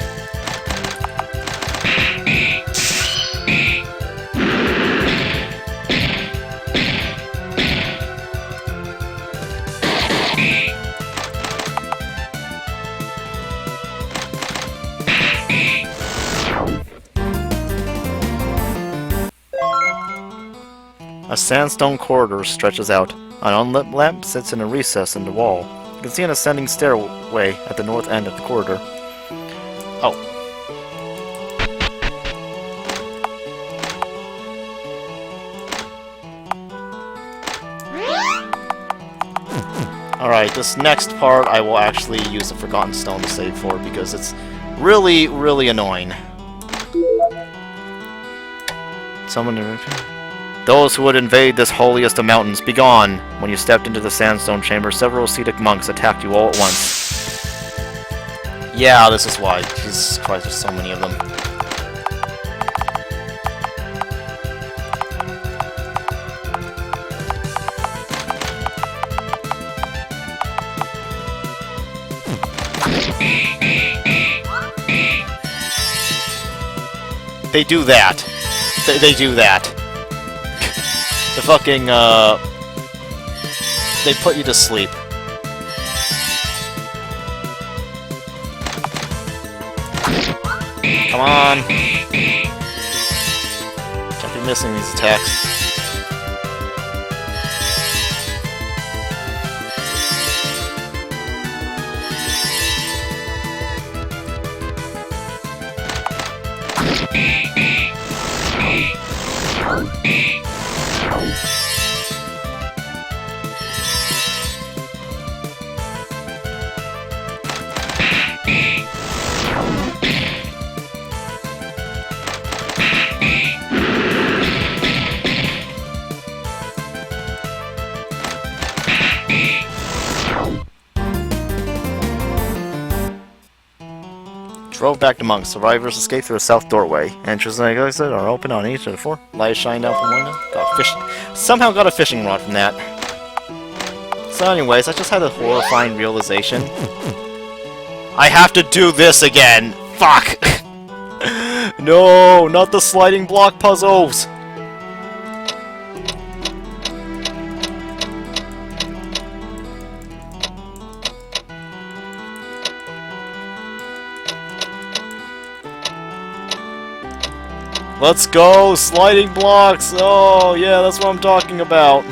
A sandstone corridor stretches out. An unlit lamp sits in a recess in the wall. You can see an ascending stairway at the north end of the corridor. Oh. Alright, this next part I will actually use the Forgotten Stone to save for because it's really, really annoying. Someone to repeat. Those who would invade this holiest of mountains, begone! When you stepped into the sandstone chamber, several ascetic monks attacked you all at once. Yeah, this is why. Jesus Christ, there's so many of them. They do that. They do that. The fucking, they put you to sleep. Come on! Can't be missing these attacks. Drove back to Monks. Survivors escaped through a south doorway. Entrances and exits are open on each of the four. Light shined out from the window. Somehow got a fishing rod from that. So anyways, I just had a horrifying realization. I have to do this again! Fuck! No, not the sliding block puzzles! Let's go! Sliding blocks! Oh, yeah, that's what I'm talking about.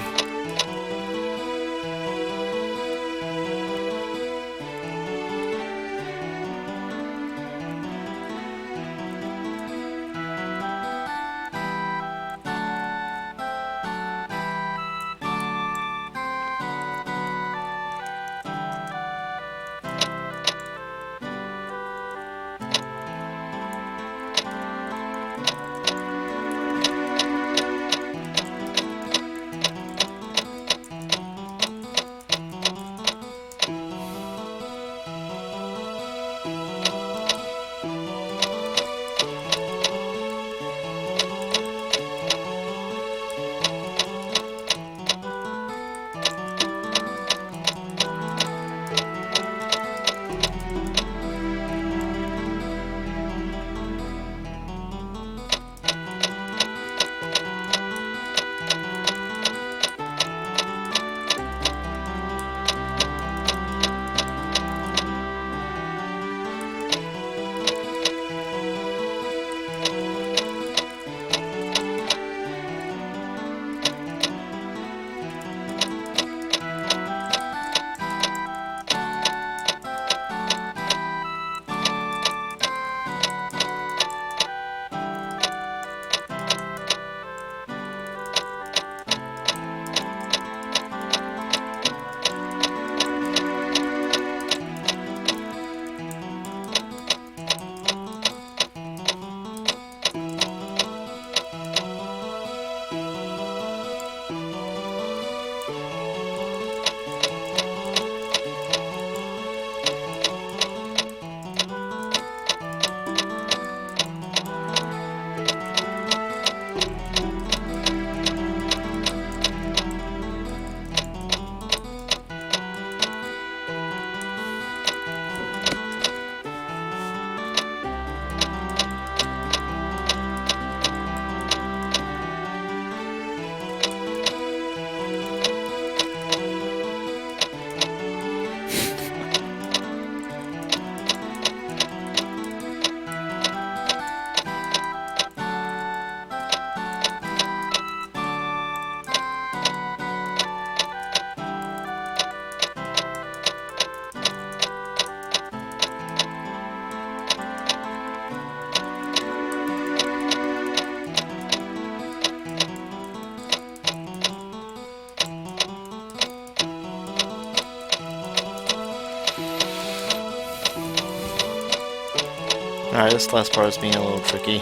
Alright, this last part is being a little tricky.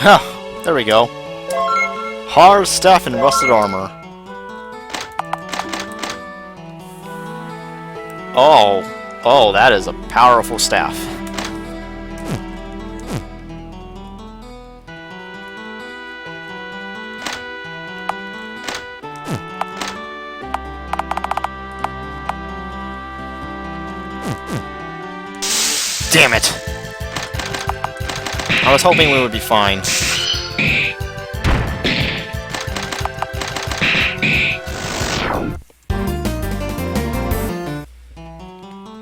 Huh, there we go. Har's staff and rusted armor. Oh, that is a powerful staff. Damn it! I was hoping we would be fine.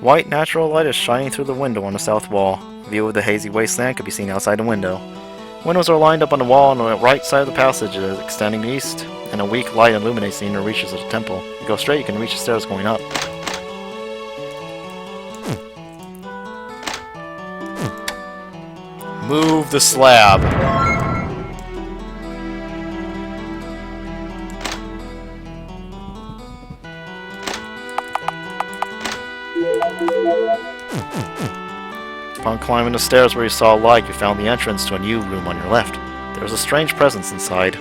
White natural light is shining through the window on the south wall. A view of the hazy wasteland could be seen outside the window. Windows are lined up on the wall on the right side of the passage, extending east, and a weak light illuminates the inner reaches of the temple. If you go straight, you can reach the stairs going up. Move the slab. Upon climbing the stairs where you saw a light, you found the entrance to a new room on your left. There is a strange presence inside.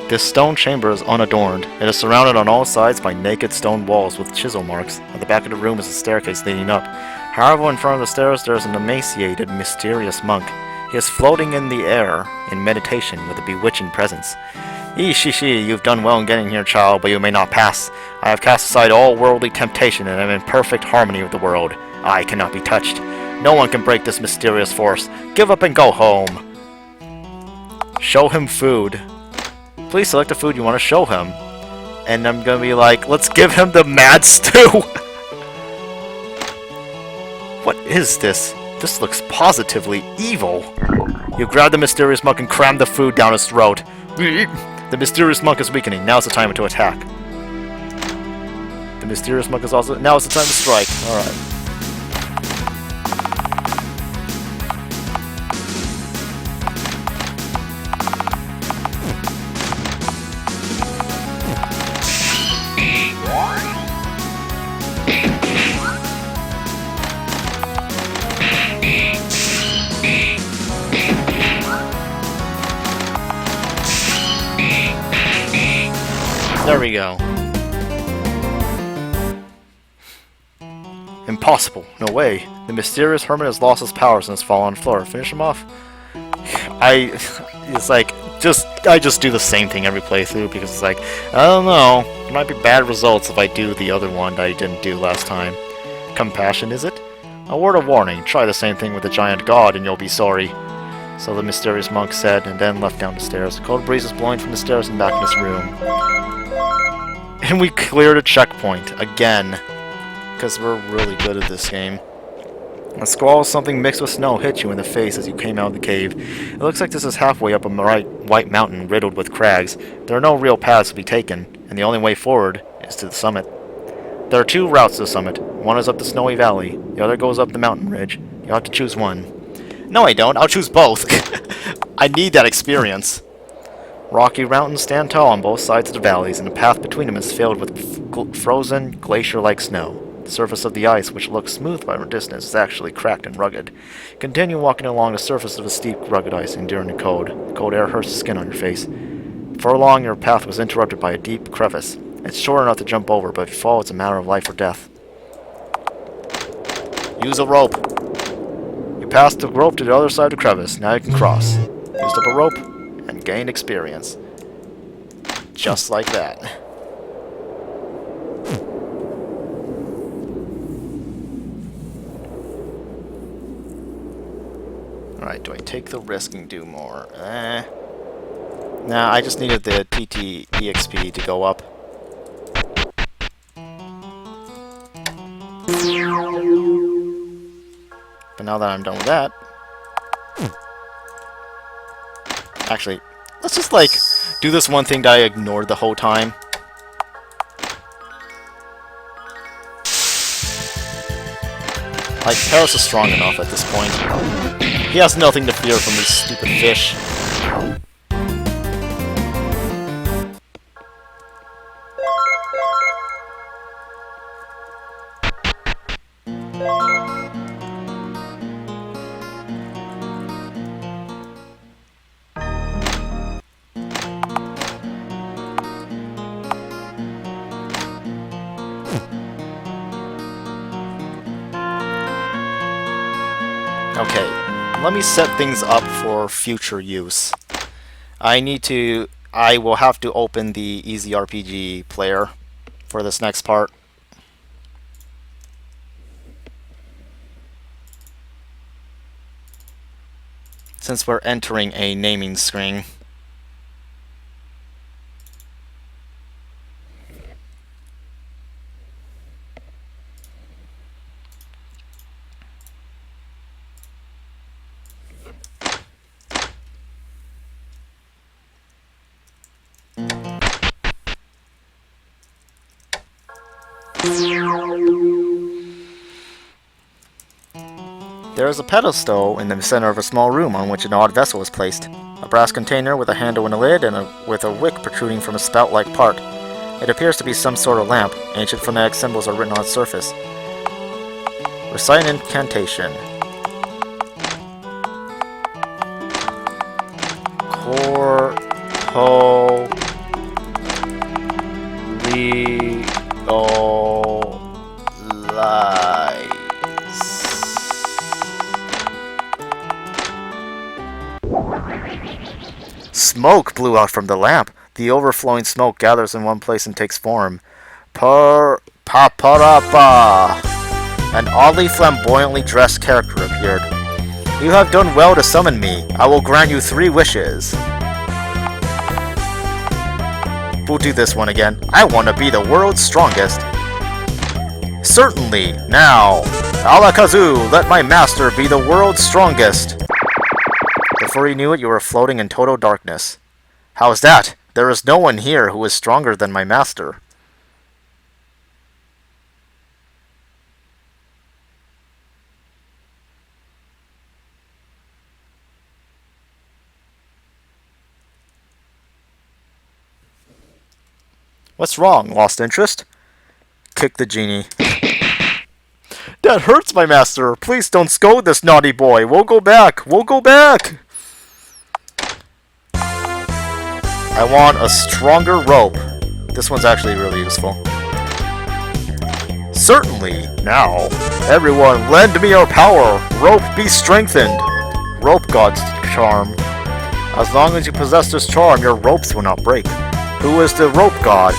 This stone chamber is unadorned. It is surrounded on all sides by naked stone walls with chisel marks. At the back of the room is a staircase leading up. However, in front of the stairs there is an emaciated, mysterious monk. He is floating in the air in meditation with a bewitching presence. Eesh, you've done well in getting here, child, but you may not pass. I have cast aside all worldly temptation and am in perfect harmony with the world. I cannot be touched. No one can break this mysterious force. Give up and go home. Show him food. Please select the food you want to show him. And I'm gonna be like, let's give him the mad stew! What is this? This looks positively evil. You grab the mysterious monk and cram the food down his throat. The mysterious monk is weakening. Now is the time to attack. The mysterious monk is also... Now is the time to strike. Alright. There we go. Impossible. No way. The mysterious hermit has lost his powers and has fallen on the floor. Finish him off. It's like, I just do the same thing every playthrough because it's like, I don't know. There might be bad results if I do the other one that I didn't do last time. Compassion, is it? A word of warning. Try the same thing with the giant god and you'll be sorry. So the mysterious monk said, and then left down the stairs. A cold breeze is blowing from the stairs and back in this room. And we cleared a checkpoint, again. Because we're really good at this game. A squall of something mixed with snow hit you in the face as you came out of the cave. It looks like this is halfway up a white mountain riddled with crags. There are no real paths to be taken, and the only way forward is to the summit. There are two routes to the summit. One is up the snowy valley, the other goes up the mountain ridge. You'll have to choose one. No, I don't. I'll choose both. I need that experience. Rocky mountains stand tall on both sides of the valleys, and the path between them is filled with frozen, glacier-like snow. The surface of the ice, which looks smooth by a distance, is actually cracked and rugged. Continue walking along the surface of the steep, rugged ice, enduring the cold. The cold air hurts the skin on your face. For long, your path was interrupted by a deep crevice. It's short enough to jump over, but if you fall, it's a matter of life or death. Use a rope. You passed the rope to the other side of the crevice. Now you can cross. Used up a rope and gained experience. Just like that. Alright, do I take the risk and do more? Nah, I just needed the TT EXP to go up. But now that I'm done with that... Actually, let's just, like, do this one thing that I ignored the whole time. Like, Paris is strong enough at this point. He has nothing to fear from these stupid fish. Okay, let me set things up for future use. I will have to open the Easy RPG player for this next part. Since we're entering a naming screen. There is a pedestal in the center of a small room on which an odd vessel is placed. A brass container with a handle and a lid and with a wick protruding from a spout-like part. It appears to be some sort of lamp. Ancient phonetic symbols are written on its surface. Recite an incantation. Corpo Lies. Smoke blew out from the lamp. The overflowing smoke gathers in one place and takes form. Paparapa! An oddly flamboyantly dressed character appeared. You have done well to summon me. I will grant you 3 wishes. We'll do this one again. I want to be the world's strongest. Certainly. Now, Alakazoo, let my master be the world's strongest. Before you knew it, you were floating in total darkness. How's that? There is no one here who is stronger than my master. What's wrong? Lost interest? Kick the genie. That hurts, my master. Please don't scold this naughty boy. We'll go back. We'll go back. I want a stronger rope. This one's actually really useful. Certainly. Now, everyone, lend me your power. Rope be strengthened. Rope god's charm. As long as you possess this charm, your ropes will not break. Who is the rope god?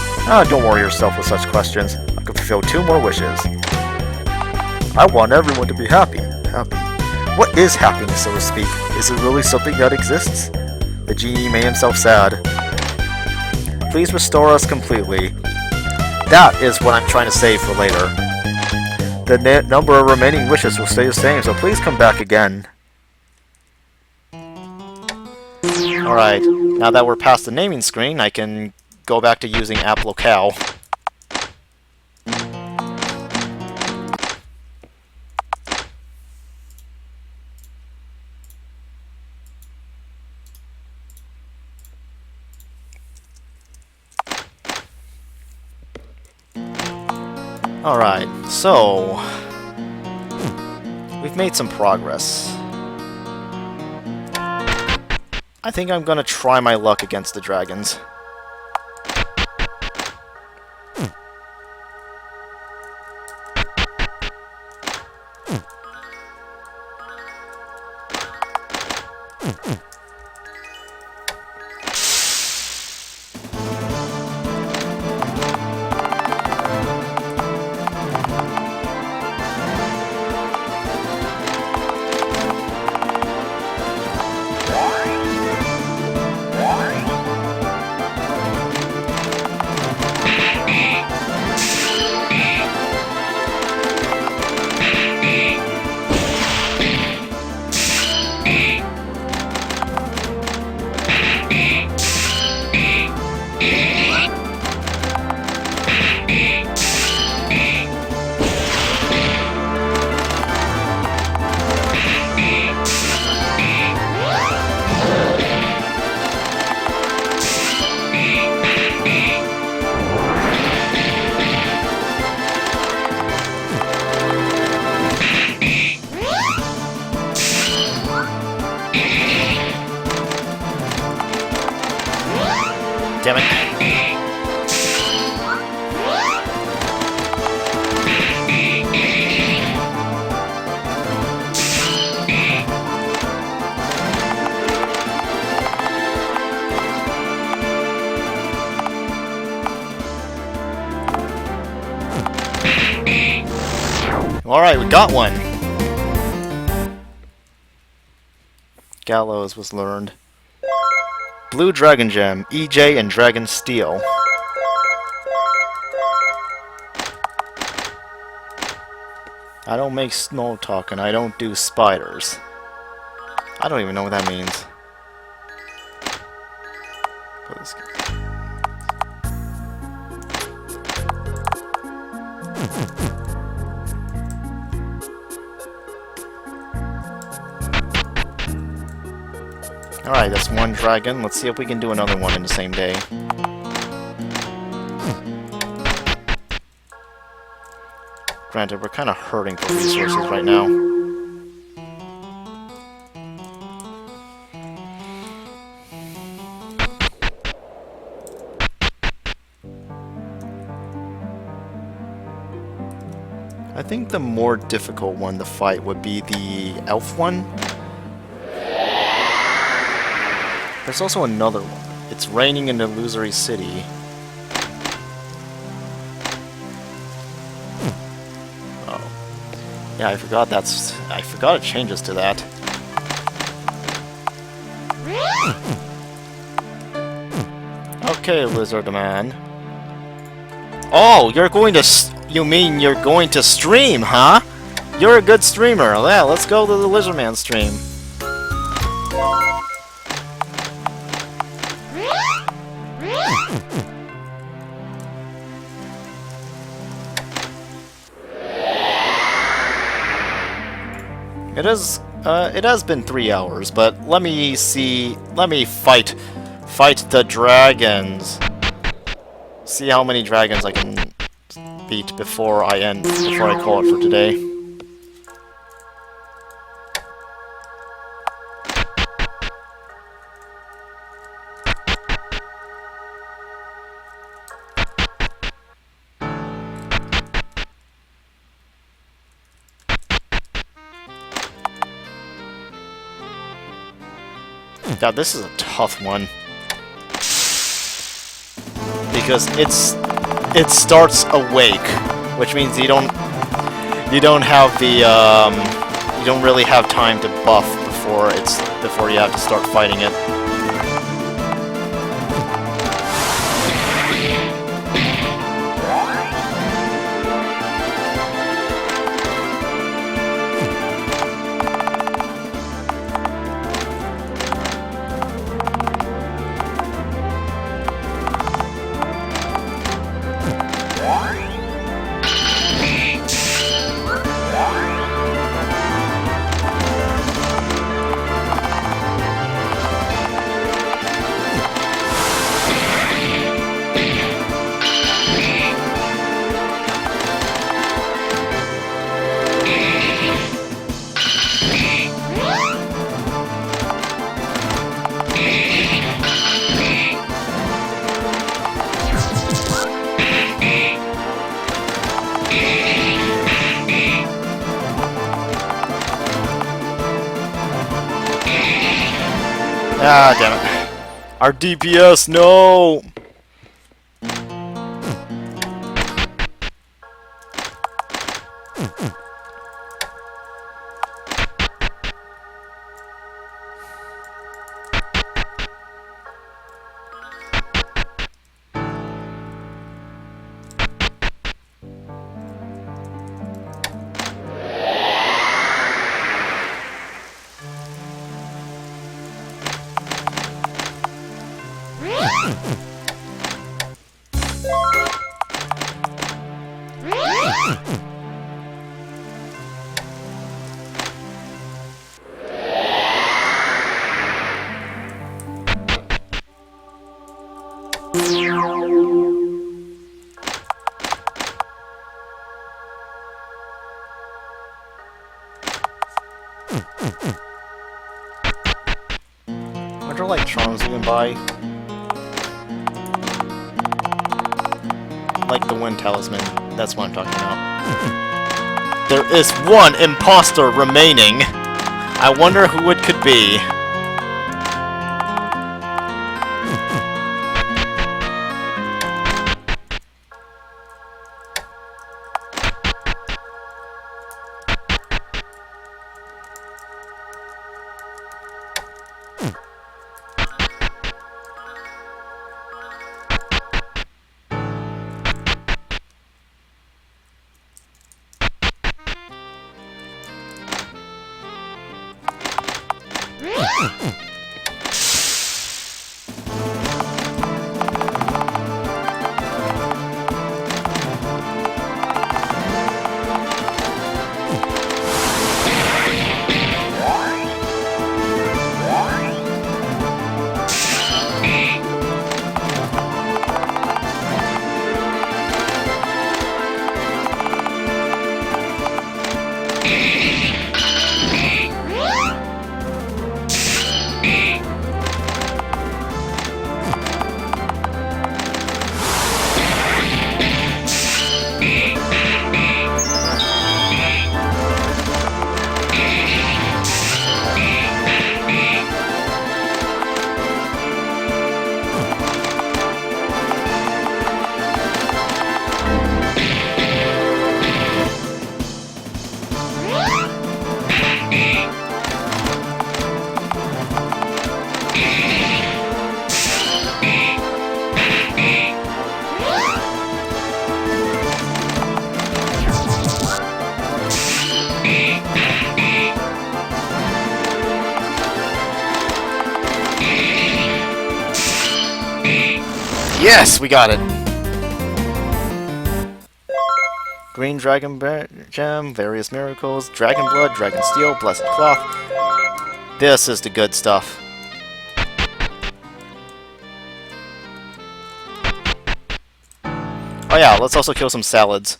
Don't worry yourself with such questions. I can fulfill 2 more wishes. I want everyone to be happy. Happy. What is happiness, so to speak? Is it really something that exists? The genie made himself sad. Please restore us completely. That is what I'm trying to save for later. The number of remaining wishes will stay the same, so please come back again. Alright, now that we're past the naming screen, I can go back to using app locale. Alright, so we've made some progress. I think I'm gonna try my luck against the dragons. Damn it. Alright, we got one. Gallows was learned. Blue Dragon Gem, EJ, and Dragon Steel. I don't make snow talk and I don't do spiders. I don't even know what that means. Alright, that's one dragon. Let's see if we can do another one in the same day. Granted, we're kind of hurting for resources right now. I think the more difficult one to fight would be the elf one. There's also another one. It's raining in the illusory city. Oh. Yeah, I forgot it changes to that. Okay, Lizard Man. Oh, you mean you're going to stream, huh? You're a good streamer. Yeah, let's go to the Lizard Man stream. It has been 3 hours, but let me fight the dragons. See how many dragons I can beat before I call it for today. Now this is a tough one because it starts awake, which means you don't have the you don't really have time to buff before you have to start fighting it. Ah, damn it. Our DPS, no! Are there like charms you can buy? Like the wind talisman. That's what I'm talking about. There is one imposter remaining. I wonder who it could be. Yes, we got it! Green Dragon Gem, various miracles, Dragon Blood, Dragon Steel, Blessed Cloth. This is the good stuff. Oh yeah, let's also kill some salads.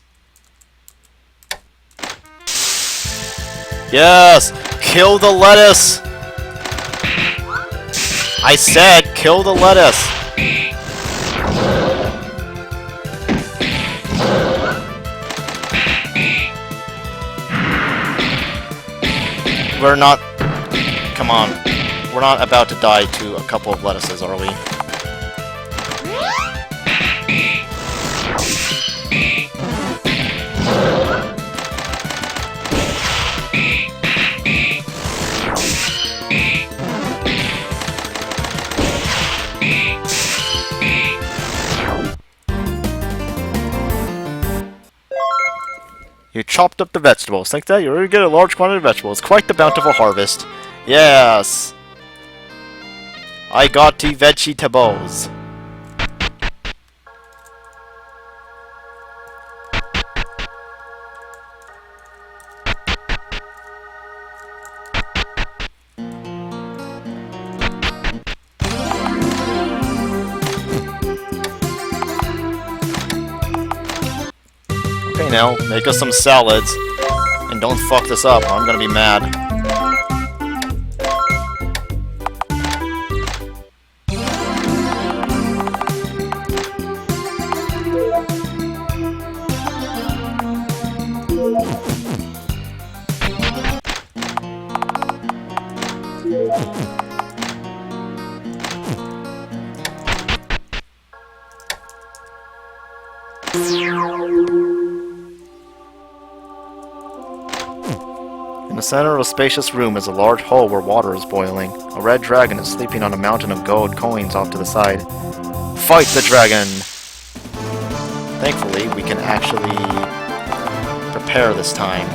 Yes! Kill the lettuce! I said kill the lettuce! We're not... Come on. We're not about to die to a couple of lettuces, are we? You chopped up the vegetables. Like that, you already get a large quantity of vegetables. Quite the bountiful harvest. Yes! I got the vegetables. Okay, now, make us some salads. And don't fuck this up, or I'm gonna be mad. center of a spacious room is a large hole where water is boiling. A red dragon is sleeping on a mountain of gold coins off to the side. Fight the dragon! Thankfully, we can actually prepare this time.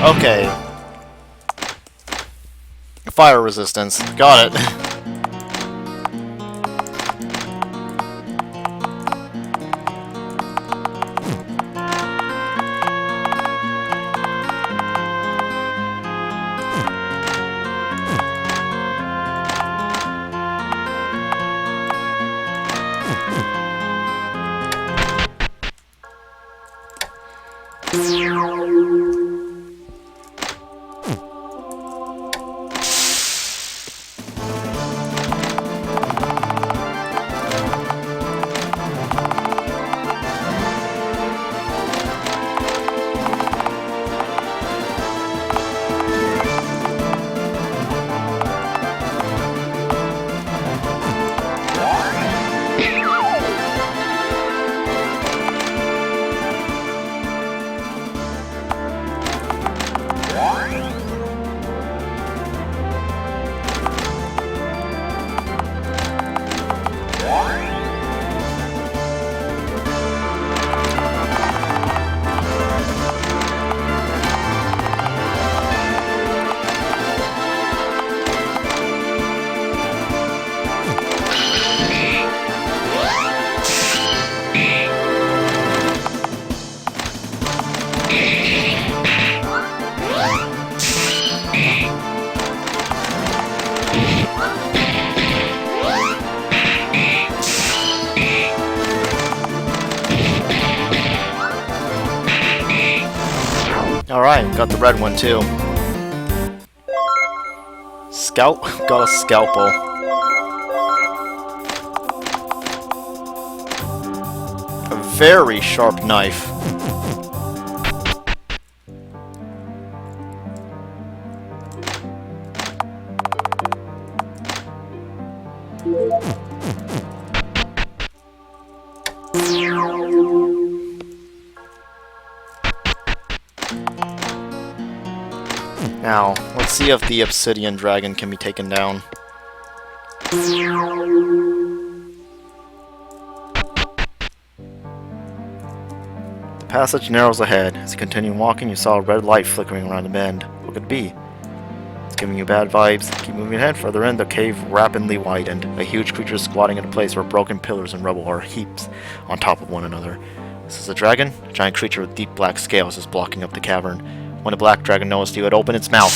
Okay. Fire resistance. Got it. Alright, got the red one too. Scalp? Got a scalpel. A very sharp knife. Now, let's see if the obsidian dragon can be taken down. The passage narrows ahead. As you continue walking, you saw a red light flickering around a bend. What could it be? It's giving you bad vibes. Keep moving ahead. Further in, the cave rapidly widened. A huge creature squatting in a place where broken pillars and rubble are heaps on top of one another. This is a dragon? A giant creature with deep black scales is blocking up the cavern. When the black dragon noticed you, it opened its mouth.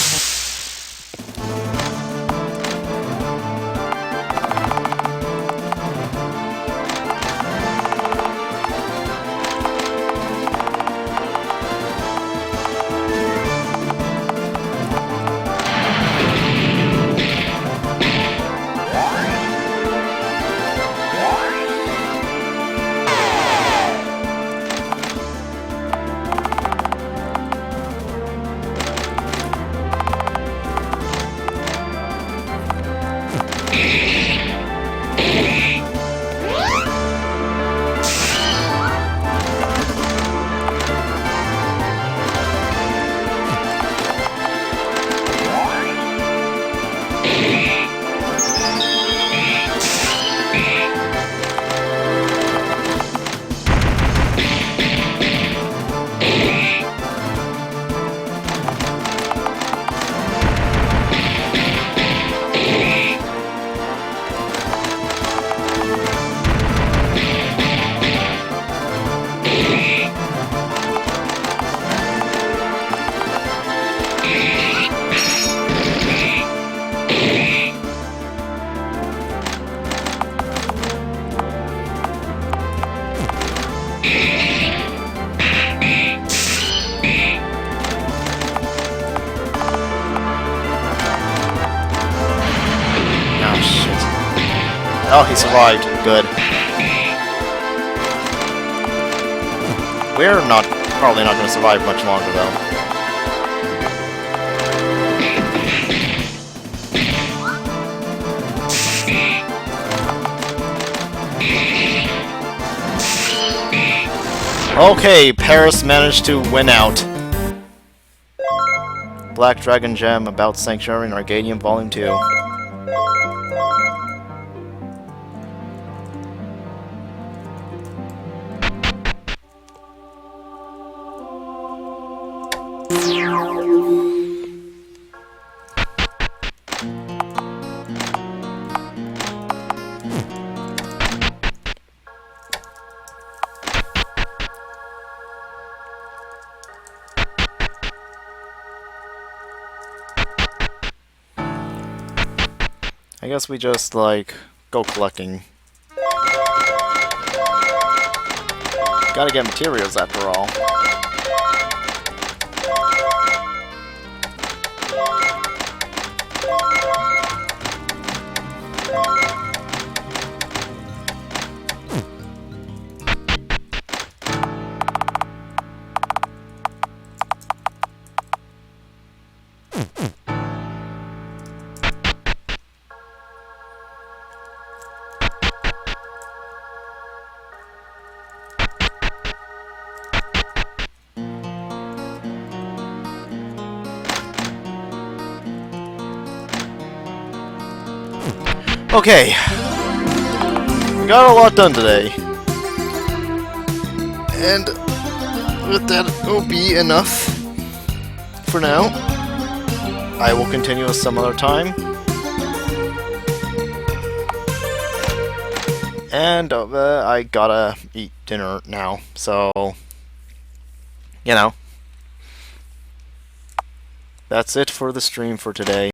Oh, he survived. Good. We're probably not going to survive much longer, though. Okay, Paris managed to win out. Black Dragon Gem about Sanctuary in Arcadium Volume 2. I guess we just, like, go collecting. Gotta get materials after all. Okay, we got a lot done today, and with that will be enough for now. I will continue some other time, and I gotta eat dinner now, so, you know, that's it for the stream for today.